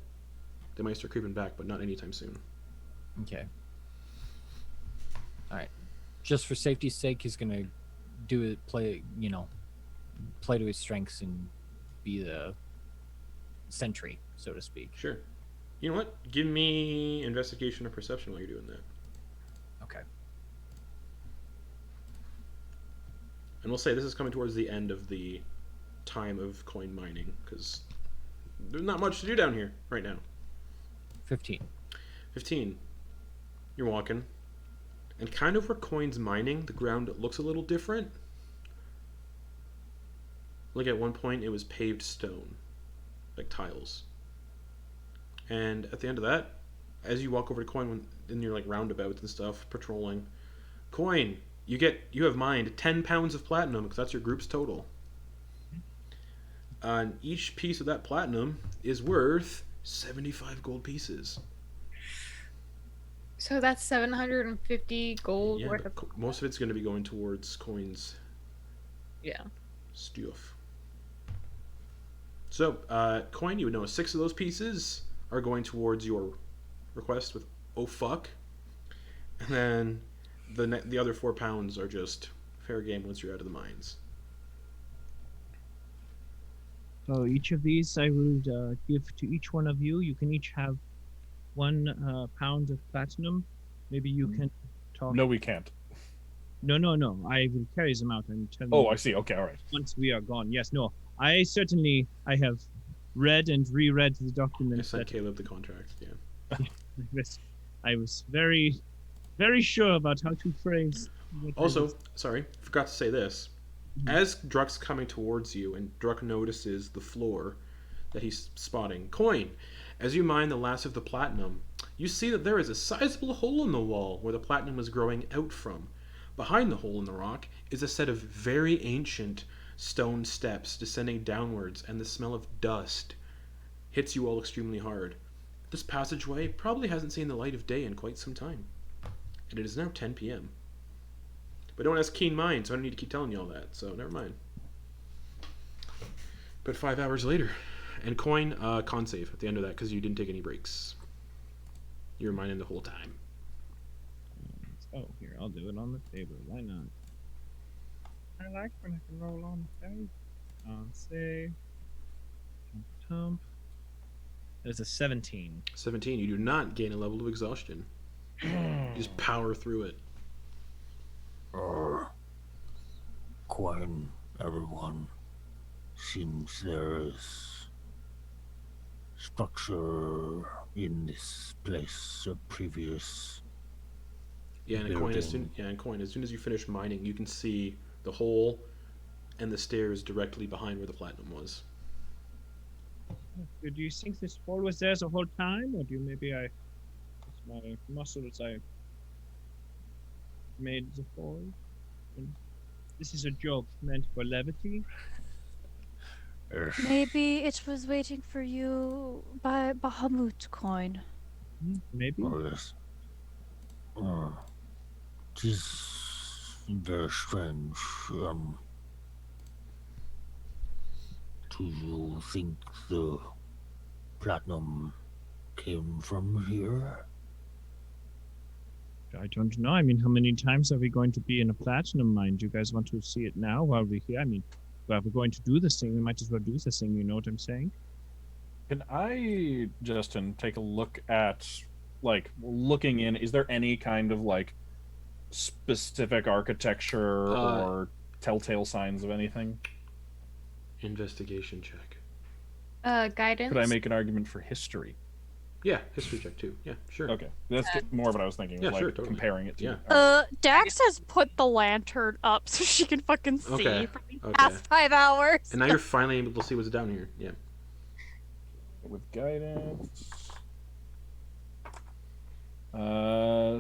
they might start creeping back, but not anytime soon. Okay. All right. Just for safety's sake, he's gonna play to his strengths and be the sentry, so to speak. Sure. You know what? Give me investigation or perception while you're doing that. Okay. And we'll say this is coming towards the end of the time of coin mining, because there's not much to do down here right now. 15. 15. You're walking. And kind of where coin's mining, the ground looks a little different. Like at one point it was paved stone. Like tiles. And at the end of that, as you walk over to Coin in your like roundabouts and stuff, patrolling, Coin, you have mined 10 pounds of platinum, because that's your group's total. And each piece of that platinum is worth 75 gold pieces. So that's 750 gold Yeah, worth but of. most of it's going to be going towards Coin's Yeah. stuff. So, Coin, you would know 6 of those pieces are going towards your request with "oh fuck," and then the other 4 pounds are just fair game once you're out of the mines. So each of these I will give to each one of you. You can each have 1 pound of platinum. Maybe you can talk. No, we can't. No. I will carry them out and tell Oh, you I see. Okay, all right. once we are gone. Yes, no. I have read and reread the I documents sent that Caleb the contract, yeah. I was very, very sure about how to phrase. what I Also, was- sorry, forgot to say this. As Druck's coming towards you and Druck notices the floor that he's spotting, Coin, as you mine the last of the platinum, you see that there is a sizable hole in the wall where the platinum was growing out from. Behind the hole in the rock is a set of very ancient stone steps descending downwards, and the smell of dust hits you all extremely hard. This passageway probably hasn't seen the light of day in quite some time. And it is now 10 p.m. But don't ask keen mind, so I don't need to keep telling you all that, so never mind. But 5 hours later, and Coin, con save at the end of that, because you didn't take any breaks. You were mining the whole time. Oh, here, I'll do it on the table. Why not? I like when I can roll on the table. Say. Tump. There's a 17. 17, you do not gain a level of exhaustion. You just power through it. Quoin, everyone. Seems there is structure in this place, a previous Yeah, and Quoin, as soon as you finish mining, you can see the hole and the stairs directly behind where the platinum was. Do you think this hole was there the whole time, or do you maybe it's my muscles I made the hole? And this is a joke meant for levity. Maybe it was waiting for you by Bahamut, Quoin. Maybe. Oh, yes. It is very strange. Do you think the platinum came from here? I don't know. I mean, how many times are we going to be in a platinum mine? Do you guys want to see it now while we're here? I mean, well, we're going to do this thing. We might as well do this thing. You know what I'm saying? Can I, Justin, take a look at, like, looking in? Is there any kind of, like, specific architecture or telltale signs of anything? Investigation check. Guidance. Could I make an argument for history? Yeah, history check too. Yeah, sure. Okay, that's more of what I was thinking. Yeah, like sure, totally. comparing it to. Yeah. Dax has put the lantern up so she can fucking see Okay, for the okay. past 5 hours. And now you're finally able to see what's down here. Yeah. With guidance.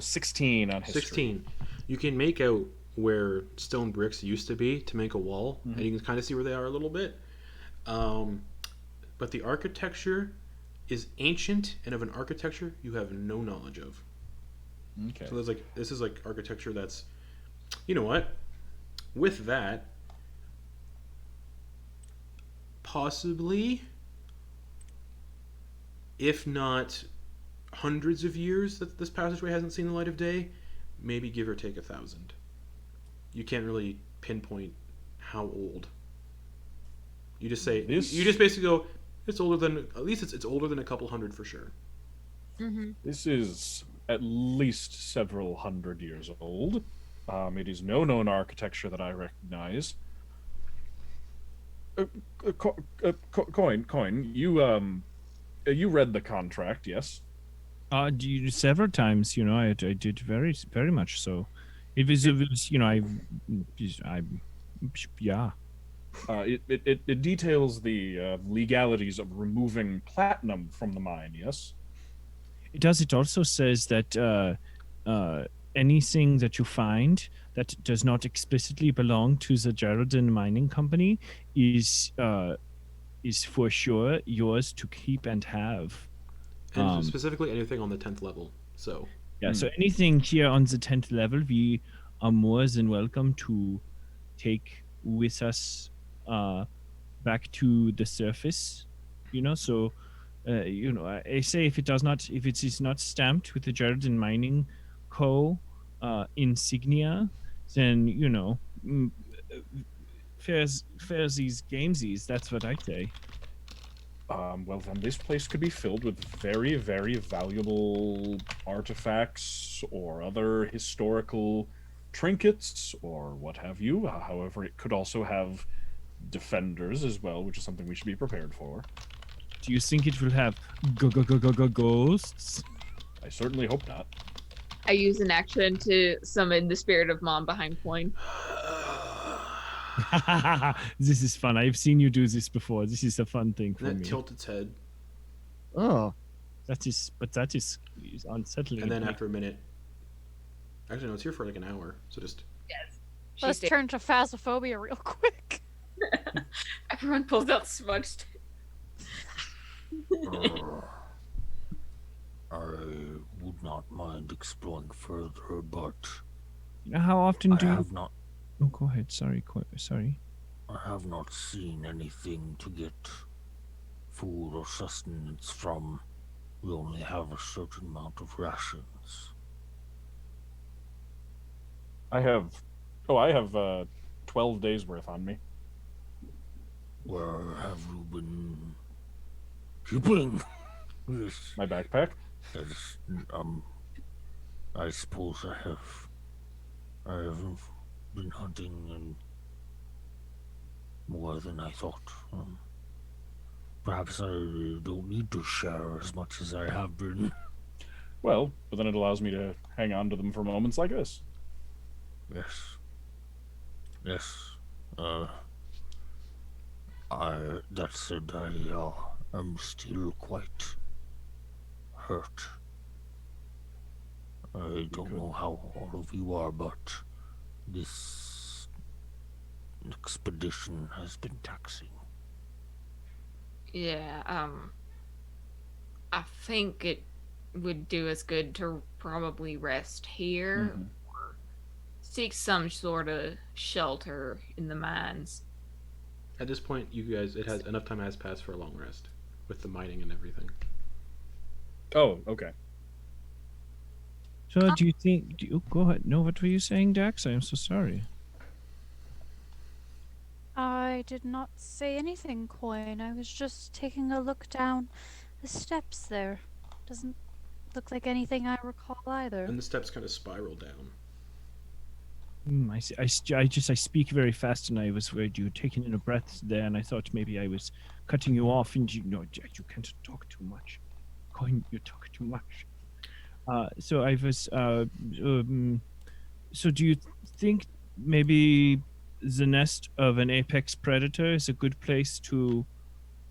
16 on history. 16. You can make out where stone bricks used to be to make a wall, and you can kind of see where they are a little bit. But the architecture is ancient and of an architecture you have no knowledge of. Okay. So this is like architecture that's, you know what? With that, possibly, if not hundreds of years that this passageway hasn't seen the light of day, maybe give or take 1,000. You can't really pinpoint how old. You just say you just basically go, it's older than, at least it's older than a couple hundred for sure. Mm-hmm. This is at least several hundred years old. It is no known architecture that I recognize. Quoin, you read the contract, yes? Several times, I did very, very much so. It was yeah. It details the legalities of removing platinum from the mine, yes? It does. It also says that anything that you find that does not explicitly belong to the Geralden Mining Company is for sure yours to keep and have. And specifically anything on the 10th level. So yeah, so anything here on the 10th level, we are more than welcome to take with us back to the surface. So I say if it is not stamped with the Geralden Mining Co. Insignia, then fairsies gamesies. That's what I say. Well, then this place could be filled with very, very valuable artifacts or other historical trinkets or what have you. However, it could also have defenders as well, which is something we should be prepared for. Do you think it will have ghosts? I certainly hope not. I use an action to summon the spirit of Mom behind Quoin. This is fun. I've seen you do this before. This is a fun thing for me. Tilt its head. Oh. That is unsettling. And then after a minute, actually no, it's here for like an hour. So just Yes. Let's turn to phasmophobia real quick. Everyone pulls out smudge stick. I would not mind exploring further, but how often I do you? have not. Oh, go ahead. Sorry. I have not seen anything to get food or sustenance from. We only have a certain amount of rations. I have 12 days worth on me. Where have you been keeping this? My backpack? Yes, I suppose I have been hunting and more than I thought. Perhaps I don't need to share as much as I have been. Well, but then it allows me to hang on to them for moments like this. Yes. Yes. That said, I am still quite hurt. I don't know how all of you are, but this expedition has been taxing. Yeah, I think it would do us good to probably rest here or seek some sort of shelter in the mines. At this point, you guys, enough time has passed for a long rest with the mining and everything. Oh, okay. So do you think? Go ahead. No, what were you saying, Dax? I am so sorry. I did not say anything, Quoin. I was just taking a look down the steps there. Doesn't look like anything I recall either. And the steps kind of spiral down. I see. I speak very fast, and I was worried you were taking in a breath there, and I thought maybe I was cutting you off, and you can't talk too much. Coin, you talk too much. So I was. So do you think maybe the nest of an apex predator is a good place to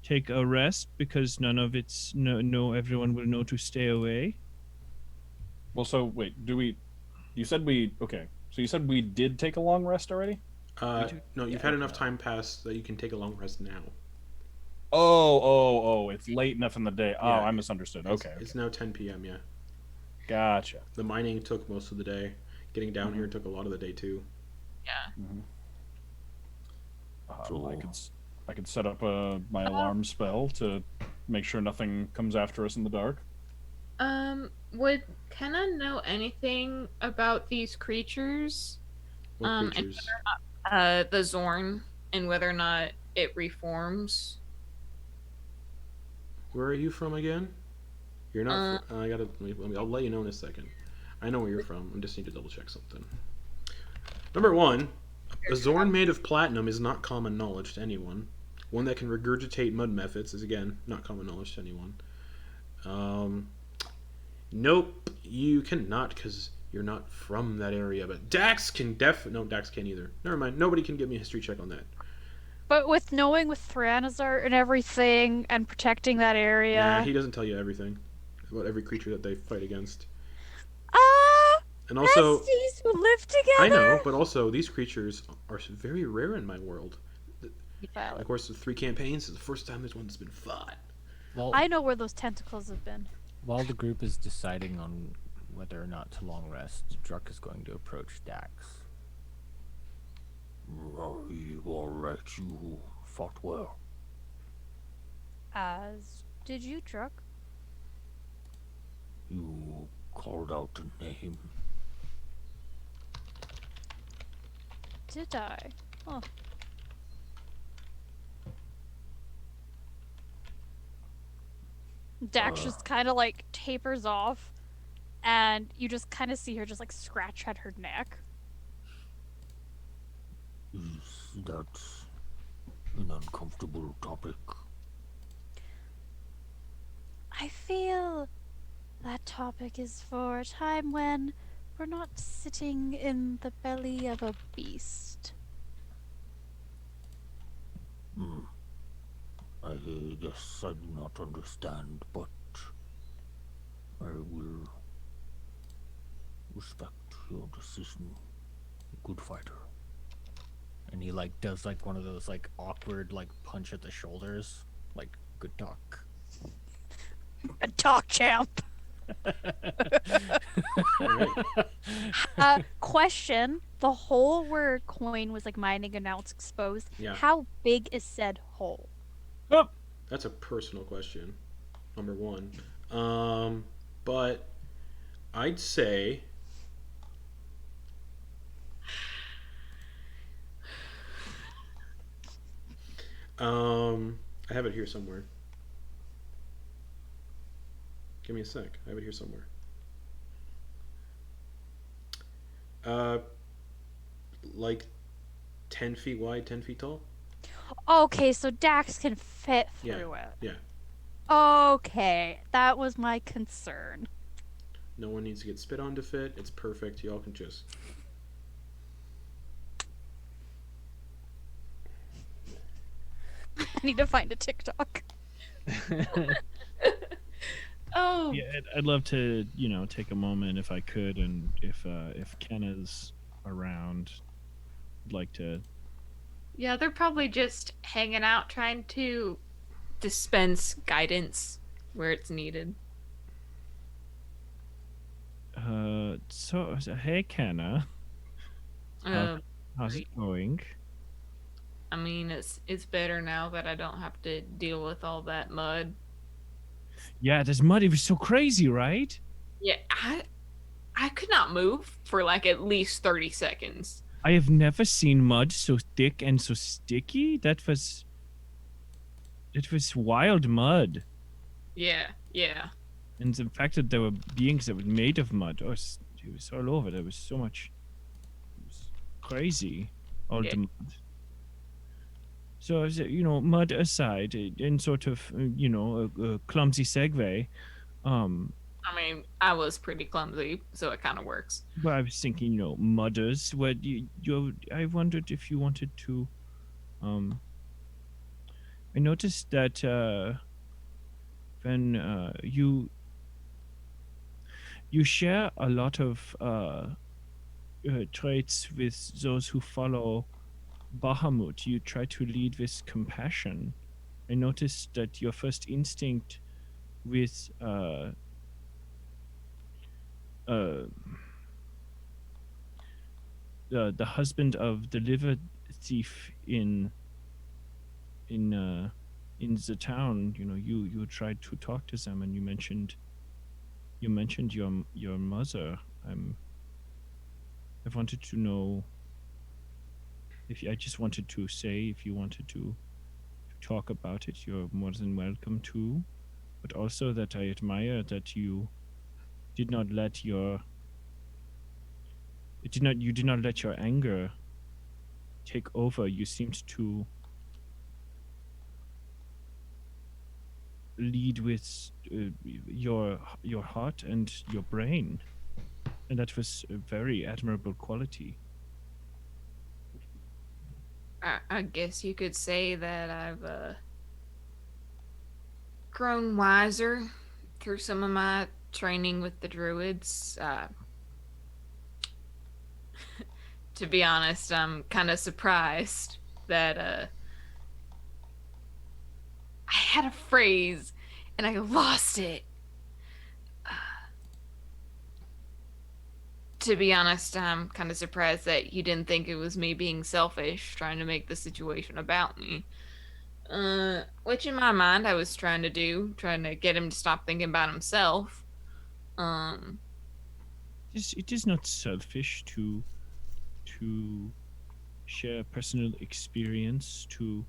take a rest because none of it's everyone will know to stay away? Well, so wait, you said okay. So you said we did take a long rest already? No, you've had enough time pass that you can take a long rest now. Oh, it's late enough in the day. Oh, Yeah, I misunderstood. Okay. It's now 10 p.m., yeah. Gotcha. The mining took most of the day. Getting down here took a lot of the day, too. Yeah. So- I could set up my alarm spell to make sure nothing comes after us in the dark. Would Kenna know anything about these creatures? What And creatures? the Zorn, and whether or not it reforms? Where are you from again? You're not. I'll let you know in a second. I know where you're from. I just need to double check something. Number one, a Zorn made of platinum is not common knowledge to anyone. One that can regurgitate mud methods is again not common knowledge to anyone. Nope, you cannot because you're not from that area. But Dax can no, Dax can't either. Never mind. Nobody can give me a history check on that. But with knowing with Thranazar and everything and protecting that area. Nah, he doesn't tell you everything about every creature that they fight against. And also, besties who live together. I know, but also these creatures are very rare in my world. Valid. Of course, the 3 campaigns is the first time there's one that's been fought. Well, I know where those tentacles have been. while the group is deciding on whether or not to long rest, Druck is going to approach Dax. Are you alright? You fought well. As did you, Druck? You called out a name. Did I? Oh. Dax just kind of like tapers off, and you just kind of see her just like scratch at her neck. Is that an uncomfortable topic? I feel that topic is for a time when we're not sitting in the belly of a beast. I guess I do not understand, but I will respect your decision. Good fighter. And he like does like one of those like awkward like punch at the shoulders, like good talk. A talk champ. Question: the hole where Quoin was like mining and now it's exposed. Yeah. How big is said hole? That's a personal question. Number one. But I'd say I have it here somewhere. Give me a sec. I have it here somewhere. Like 10 feet wide, 10 feet tall. Okay, so Dax can fit Yeah, through it. yeah. Okay, that was my concern. No one needs to get spit on to fit. It's perfect. Y'all can just... I need to find a TikTok. Oh, Yeah, I'd love to, take a moment if I could, and if Kenna's around, I'd like to. yeah, they're probably just hanging out trying to dispense guidance where it's needed. So hey, Kenna, Uh, how's it going? I mean, it's better now that I don't have to deal with all that mud. Yeah, this mud, it was so crazy, right? Yeah, I could not move for like at least 30 seconds. I have never seen mud so thick and so sticky. That was wild mud. Yeah, yeah. And the fact that there were beings that were made of mud, it was all over. There was so much. It was crazy. All Yeah. the mud. So, mud aside, in sort of, a clumsy segue, I mean, I was pretty clumsy, so it kind of works. well, I was thinking, mudders. What I wondered if you wanted to. I noticed that when you share a lot of traits with those who follow Bahamut. You try to lead with compassion. I noticed that your first instinct with the husband of the liver thief in the town, you tried to talk to them, and you mentioned your mother. I wanted to know I just wanted to say, if you wanted to talk about it, you're more than welcome to. But also that I admire that you did not let your anger take over. You seemed to lead with your heart and your brain, and that was a very admirable quality. I guess you could say that I've grown wiser through some of my training with the Druids. To be honest, I'm kind of surprised that I had a phrase and I lost it. To be honest, I'm kind of surprised that you didn't think it was me being selfish, trying to make the situation about me. Which in my mind I was trying to do, trying to get him to stop thinking about himself. It is not selfish to share personal experience, to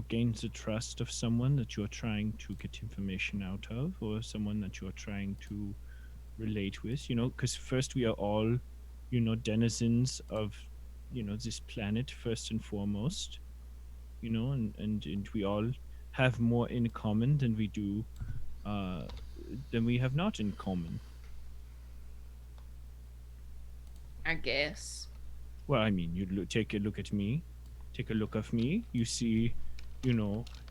gain the trust of someone that you're trying to get information out of, or someone that you're trying to relate with, because first we are all denizens of this planet first and foremost, and we all have more in common than we do than we have not in common. I guess. Well, I mean, take a look at me, take a look of me, you see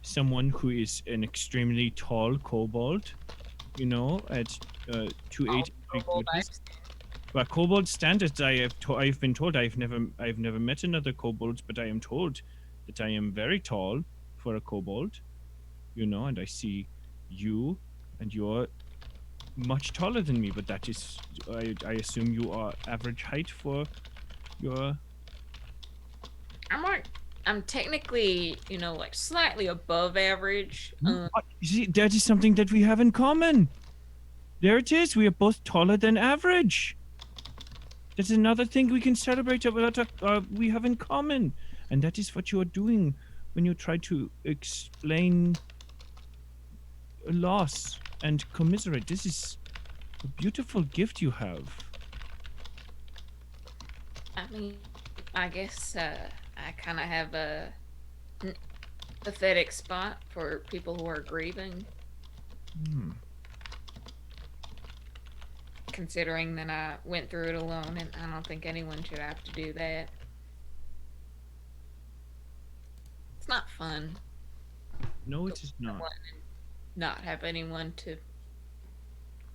someone who is an extremely tall kobold, at 280. Well, kobold standards, I've been told, I've never met another kobold, but I am told that I am very tall for a kobold, and I see you, and you're much taller than me, but that is, I assume you are average height for your... I'm technically, like slightly above average. You see, that is something that we have in common. There it is. We are both taller than average. That's another thing we can celebrate we have in common. And that is what you are doing when you try to explain a loss and commiserate. This is a beautiful gift you have. I mean, I guess I kind of have a pathetic spot for people who are grieving. considering that I went through it alone, and I don't think anyone should have to do that. It's not fun. No, it is not. Not have anyone to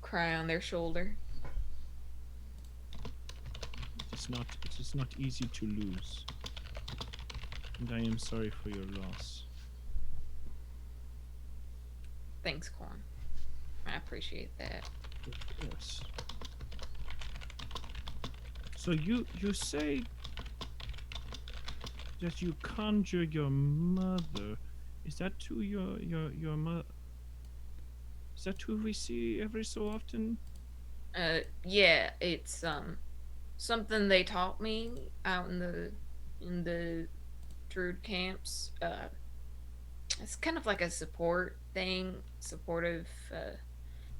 cry on their shoulder. It is not easy to lose. And I am sorry for your loss. Thanks, Quoin. I appreciate that. Of course. So you say that you conjure your mother. Is that to your mother? Is that who we see every so often? Yeah, it's something they taught me out in the Druid camps. It's kind of like a support thing, supportive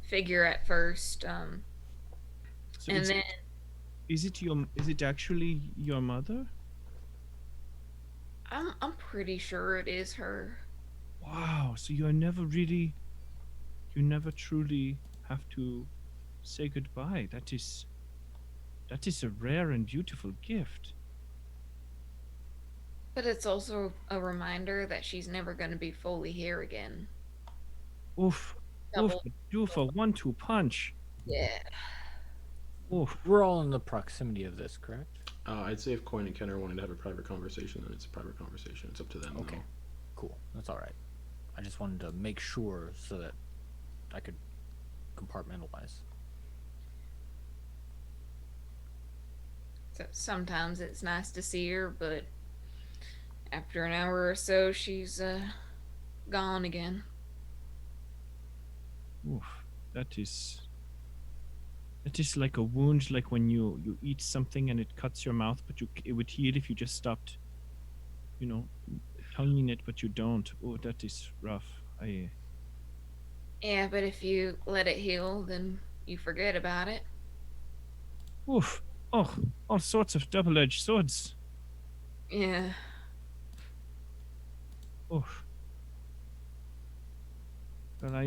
figure at first. So And then is it actually your mother? I'm pretty sure it is her. Wow, so you never truly have to say goodbye. That is a rare and beautiful gift. But it's also a reminder that she's never going to be fully here again. Oof. Double. Oof, do for 1-2 punch. Yeah. Oof. We're all in the proximity of this, correct? I'd say if Quoin and Ken are wanting to have a private conversation, then it's a private conversation. It's up to them. Okay. though. Cool. That's all right. I just wanted to make sure so that I could compartmentalize. So sometimes it's nice to see her, but after an hour or so, she's gone again. Oof. That is like a wound, like when you eat something and it cuts your mouth, but it would heal if you just stopped, tonguing it, but you don't. Oh, that is rough. Yeah, but if you let it heal, then you forget about it. Oof. Oh, all sorts of double-edged swords. Yeah. Oof. Well, I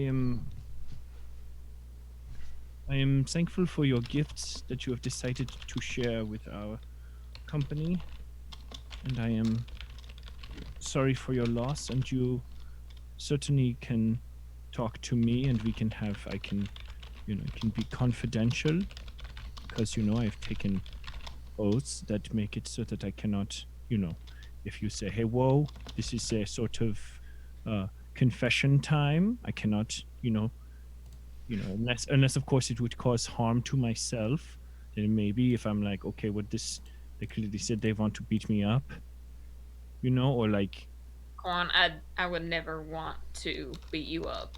am thankful for your gifts that you have decided to share with our company, and I am sorry for your loss, and you certainly can talk to me, and it can be confidential, because I've taken oaths that make it so that I cannot, if you say, hey, whoa, this is a sort of confession time, I cannot, unless of course it would cause harm to myself, then maybe if I'm like, okay, they clearly said they want to beat me up, or like, Quoin, I would never want to beat you up.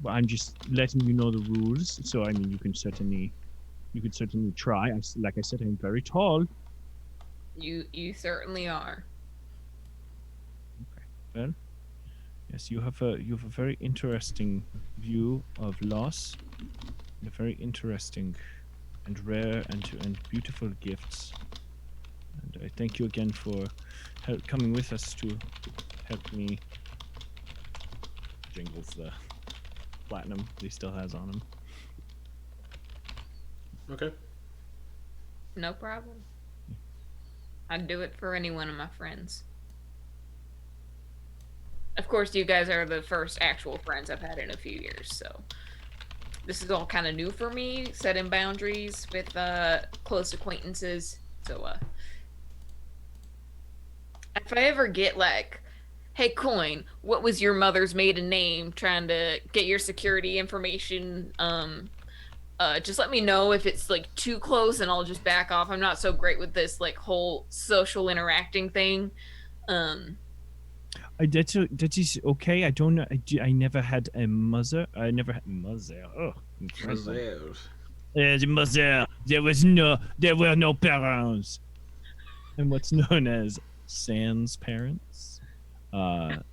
well, I'm just letting you know the rules. So I mean, you could certainly try. Like I said, I'm very tall. You certainly are. Okay. Well, yes, you have a very interesting view of loss, and a very interesting and rare and beautiful gifts. And I thank you again for coming with us to help me. Jingles the platinum that he still has on him. Okay. No problem. I'd do it for any one of my friends. Of course, you guys are the first actual friends I've had in a few years, so this is all kind of new for me, setting boundaries with close acquaintances. So if I ever get like, hey, Quoin, what was your mother's maiden name? Trying to get your security information, just let me know if it's like too close, and I'll just back off. I'm not so great with this like whole social interacting thing. That is okay. I don't know. I never had a mother. I never had mother. Oh, incredible. Mother. There were no parents. And what's known as sans parents. But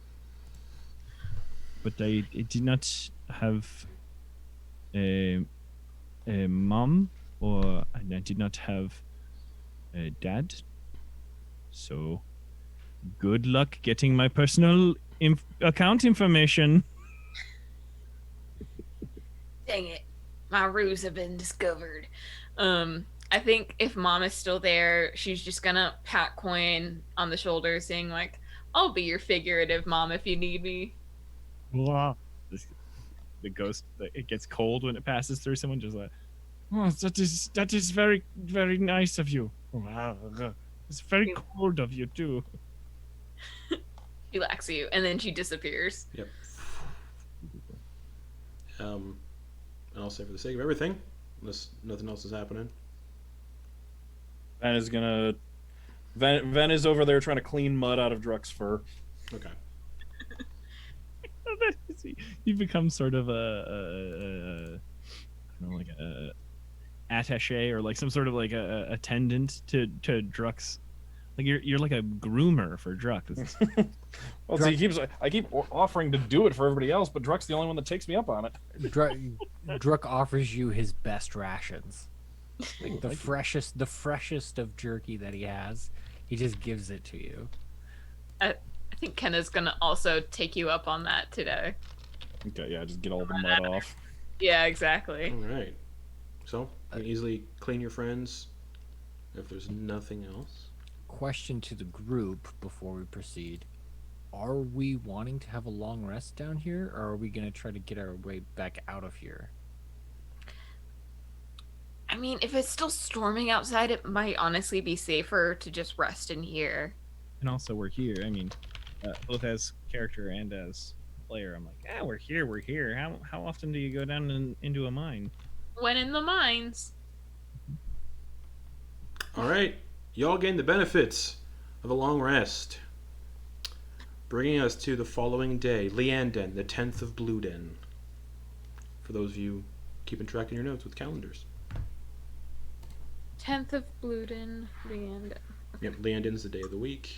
I did not have a mom, or I did not have a dad. So good luck getting my personal account information. Dang it. my ruse have been discovered. I think if Mom is still there, she's just gonna pat Quoin on the shoulder, saying like, "I'll be your figurative mom if you need me." Blah. The ghost, it gets cold when it passes through someone, just like, oh, that is very, very nice of you. It's very cold of you too. She lacks you, and then she disappears. Yep. And I'll say for the sake of everything, unless nothing else is happening. Van is gonna. Van is over there trying to clean mud out of Druck's fur. Okay. You become sort of I don't know, like a attaché or like some sort of like a attendant to Druck's. Like you're like a groomer for Druck. Well, see, I keep offering to do it for everybody else, but Druck's the only one that takes me up on it. Druck offers you his best rations, like the freshest of jerky that he has. He just gives it to you. I think Kenna's gonna also take you up on that today. Okay, yeah, just get all the mud off. Yeah, exactly. All right. So you can easily clean your friends if there's nothing else. Question to the group before we proceed: are we wanting to have a long rest down here, or are we going to try to get our way back out of here? I mean, if it's still storming outside, it might honestly be safer to just rest in here. And also, we're here. I mean, both as character and as player, I'm like, we're here. How often do you go down into a mine? When in the mines. All right. Y'all gain the benefits of a long rest. Bringing us to the following day, Leanden, the 10th of Bluden. For those of you keeping track in your notes with calendars. 10th of Bluden, Leanden. Yep, Leanden's the day of the week.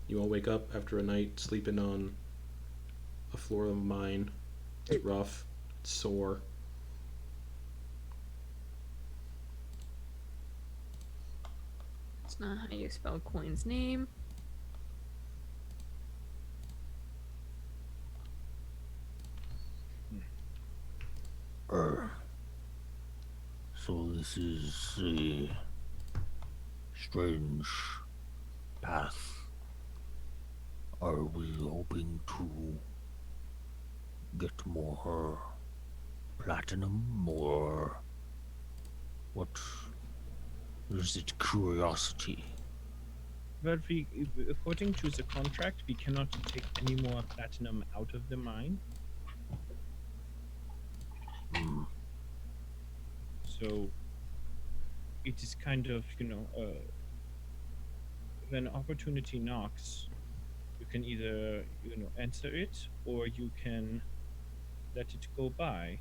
You all wake up after a night sleeping on a floor of a mine. It's rough. It's sore. It's not how you spell Quoin's name. So this is a strange path. Are we hoping to get more platinum, or what? Is it curiosity? Well, according to the contract, we cannot take any more platinum out of the mine. So it is kind of, when opportunity knocks, you can either, answer it, or you can let it go by.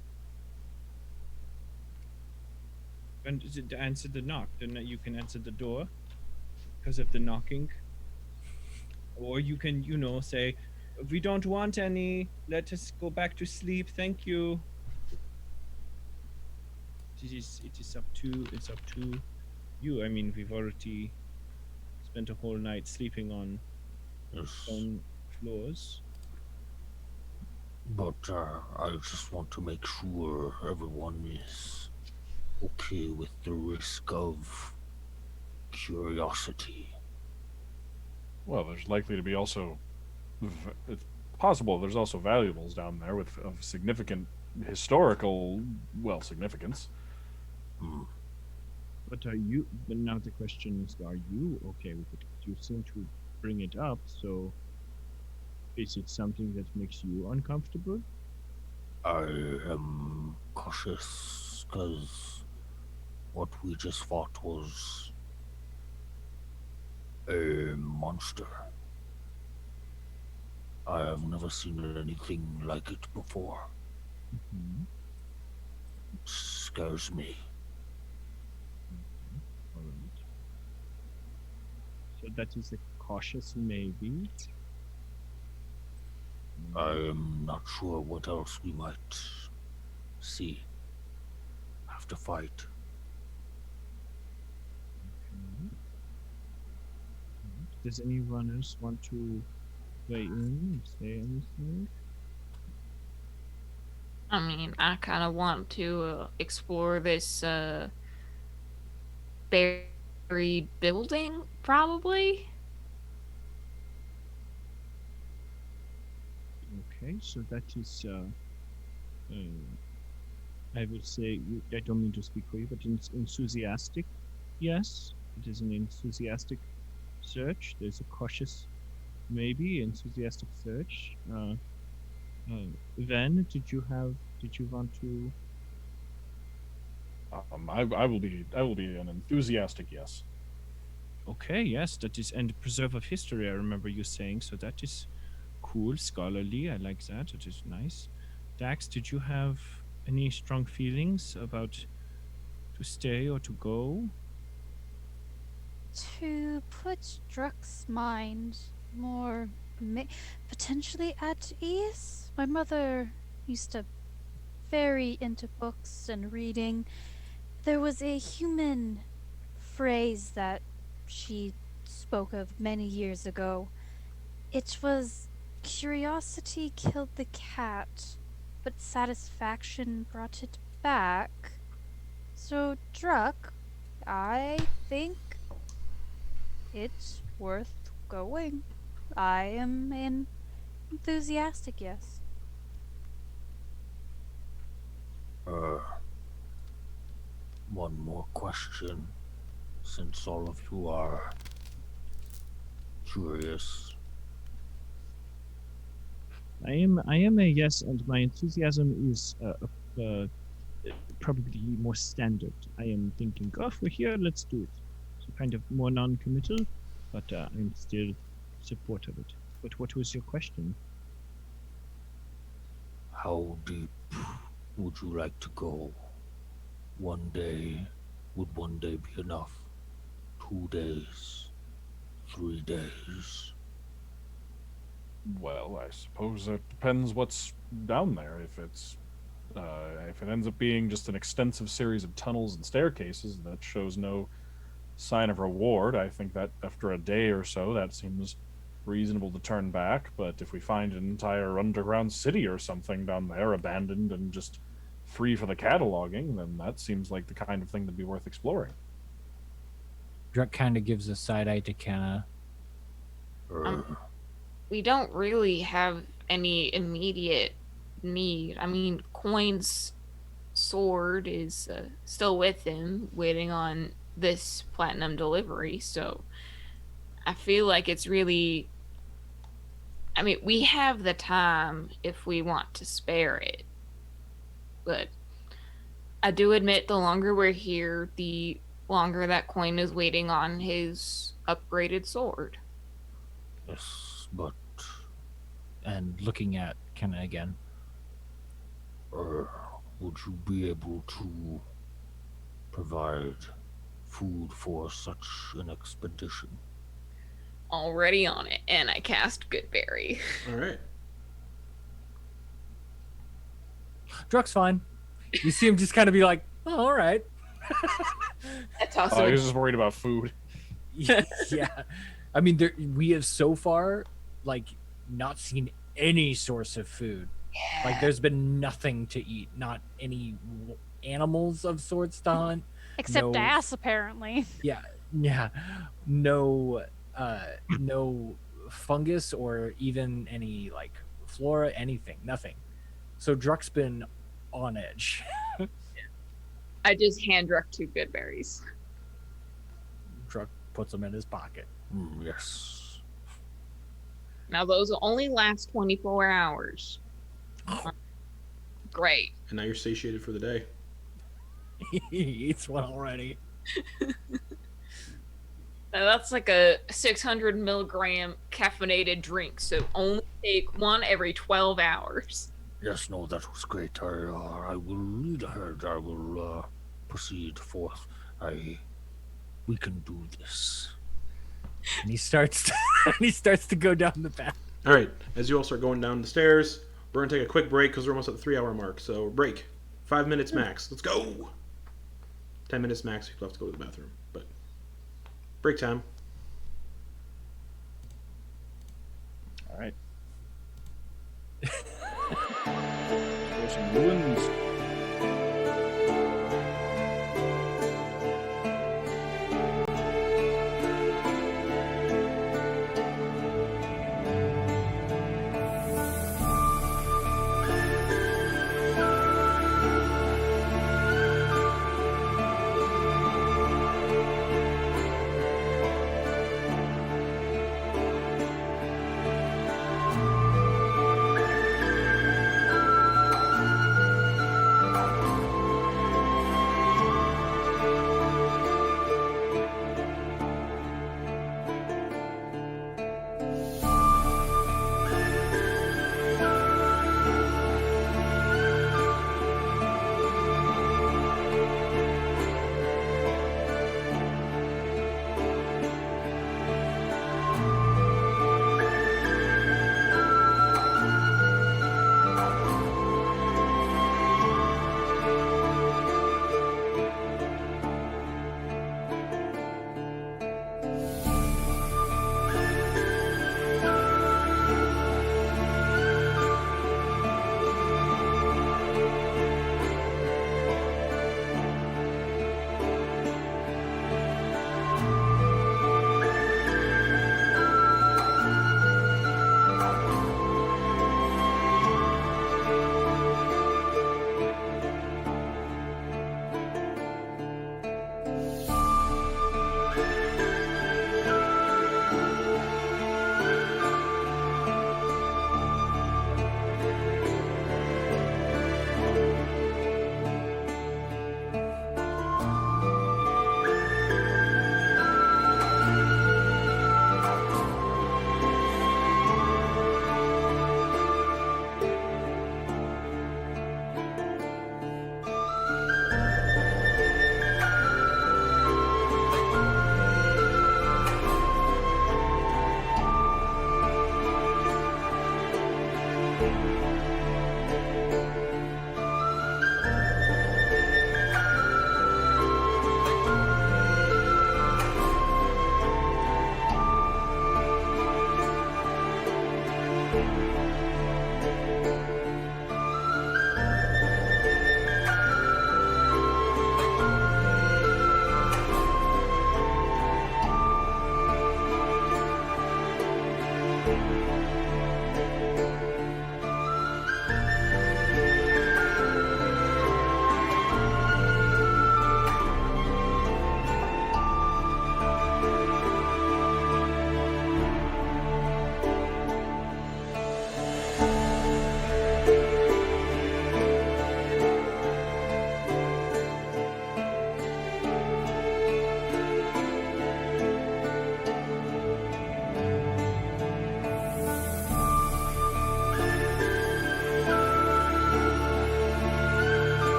When does it answer the knock? Then you can answer the door because of the knocking. Or you can, say, we don't want any. Let us go back to sleep. Thank you. It's up to you. I mean, we've already spent a whole night sleeping on stone floors. But I just want to make sure everyone is okay with the risk of curiosity. Well, there's likely to be also. It's possible there's also valuables down there of significant historical, significance. But are you? But now the question is, are you okay with it? You seem to bring it up, so is it something that makes you uncomfortable? I am cautious because what we just fought was a monster. I have never seen anything like it before. Mm-hmm. It scares me. All right. So that is a cautious maybe. I am not sure what else we might see. Have to fight. Does anyone else want to Quoin, say anything? I mean, I kind of want to explore this buried building, probably. Okay, so that is, I would say, I don't mean to speak for you, but enthusiastic. Yes, it is an enthusiastic search. There's a cautious, maybe enthusiastic search. Van, did you want to? I will be an enthusiastic yes. Okay, yes, that is, and preserve of history. I remember you saying, so that is cool, scholarly. I like that. It is nice. Dax, did you have any strong feelings about to stay or to go? To put Druck's mind more potentially at ease. My mother used to very into books and reading. There was a human phrase that she spoke of many years ago. It was curiosity killed the cat, but satisfaction brought it back. So, Druck, I think it's worth going. I am an enthusiastic yes. One more question, since all of you are curious. I am a yes, and my enthusiasm is probably more standard. I am thinking, oh, if we're here, let's do it. So kind of more non-committal, but I'm still supportive of it. But what was your question? How deep would you like to go? One day, would one day be enough? 2 days? 3 days? Well, I suppose it depends what's down there. If it ends up being just an extensive series of tunnels and staircases that shows no sign of reward, I think that after a day or so, that seems reasonable to turn back. But if we find an entire underground city or something down there, abandoned and just free for the cataloging, then that seems like the kind of thing that'd be worth exploring. Druck kind of gives a side eye to Kenna. We don't really have any immediate need. I mean, Quoin's sword is still with him, waiting on this platinum delivery, so I feel like it's really... I mean, we have the time if we want to spare it. But I do admit the longer we're here, the longer that Quoin is waiting on his upgraded sword. Yes, but... And looking at Kenna again. would you be able to provide food for such an expedition? Already on it, and I cast Goodberry. All right. Druck's fine. You see him just kind of be like, oh, all right. That's Oh, also he was just worried about food. Yeah. I mean, we have so far, like, not seen any source of food. Like, there's been nothing to eat, not any animals of sorts to hunt. Except No. ass, apparently. Yeah. No, no fungus or even any, like, flora, anything, nothing. So Druck's been on edge. I just hand Druck 2 Goodberries. Druck puts them in his pocket. Yes. Now those will only last 24 hours. Great. And now you're satiated for the day. He eats one already. Now that's like a 600 milligram caffeinated drink, so only take one every 12 hours. Yes, no, that was great. I will lead ahead. I will proceed forth. We can do this. And he starts to go down the path. All right. As you all start going down the stairs, we're going to take a quick break because we're almost at the 3-hour mark. So break. 5 minutes max. Let's go. 10 minutes max. People have to go to the bathroom. But break time. All right. Throw some wounds.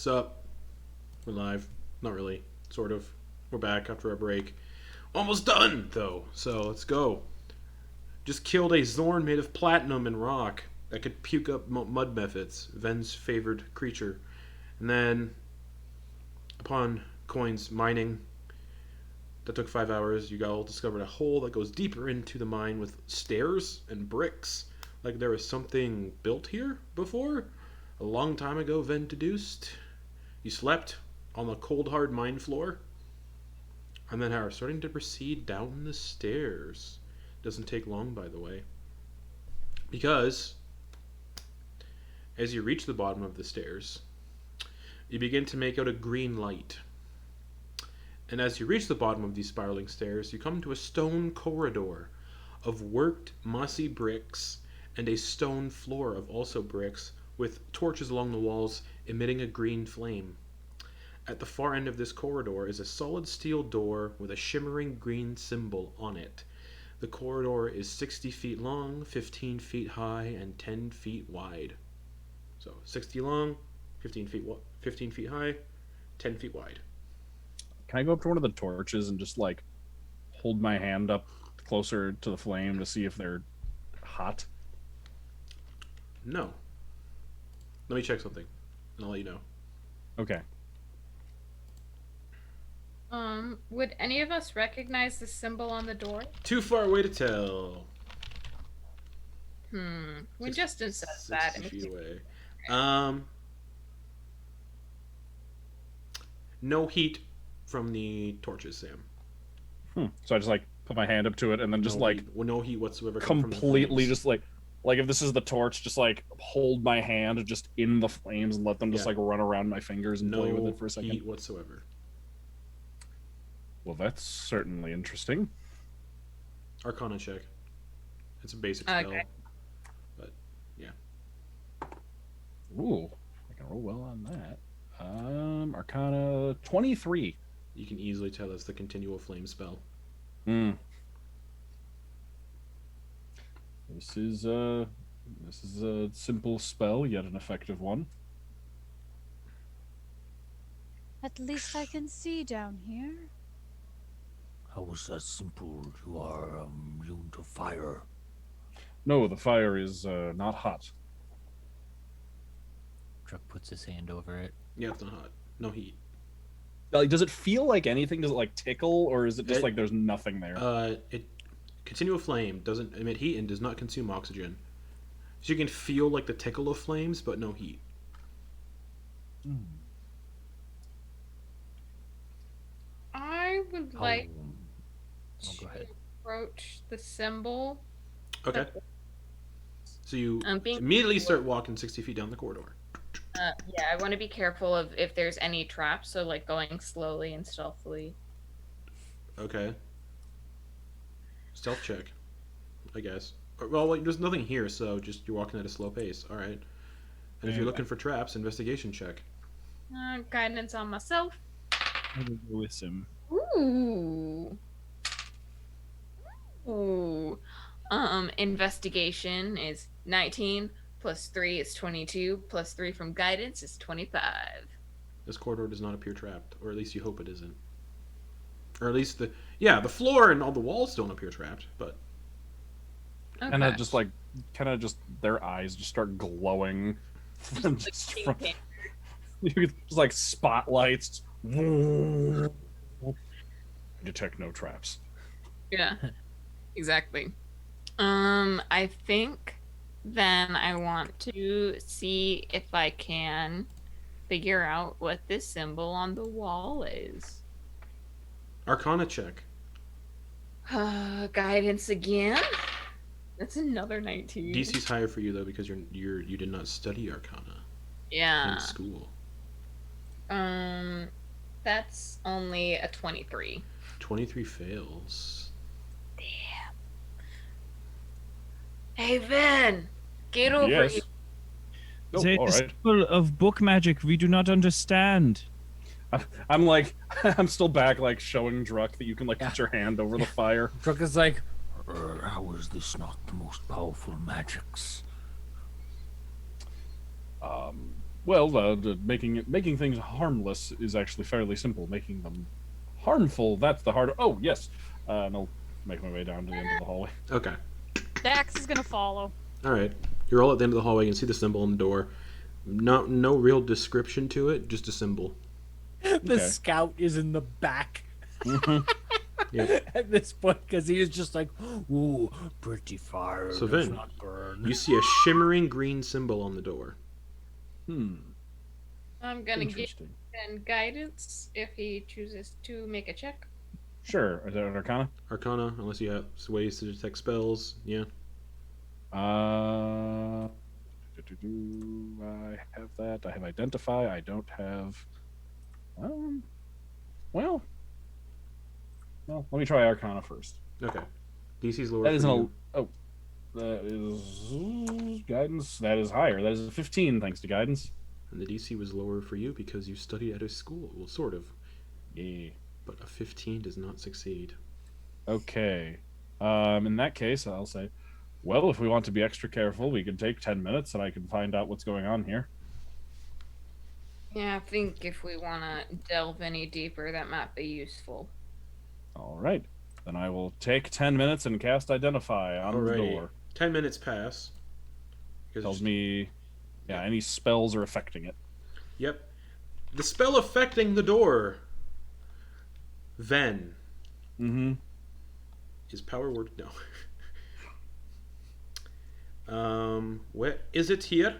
Sup? We're live. Not really. Sort of. We're back after our break. Almost done, though. So let's go. Just killed a Zorn made of platinum and rock that could puke up mud methods, Ven's favored creature. And then, upon Quoin's mining, that took 5 hours, you all discovered a hole that goes deeper into the mine with stairs and bricks. Like there was something built here before. A long time ago, Ven deduced. You slept on the cold, hard mine floor, and then are starting to proceed down the stairs. Doesn't take long, by the way. Because, as you reach the bottom of the stairs, you begin to make out a green light. And as you reach the bottom of these spiraling stairs, you come to a stone corridor of worked mossy bricks and a stone floor of also bricks with torches along the walls emitting a green flame. At the far end of this corridor is a solid steel door with a shimmering green symbol on it. The corridor is 60 feet long, 15 feet high, and 10 feet wide. So 60 long, 15 feet high, 10 feet wide. Can I go up to one of the torches and just like hold my hand up closer to the flame to see if they're hot? No. Let me check something, and I'll let you know. Okay. Would any of us recognize the symbol on the door? Too far away to tell. When Justin says that, 60 it makes feet me- away. No heat from the torches, Sam. So I just like put my hand up to it and then just no like heat, no heat whatsoever. Come from the completely flames. just like if this is the torch, just like hold my hand just in the flames and let them just Yeah. like run around my fingers and play with no it for a second. heat whatsoever. Well, that's certainly interesting. Arcana check. It's a basic spell, Okay. but yeah. Ooh, I can roll well on that. Arcana 23. You can easily tell it's the continual flame spell. This is a simple spell, yet an effective one. At least I can see down here. How is that simple? You are immune to fire. No, the fire is not hot. Truck puts his hand over it. Yeah, it's not hot. No heat. Like, does it feel like anything? Does it like tickle, or is it just It- like there's nothing there? It continual flame doesn't emit heat and does not consume oxygen. So you can feel like the tickle of flames, but no heat. I would How- like Oh, go ahead. to approach the symbol. Okay. So you Being immediately start walking 60 feet down the corridor. Yeah, I want to be careful of if there's any traps, so like going slowly and stealthily. Okay. Stealth check, I guess. Well, like, there's nothing here, so just you're walking at a slow pace. All right. And if you're Yeah. looking for traps, investigation check. Guidance on myself. I will go with some. Ooh. Ooh. Investigation is 19 plus 3 is 22 plus 3 from guidance is 25. This corridor does not appear trapped, or at least you hope it isn't. Or at least the floor and all the walls don't appear trapped, but Okay. And just like, just their eyes just start glowing. Just from, you could just like spotlights. Detect no traps. Yeah. Exactly. I think then I want to see if I can figure out what this symbol on the wall is. Arcana check. Guidance again. That's another 19. DC's higher for you though because you did not study Arcana Yeah. in school. That's only a 23. 23 fails. Hey, Vin! Get over Yes. here. Oh, Say all the right. symbol of book magic we do not understand. I'm like, I'm still back, like showing Druck that you can like put your hand over the fire. Truck is like, How is this not the most powerful magics? Well, making things harmless is actually fairly simple. Making them harmful, that's the harder. Oh, yes. And I'll make my way down to the end of the hallway. Okay. The axe is gonna follow. All right. You're all at the end of the hallway. You can see the symbol on the door. No real description to it, just a symbol. The Okay. scout is in the back Yep. at this point because he is just like, ooh, pretty fire. So does Vin, not burn. You see a shimmering green symbol on the door. Hmm. I'm gonna give Interesting. Ben guidance if he chooses to make a check. Sure. Is that an Arcana? Arcana, unless you have ways to detect spells. Yeah. I have that. I have Identify. I don't have. Well, let me try Arcana first. Okay. DC's lower That for isn't you. that is guidance. That is higher. That is a 15 thanks to guidance. And the DC was lower for you because you studied at a school. Well, sort of. Yeah. But a 15 does not succeed. Okay. In that case, I'll say, well, if we want to be extra careful, we can take 10 minutes and I can find out what's going on here. Yeah, I think if we want to delve any deeper, that might be useful. All right. Then I will take 10 minutes and cast Identify on the Alrighty. door. 10 minutes pass. You guys Tells just- me, yeah, any spells are affecting it. Yep. The spell affecting the door. Ven. Mm-hmm. Is power word? No. Where is it here?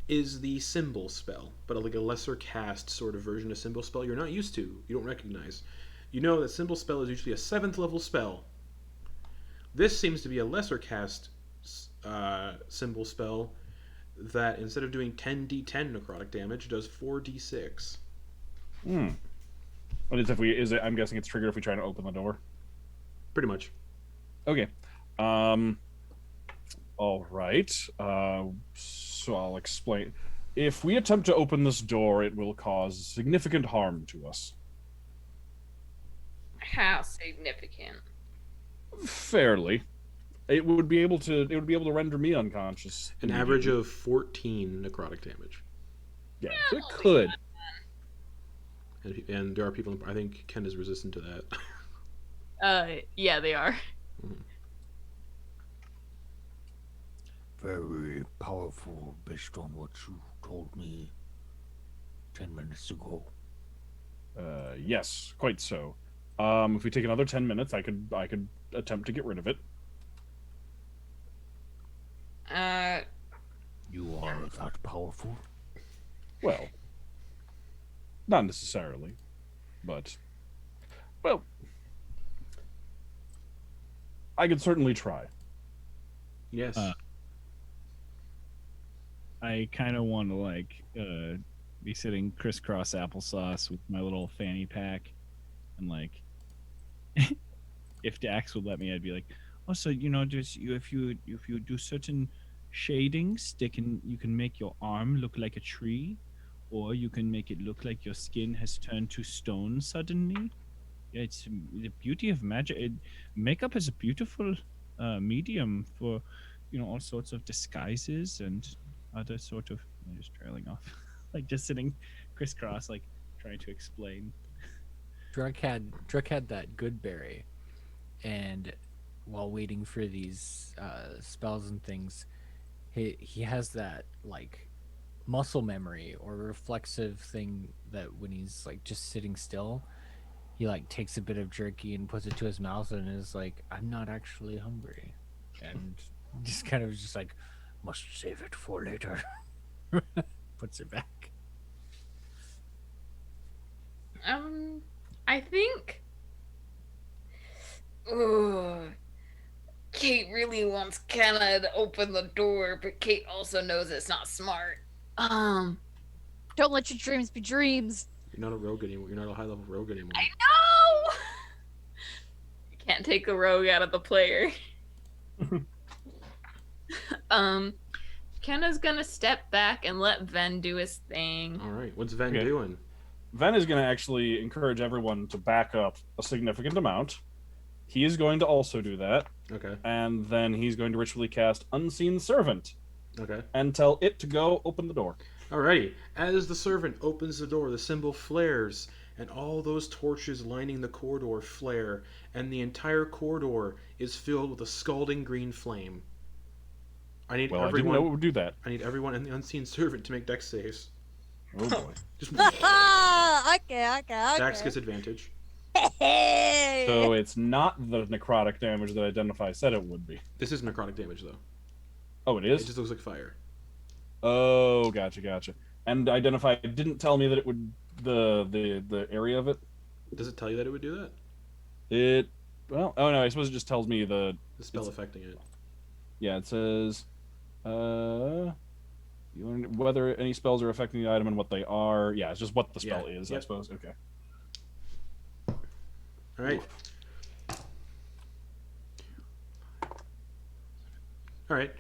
Is the symbol spell, but like a lesser cast sort of version of symbol spell you're not used to, you don't recognize. You know that symbol spell is usually a 7th level spell. This seems to be a lesser cast symbol spell that instead of doing 10d10 necrotic damage does 4d6. Hmm. What is it? I'm guessing it's triggered if we try to open the door. Pretty much. Okay. All right. So I'll explain. If we attempt to open this door, it will cause significant harm to us. How significant? Fairly. It would be able to render me unconscious. An average of 14 necrotic damage. Yeah, so it could. And there are people, I think Ken is resistant to that. Yeah, they are. Very powerful based on what you told me 10 minutes ago. Yes, quite so. If we take another 10 minutes, I could attempt to get rid of it. You are that powerful? Well, not necessarily, but well, I could certainly try. Yes. I kind of want to be sitting crisscross applesauce with my little fanny pack, and if Dax would let me, I'd be like, oh, so just if you do certain shadings, you can make your arm look like a tree, or you can make it look like your skin has turned to stone suddenly. Yeah, it's the beauty of magic. Makeup is a beautiful medium for all sorts of disguises and other sort of. I'm just trailing off, just sitting crisscross, trying to explain. Druk had that good berry, and while waiting for these spells and things, he has that muscle memory or reflexive thing that when he's just sitting still, he takes a bit of jerky and puts it to his mouth and is like, I'm not actually hungry, and just kind of must save it for later. Puts it back. I think. Kate really wants Kenna to open the door, but Kate also knows it's not smart. Don't let your dreams be dreams. You're not a rogue anymore. You're not a high-level rogue anymore. I know! You can't take the rogue out of the player. Kenna's gonna step back and let Ven do his thing. All right. What's Ven Okay. doing? Ven is going to actually encourage everyone to back up a significant amount. He is going to also do that, Okay. and then he's going to ritually cast Unseen Servant Okay. and tell it to go open the door. Alrighty. As the servant opens the door, the symbol flares, and all those torches lining the corridor flare, and the entire corridor is filled with a scalding green flame. I need Well, I didn't know it would do that. I need everyone and the unseen servant to make dex saves. Oh boy. Just okay. Dax gets advantage. Hey. So it's not the necrotic damage that Identify said it would be. This is necrotic damage though. Oh, it It is? just looks like fire. Oh, gotcha. And Identify didn't tell me that it would the area of it. Does it tell you that it would do that? Oh no, I suppose it just tells me The spell affecting it. Yeah, it says you learn whether any spells are affecting the item and what they are. Yeah, it's just what the spell is, I Yep. suppose. Okay. All right. All right.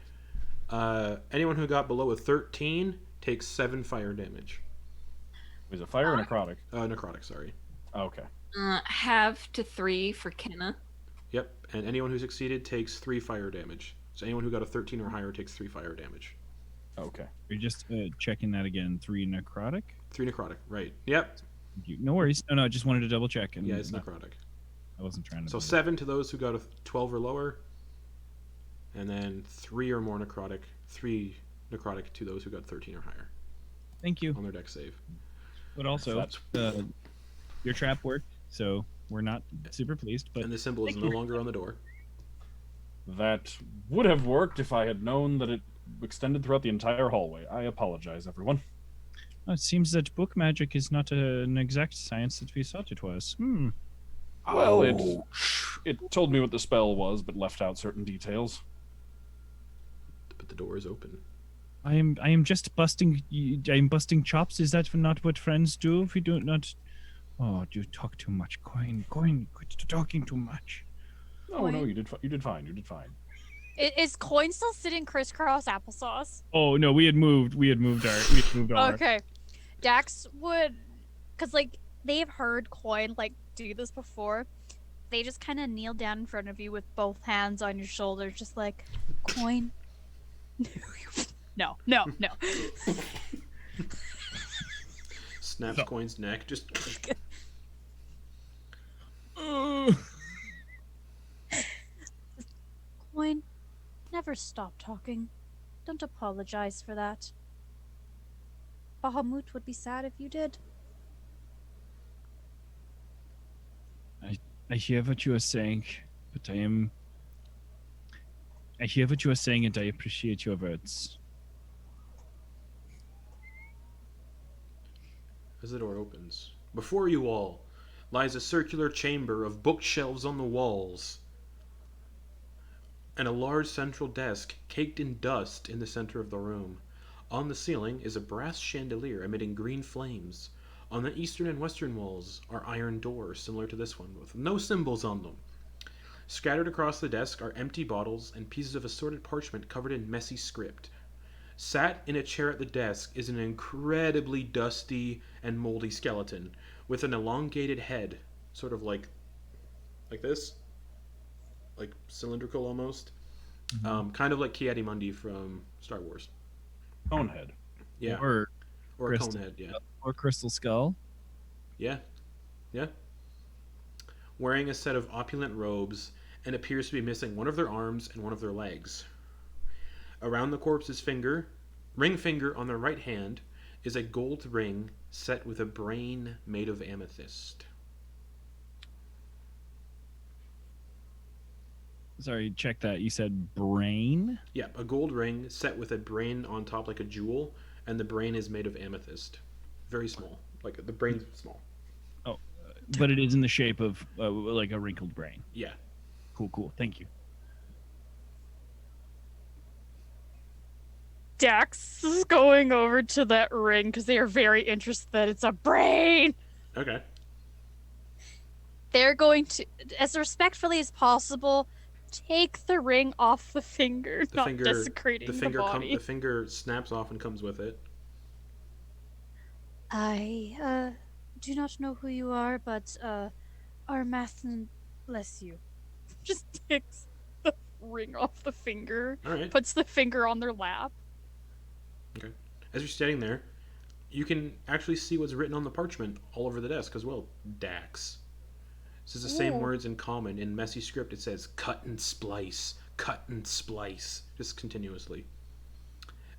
Anyone who got below a 13 takes 7 fire damage. Is it fire or necrotic? Necrotic, sorry. Okay. Half to 3 for Kenna. Yep. And anyone who succeeded takes 3 fire damage. So anyone who got a 13 or higher takes 3 fire damage. Okay. You're just checking that again. 3 necrotic. 3 necrotic, right? Yep. Thank you. No worries. No, just wanted to double check. And Yeah, it's no, necrotic. I wasn't trying to. So be- 7 to those who got a 12 or lower, and then 3 or more necrotic. 3 necrotic to those who got 13 or higher Thank you. on their dex save. But also, your trap worked, so we're not super pleased. But And the symbol is thank no you. longer on the door. That would have worked if I had known that it extended throughout the entire hallway. I apologize, everyone. It seems that book magic is not an exact science that we thought it was. Well, it told me what the spell was, but left out certain details. But the door is open. I am just busting. I'm busting chops. Is that not what friends do? If we do not. Oh, you talk too much, Quoin. Quit talking too much. Oh no, you did fine. You did fine. Is Quoin still sitting crisscross applesauce? Oh no, we had moved our. Okay. Dax would, cause like they've heard Quoin like do this before. They just kind of kneel down in front of you with both hands on your shoulders, just like Quoin. No. Snaps Coin's neck. Just Quoin, never stop talking. Don't apologize for that. Bahamut would be sad if you did. I hear what you are saying, but I hear what you are saying, and I appreciate your words. as the door opens. Before you all lies a circular chamber of bookshelves on the walls and a large central desk caked in dust in the center of the room. On the ceiling is a brass chandelier emitting green flames. On the eastern and western walls are iron doors similar to this one with no symbols on them. Scattered across the desk are empty bottles and pieces of assorted parchment covered in messy script. Sat in a chair at the desk is an incredibly dusty and moldy skeleton with an elongated head, sort of like this, like cylindrical almost, kind of like Khihalis from Star Wars. Conehead. Yeah, Or or a crystal. cone head. Yeah, or Crystal Skull. yeah. Wearing a set of opulent robes and appears to be missing one of their arms and one of their legs. Around the corpse's ring finger on their right hand, is a gold ring set with a brain made of amethyst. Sorry, check that. You said brain? Yeah, a gold ring set with a brain on top like a jewel, and the brain is made of amethyst. Very small. Like the brain's small. But it is in the shape of like a wrinkled brain. Yeah. Cool. Thank you. Dax is going over to that ring because they are very interested that it's a brain. Okay. They're going to, as respectfully as possible, take the ring off the finger, The not finger desecrating the body. the finger snaps off and comes with it. I do not know who you are, but Marcin, bless you. just takes the ring off the finger, All right. puts the finger on their lap. Okay. As you're standing there, you can actually see what's written on the parchment all over the desk as well. Dax. This is the same Ooh. words in common. In messy script, it says cut and splice, just continuously.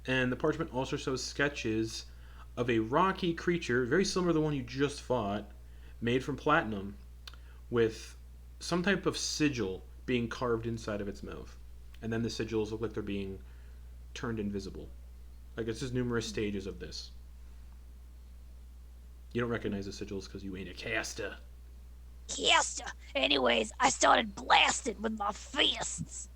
And the parchment also shows sketches of a rocky creature, very similar to the one you just fought, made from platinum, with some type of sigil being carved inside of its mouth. And then the sigils look like they're being turned invisible. Like, it's just numerous stages of this. You don't recognize the sigils because you ain't a caster. Caster. Anyways, I started blasting with my fists.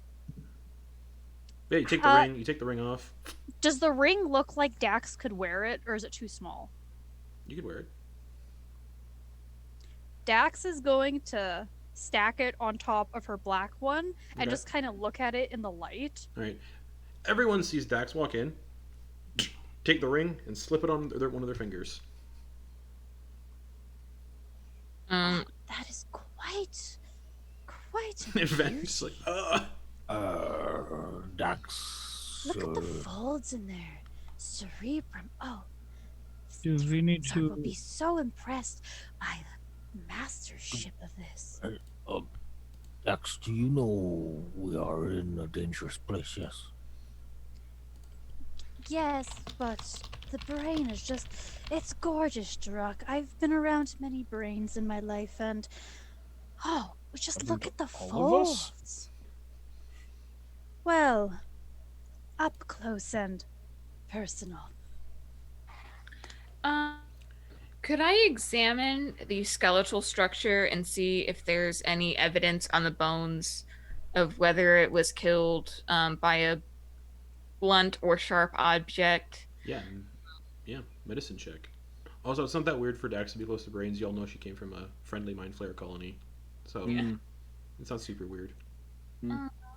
Yeah, you take the ring. You take the ring off. Does the ring look like Dax could wear it, or is it too small? You could wear it. Dax is going to stack it on top of her black one and Okay. just kind of look at it in the light. All right. Everyone sees Dax walk in, take the ring, and slip it on one of their fingers. That is quite Eventually, Dax. Look at the folds in there. Cerebrum. Oh. Do we need I will to? be so impressed by the mastership of this. Dax, do you know we are in a dangerous place, yes? Yes, but the brain is just... It's gorgeous, Druck. I've been around many brains in my life, and... Oh, just look at the all of us? folds. Well, up close and personal. Could I examine the skeletal structure and see if there's any evidence on the bones of whether it was killed by a blunt or sharp object? yeah, medicine check. Also, it's not that weird for Dax to be close to brains. Y'all know she came from a friendly mind flayer colony, so it's not super weird.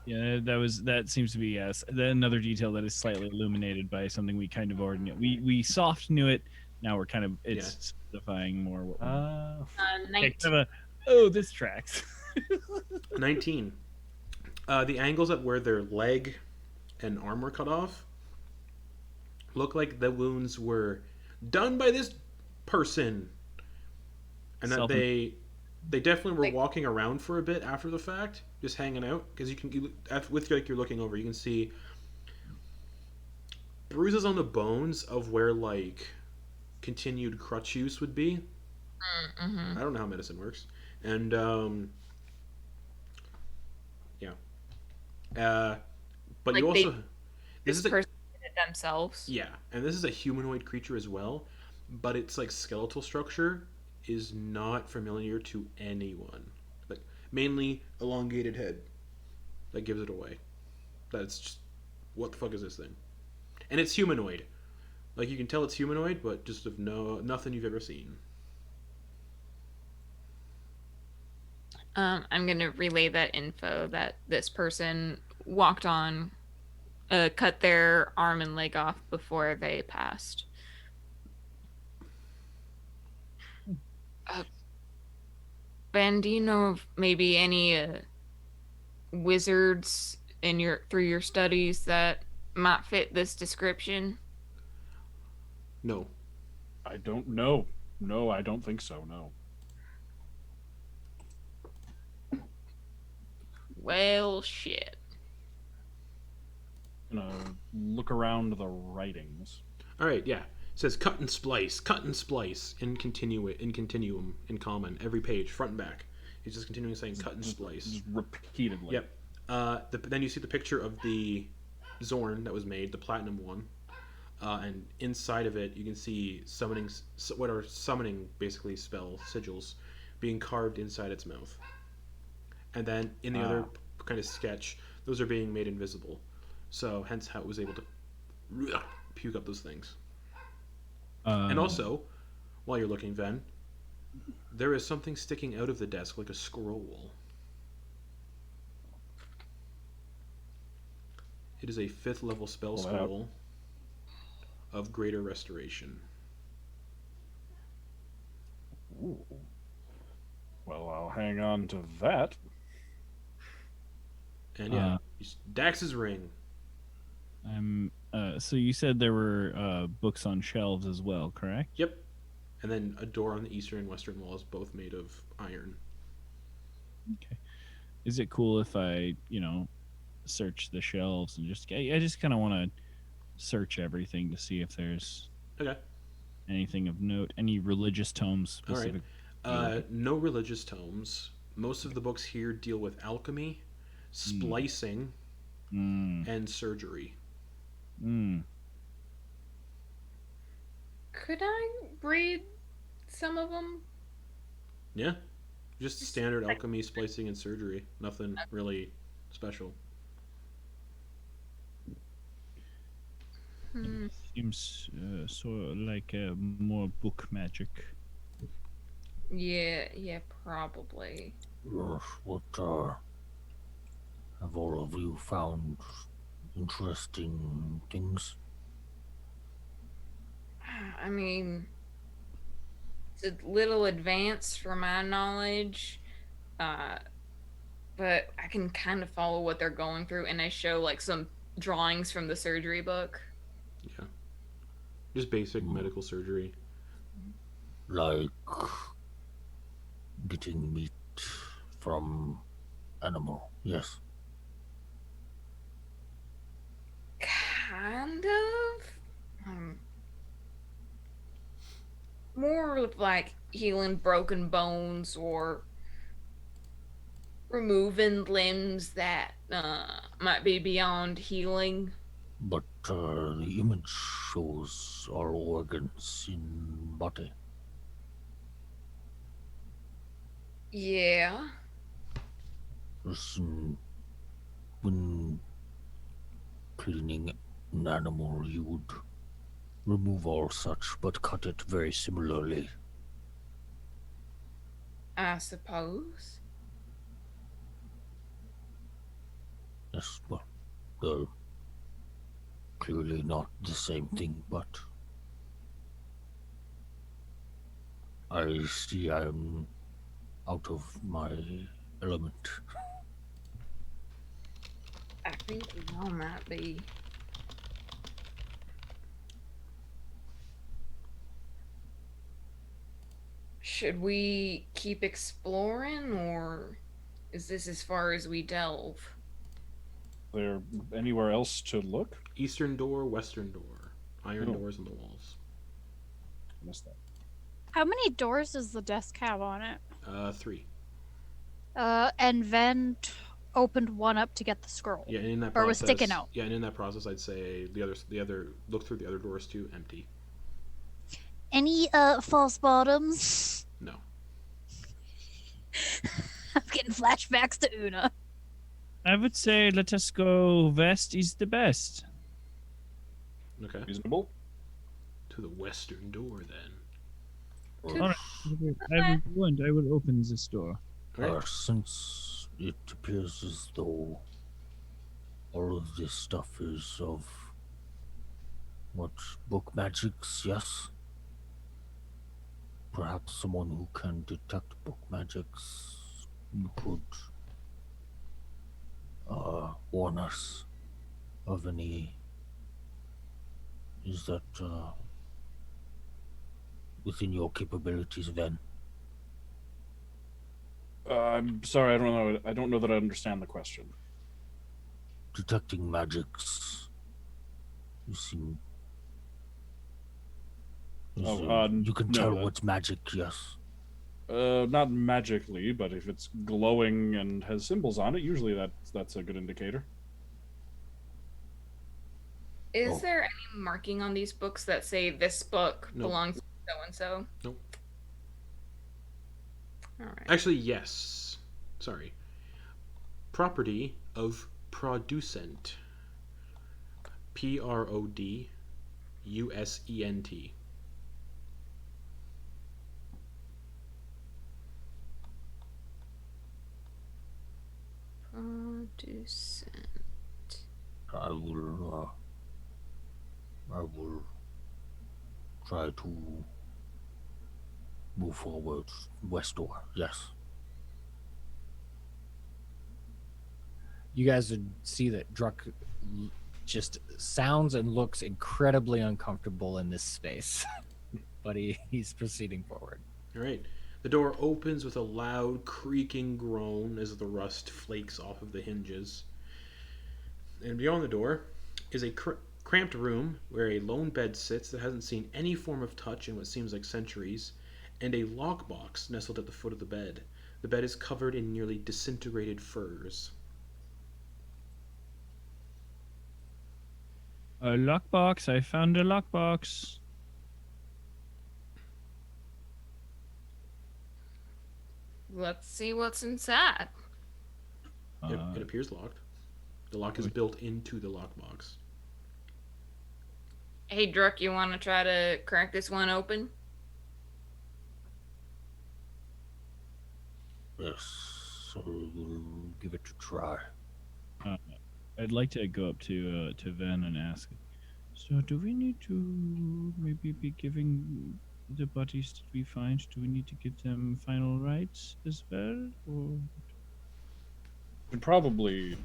Yeah, that seems to be another detail that is slightly illuminated by something we kind of already knew. We soft knew it. Now we're kind of specifying more. What we 19. oh, this tracks. 19. The angles at where their leg and arm were cut off look like the wounds were done by this person, and that they definitely were walking around for a bit after the fact, just hanging out. Because you're looking over, you can see bruises on the bones of where like continued crutch use would be. Mm-hmm. I don't know how medicine works, and but Like you also This is a, person did it themselves. yeah, and this is a humanoid creature as well, but its like skeletal structure is not familiar to anyone. Like mainly elongated head that gives it away. That's just, what the fuck is this thing? And it's humanoid. Like you can tell it's humanoid, but just of nothing you've ever seen. I'm gonna relay that info that this person walked on, cut their arm and leg off before they passed. Ben, do you know of maybe any wizards through your studies that might fit this description? No. I don't know. No, I don't think so. No. Well, shit. Gonna look around the writings. All right, yeah. It says cut and splice in continuum in common every page, front and back. He's just continuing saying cut and splice. Just repeatedly. Yep. Then you see the picture of the Zorn that was made, the platinum one, and inside of it you can see what are summoning basically spell sigils being carved inside its mouth. And then in the other kind of sketch, those are being made invisible. So hence how it was able to puke up those things. And also, while you're looking, Ven, there is something sticking out of the desk like a scroll. It is a 5th level spell scroll of Greater Restoration. Ooh. Well, I'll hang on to that. And yeah, Dax's ring. So you said there were books on shelves as well, correct? Yep. And then a door on the eastern and western walls, both made of iron. Okay. Is it cool if I, search the shelves and I just kind of want to search everything to see if there's anything of note, any religious tomes specific? All right. No religious tomes. Most of the books here deal with alchemy, splicing, and surgery. Could I read some of them? Yeah. Just standard alchemy, splicing, and surgery. Nothing really special. Seems sort of like more book magic. Yeah, probably. Yes, what have all of you found interesting things? I mean, it's a little advanced for my knowledge, but I can kind of follow what they're going through, and I show like some drawings from the surgery book. Yeah. Just basic medical surgery. Like getting meat from animal, yes. Kind of. More of like healing broken bones or removing limbs that might be beyond healing. But the image shows our organs in body. Yeah. Listen, when cleaning an animal, you would remove all such, but cut it very similarly. I suppose. Yes, well, they're clearly not the same thing, but I see I'm out of my element. I think we all might be. Should we keep exploring, or is this as far as we delve? There anywhere else to look? Eastern door, western door. Iron doors on the walls. I missed that. How many doors does the desk have on it? 3. And Ven opened one up to get the scroll. Yeah, and in that or process, was sticking out. Yeah, and in that process, I'd say the other look through the other doors too. Empty. Any false bottoms? No. I'm getting flashbacks to Una. I would say let us go west is the best. Okay. Reasonable. To the western door then. All right. I will open this door. Right. Since it appears as though all of this stuff is of what, book magics, yes? Perhaps someone who can detect book magics could warn us of any. Is that within your capabilities, Ven? I'm sorry, I don't know that I understand the question. Detecting magics. You seem. You can tell what's magic, yes. Not magically, but if it's glowing and has symbols on it, usually that's a good indicator. Is there any marking on these books that say this book belongs to so and so? Nope. All right. Actually, yes. Sorry. Property of producent. Produsent. Producent. I will try to move forward westward, yes. you guys would see that Druck just sounds and looks incredibly uncomfortable in this space. But he's proceeding forward. All right. The door opens with a loud creaking groan as the rust flakes off of the hinges. And beyond the door is a cramped room where a lone bed sits that hasn't seen any form of touch in what seems like centuries, and a lockbox nestled at the foot of the bed. The bed is covered in nearly disintegrated furs. A lockbox. I found a lockbox. Let's see what's inside. It appears locked. The lock is built into the lockbox. Hey, Druck, you want to try to crack this one open? Yes, we'll give it a try. I'd like to go up to Ven and ask. So, do we need to maybe be giving the bodies that we find? Do we need to give them final rites as well, or? Should probably,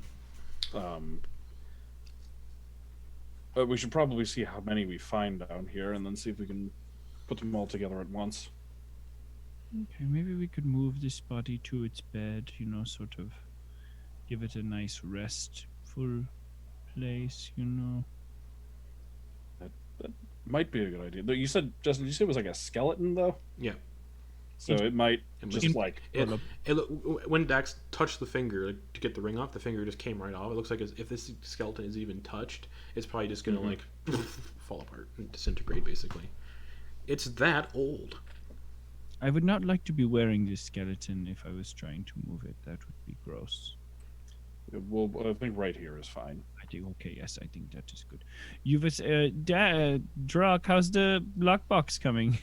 we should probably see how many we find down here, and then see if we can put them all together at once. Okay, maybe we could move this body to its bed. You know, sort of give it a nice restful place. You know. That might be a good idea. Though you said, Justin, did you say it was like a skeleton though? Yeah. So it might just like when Dax touched the finger to get the ring off, the finger just came right off. It looks like if this skeleton is even touched, it's probably just gonna like fall apart and disintegrate. Basically, it's that old. I would not like to be wearing this skeleton if I was trying to move it. That would be gross. well, I think right here is fine. I think okay. Yes, I think that is good. You was Druck, how's the lockbox coming?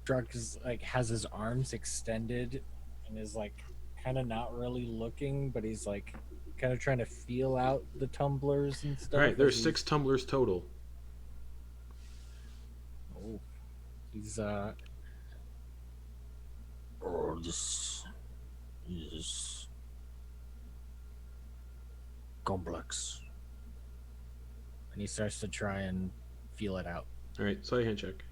Druck is like has his arms extended and is like kind of not really looking, but he's like kind of trying to feel out the tumblers and stuff. All right, there's 6 tumblers total. Oh, he's Oh, this is complex. and he starts to try and feel it out. All right, slide a hand check.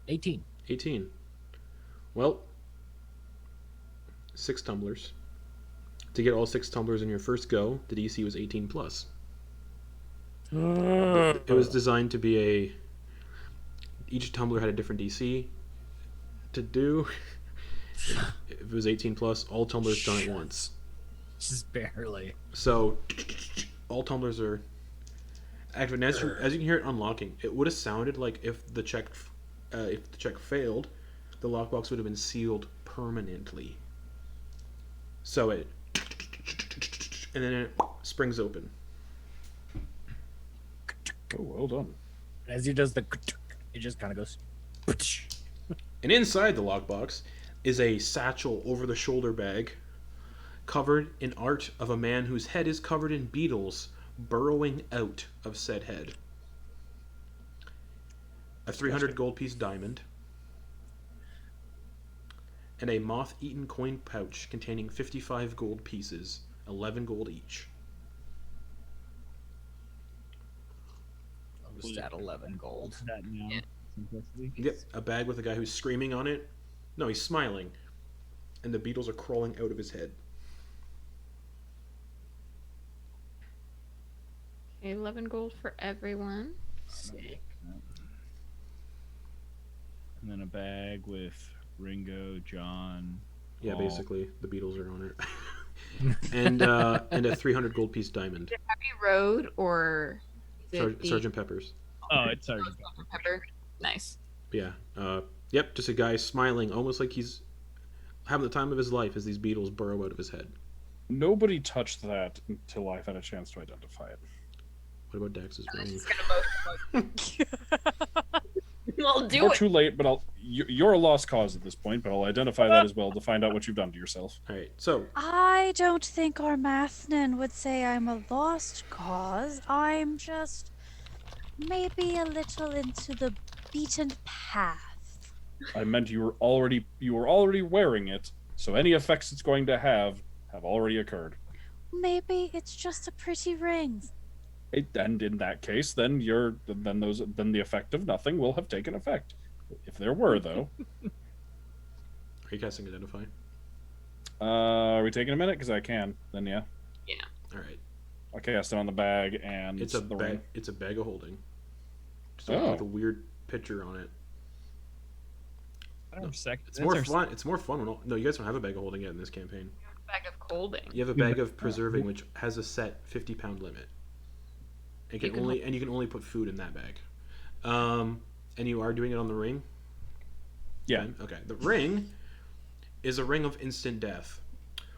$18. 18. Well, 6 tumblers. To get all 6 tumblers in your first go, the DC was 18 plus. It was designed to be each tumbler had a different DC to do. If it was 18 plus, all tumblers done at once. Just barely. So all tumblers are active. And as you can hear it unlocking, it would have sounded like if the check failed, the lockbox would have been sealed permanently. So it and then it springs open. Oh, well done. As he does the, it just kind of goes. And inside the lockbox is a satchel over-the-shoulder bag covered in art of a man whose head is covered in beetles burrowing out of said head. A 300 gold piece diamond. And a moth-eaten coin pouch containing 55 gold pieces, 11 gold each. Was that 11 gold? That now. Yeah. Simplicity. Yep, a bag with a guy who's screaming on it. No, he's smiling. And the beetles are crawling out of his head. Okay, 11 gold for everyone. Sick. And then a bag with Ringo, John. Yeah, Paul. basically, the beetles are on it. and a 300 gold piece diamond. Happy Road or is it the Sergeant Pepper's. Oh, it's Sergeant Sergeant Pepper? Nice. Yeah. Yep, just a guy smiling, almost like he's having the time of his life as these beetles burrow out of his head. Nobody touched that until I've had a chance to identify it. What about Dax's I'm ring? just gonna Well, do You're it. too late, but you're a lost cause at this point, but I'll identify that as well to find out what you've done to yourself. All right, so I don't think our Mathnan would say I'm a lost cause. I'm just maybe a little into the beaten path. I meant you were already wearing it, so any effects it's going to have already occurred. Maybe it's just a pretty ring. And in that case, then the effect of nothing will have taken effect. If there were, though. Are you casting Identify? Are we taking a minute? Because I can. Then yeah. All right. I'll cast it on the bag and It's a the bag. ring. It's a bag of holding. Just Oh. with a weird picture on it. It's more fun. It's more fun when no, you guys don't have a bag of holding yet in this campaign. Bag of holding. You have a bag of preserving, which has a set 50-pound limit. You can only put food in that bag. And you are doing it on the ring? Yeah. Okay. The ring is a ring of instant death.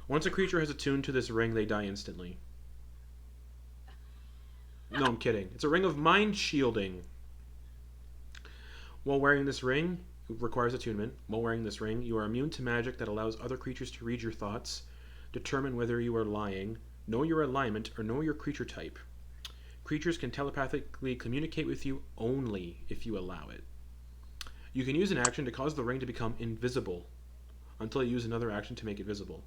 Once a creature has attuned to this ring, they die instantly. No, I'm kidding. It's a ring of mind shielding. While wearing this ring, it requires attunement. While wearing this ring, you are immune to magic that allows other creatures to read your thoughts, determine whether you are lying, know your alignment, or know your creature type. Creatures can telepathically communicate with you only if you allow it. You can use an action to cause the ring to become invisible, until you use another action to make it visible,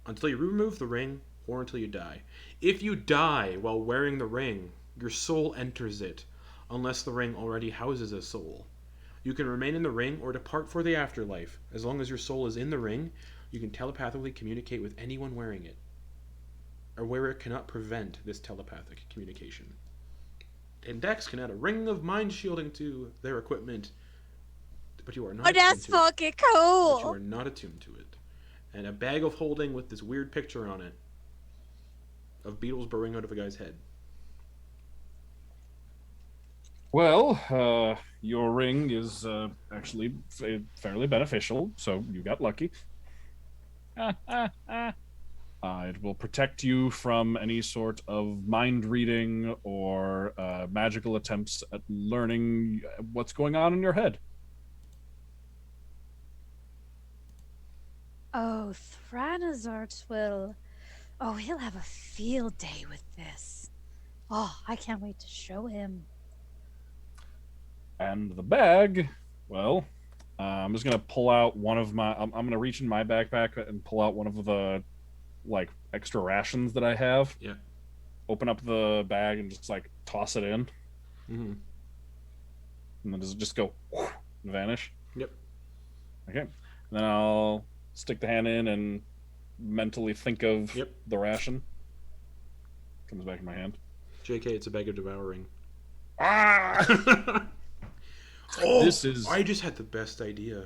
until you remove the ring, or until you die. If you die while wearing the ring, your soul enters it, unless the ring already houses a soul. You can remain in the ring or depart for the afterlife. As long as your soul is in the ring, you can telepathically communicate with anyone wearing it. A wearer cannot prevent this telepathic communication. And Dex can add a ring of mind shielding to their equipment, but you are not Oh, that's attuned to it. fucking But you cool. are not attuned to it. And a bag of holding with this weird picture on it of beetles burrowing out of a guy's head. Well, your ring is actually fairly beneficial, so you got lucky. It will protect you from any sort of mind reading or magical attempts at learning what's going on in your head. Oh, Thranazart will. Oh, he'll have a field day with this. Oh, I can't wait to show him. And the bag, well, I'm just gonna pull out one of my. I'm gonna reach in my backpack and pull out one of the, like, extra rations that I have. Yeah. Open up the bag and just like toss it in, Mm-hmm. and then does it just go and vanish? Yep. Okay. And then I'll stick the hand in and mentally think of Yep. the ration. Comes back in my hand. JK, it's a bag of devouring. Ah! Oh, This is- I just had the best idea.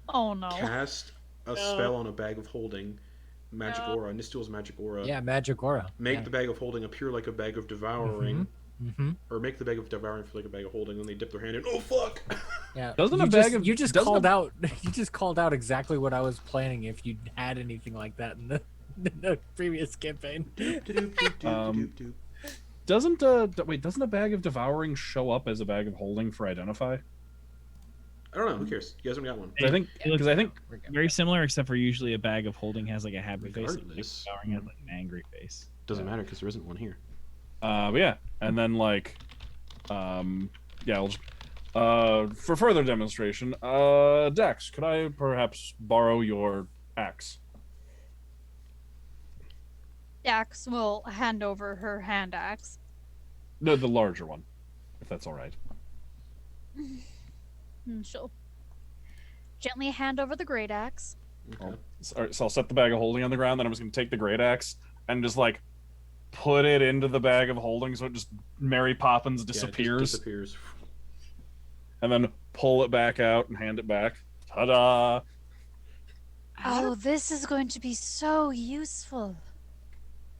Oh no. Cast a spell on a bag of holding. Magic aura. Nistul's magic aura. Yeah, magic aura. Make yeah. the bag of holding appear like a bag of devouring. Mm-hmm. Or make the bag of devouring feel like a bag of holding, then they dip their hand in. Oh fuck! Yeah. Doesn't you a bag just, of- you just doesn't called a- out you just called out exactly what I was planning if you had anything like that in the previous campaign. Doesn't a bag of devouring show up as a bag of holding for identify? I don't know. Who cares? You guys haven't got one. I think It looks because I think very similar, except for usually a bag of holding has like a happy face. Regardless. Like, devouring has like an angry face. Doesn't matter because there isn't one here. but yeah, and then like, yeah, I'll just, for further demonstration, Dax, could I perhaps borrow your axe? Dax will hand over her hand axe. No, the larger one, if that's all right. And she'll gently hand over the great axe. Okay. So I'll set the bag of holding on the ground, then I'm just gonna take the great axe and just like put it into the bag of holding, so it just Mary Poppins Yeah, it just disappears, disappears. and then pull it back out and hand it back. Ta-da! Oh, this is going to be so useful.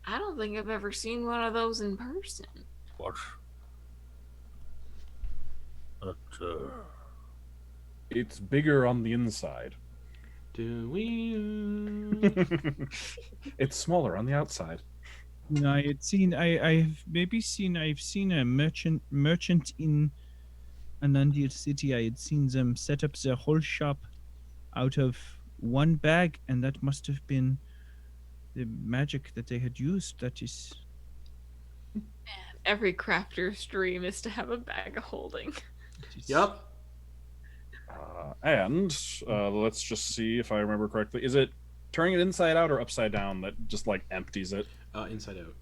I don't think I've ever seen one of those in person. What? But, It's bigger on the inside. Do we? It's smaller on the outside. No, I had seen. I've seen a merchant in Anandir City. I had seen them set up their whole shop out of one bag, and that must have been the magic that they had used. That is. Every crafter's dream is to have a bag of holding. that is- Yep. And let's just see if I remember correctly. Is it turning it inside out or upside down that just like empties it? Inside out.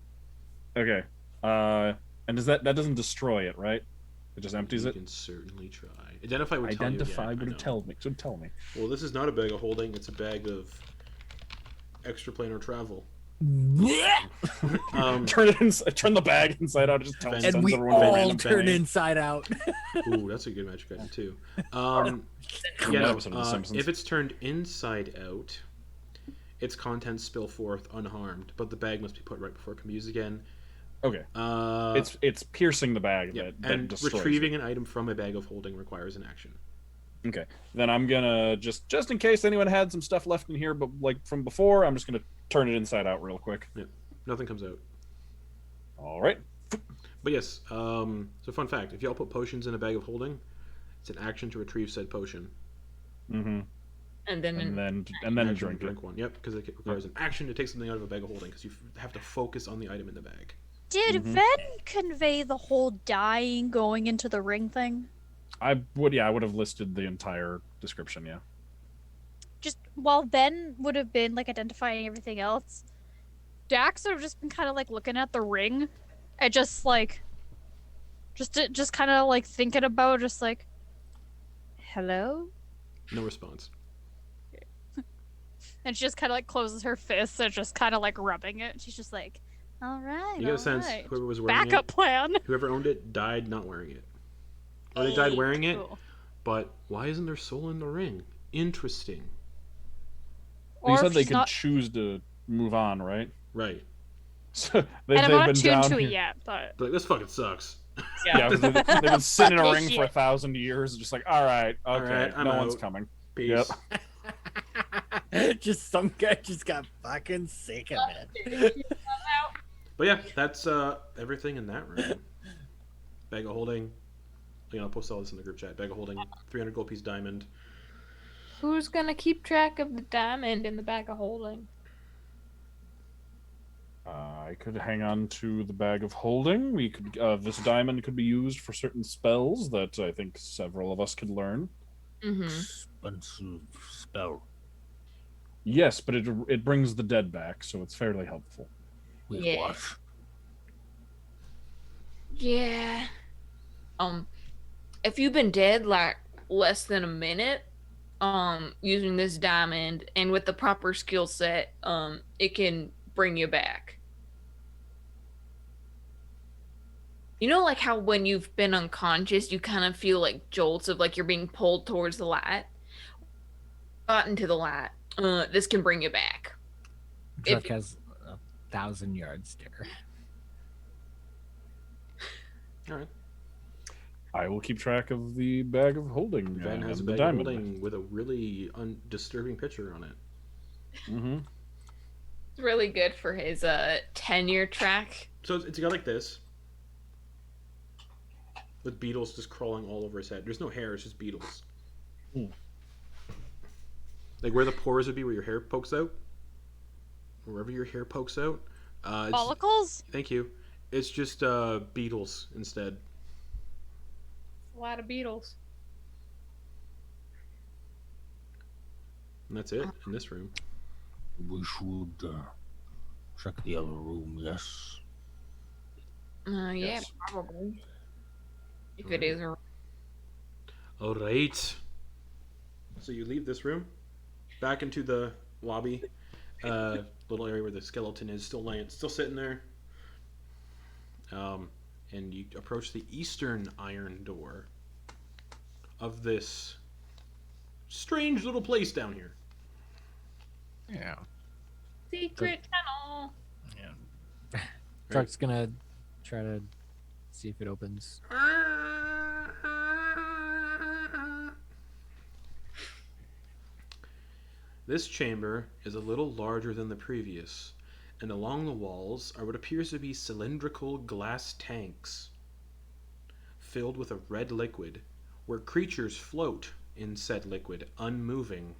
Okay. And does that doesn't destroy it, right? It just empties You it. can certainly try. Identify would Identify tell you. would have told me. Should tell me. Well, this is not a bag of holding. It's a bag of extraplanar travel. Turn the bag inside out. It just tells And we everyone a all random turn thing. inside out. Ooh, that's a good magic item too. Cool episode of The Simpsons. If it's turned inside out, its contents spill forth unharmed, but the bag must be put right before it can be used again. Okay. It's piercing the bag that and destroys retrieving it. an item from a bag of holding requires an action. Okay. Then I'm gonna just in case anyone had some stuff left in here, but like from before, I'm just gonna turn it inside out real quick. Yeah, nothing comes out. All right. But yes, so fun fact: if y'all put potions in a bag of holding, it's an action to retrieve said potion. Mm-hmm. And then Action to drink it. one. Yep, because it requires an action to take something out of a bag of holding, because you have to focus on the item in the bag. Did Ven convey the whole dying going into the ring thing? I would have listed the entire description. Yeah. Just while Ven would have been like identifying everything else, Dax would have just been kind of like looking at the ring, and just kind of like thinking about just like, hello, No response. and she just kind of like closes her fists and just kind of like rubbing it. She's just like, all right, You get a all sense right. whoever was wearing Backup it, plan. whoever owned it, died not wearing it, or they died wearing it. Cool. But why isn't there soul in the ring? Interesting. You Or said if they she's could not- choose to move on, right? Right. So and I'm not been tuned down to here. it yet, but But like, this fucking sucks. Yeah, they've been sitting in a Fuck ring this for shit. 1,000 years, just like, all right, okay, right, I'm no one's out. coming. Peace. Just some guy just got fucking sick of it. But yeah, that's everything in that room. Bag of holding. I'll post all this in the group chat. Bag of holding, 300 gold piece diamond. who's gonna keep track of the diamond in the bag of holding? I could hang on to the bag of holding. We could. This diamond could be used for certain spells that I think several of us could learn. Mm-hmm. Expensive spell. Yes, but it brings the dead back, so it's fairly helpful. Wait, Yeah. what? Yeah. If you've been dead like less than a minute, using this diamond and with the proper skill set, it can bring you back. You know, like how when you've been unconscious, you kind of feel like jolts of like you're being pulled towards the light. Got into the light. This can bring you back. Truck has 1,000 yard stare. All right. I will keep track of the bag of holding. Ben has a and the bag of diamond. holding with a really disturbing picture on it. Mm-hmm. It's really good for his tenure track. So it's a guy like this, with beetles just crawling all over his head. There's no hair; it's just beetles. Like where the pores would be, where your hair pokes out, wherever your hair pokes out. follicles. Thank you. It's just beetles instead. A lot of beetles. And that's it in this room. We should check the other room, yes. Yeah, Yes. probably. If it is a All right. So you leave this room, back into the lobby, little area where the skeleton is still sitting there. And you approach the eastern iron door of this strange little place down here. Yeah. secret tunnel. Truck's gonna try to see if it opens. This chamber is a little larger than the previous, and along the walls are what appears to be cylindrical glass tanks filled with a red liquid, where creatures float in said liquid, unmoving.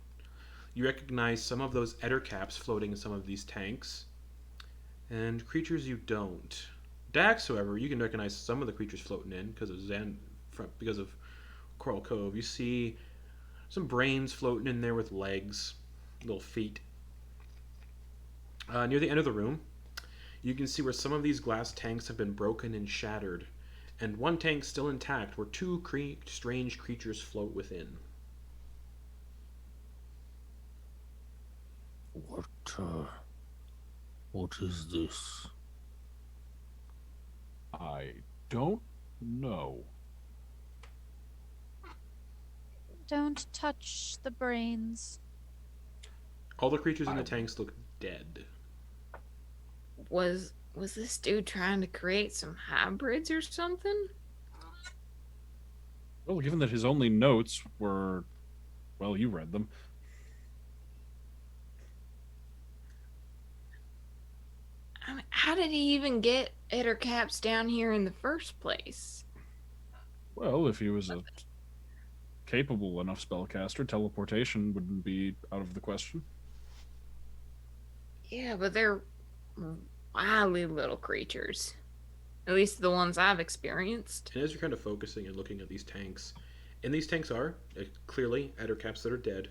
You recognize some of those ether caps floating in some of these tanks, and creatures you don't. Dax, however, you can recognize some of the creatures floating in because of Coral Cove. You see some brains floating in there with legs, little feet. Near the end of the room, you can see where some of these glass tanks have been broken and shattered, and one tank still intact where two strange creatures float within. What is this? I don't know. Don't touch the brains. All the creatures in the tanks look dead. Was this dude trying to create some hybrids or something? Well, given that his only notes were, well, you read them. I mean, how did he even get Ettercaps down here in the first place? Well, if he was a capable enough spellcaster, teleportation wouldn't be out of the question. Yeah, but they're wily little creatures. At least the ones I've experienced. And as you're kind of focusing and looking at these tanks, and these tanks are clearly Ettercaps that are dead,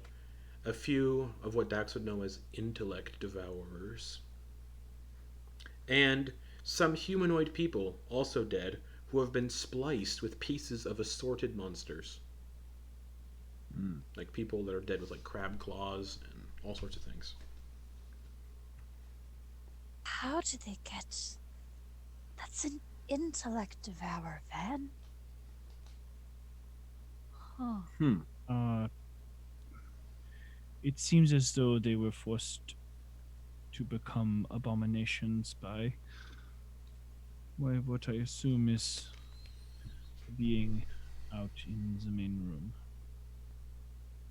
a few of what Dax would know as intellect devourers, and some humanoid people, also dead, who have been spliced with pieces of assorted monsters. Like people that are dead with like crab claws and all sorts of things. How did they get... That's an intellect devourer, Van. Huh. It seems as though they were forced to become abominations by what I assume is being out in the main room.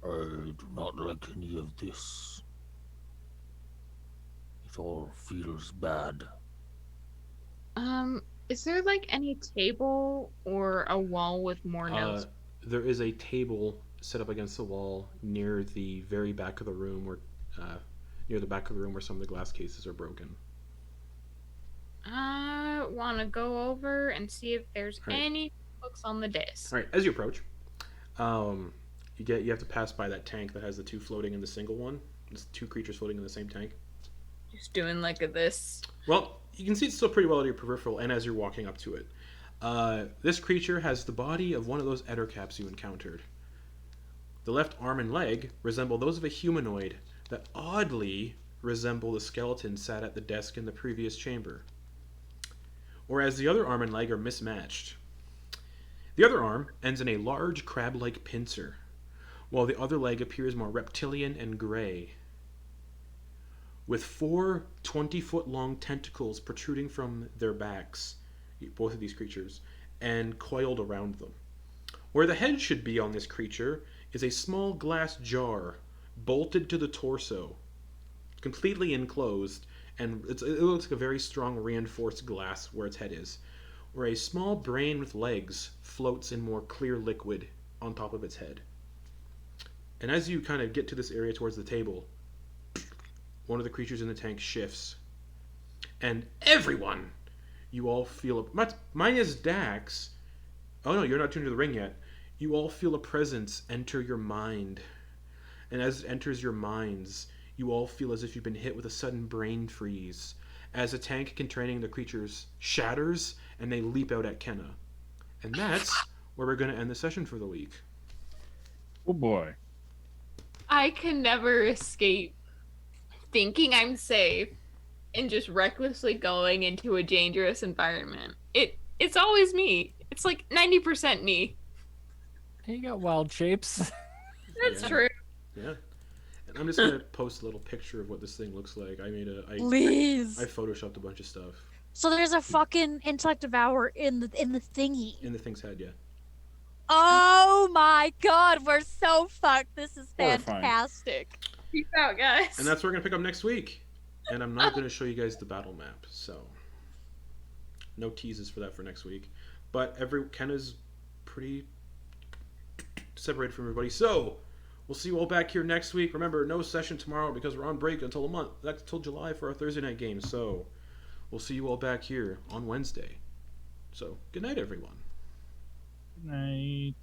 I do not like any of this. It all feels bad. Is there like any table or a wall with more notes? There is a table set up against the wall near the very back of the room where some of the glass cases are broken. I want to go over and see if there's any books on the desk. All right, as you approach, you have to pass by that tank that has the two floating in the single one. There's two creatures floating in the same tank. Just doing like this. Well, you can see it's still pretty well to your peripheral, and as you're walking up to it, this creature has the body of one of those Ettercaps you encountered. The left arm and leg resemble those of a humanoid that oddly resemble the skeleton sat at the desk in the previous chamber, whereas the other arm and leg are mismatched. The other arm ends in a large crab-like pincer, while the other leg appears more reptilian and gray, with 4 20-foot-long tentacles protruding from their backs, both of these creatures, and coiled around them. Where the head should be on this creature is a small glass jar bolted to the torso, completely enclosed, and it looks like a very strong reinforced glass where its head is, where a small brain with legs floats in more clear liquid on top of its head. And as you kind of get to this area towards the table, one of the creatures in the tank shifts, and everyone, you all feel minus Dax. Oh no, you're not tuned to the ring yet. You all feel a presence enter your mind, and as it enters your minds, you all feel as if you've been hit with a sudden brain freeze, as a tank containing the creatures shatters and they leap out at Kenna. And that's where we're going to end the session for the week. Oh boy. I can never escape thinking I'm safe and just recklessly going into a dangerous environment. It's always me. It's like 90% me. You got wild shapes. That's true. Yeah. And I'm just going to post a little picture of what this thing looks like. Please. I photoshopped a bunch of stuff. So there's a fucking intellect devourer in the thingy. In the thing's head, yeah. Oh my god, we're so fucked. This is Horrifying. fantastic. Peace out, guys. And that's what we're going to pick up next week. And I'm not going to show you guys the battle map, so no teases for that for next week. But Kenna's pretty separated from everybody. So we'll see you all back here next week. Remember, no session tomorrow because we're on break until a month. That's till July for our Thursday night game. So we'll see you all back here on Wednesday. So good night, everyone. Good night.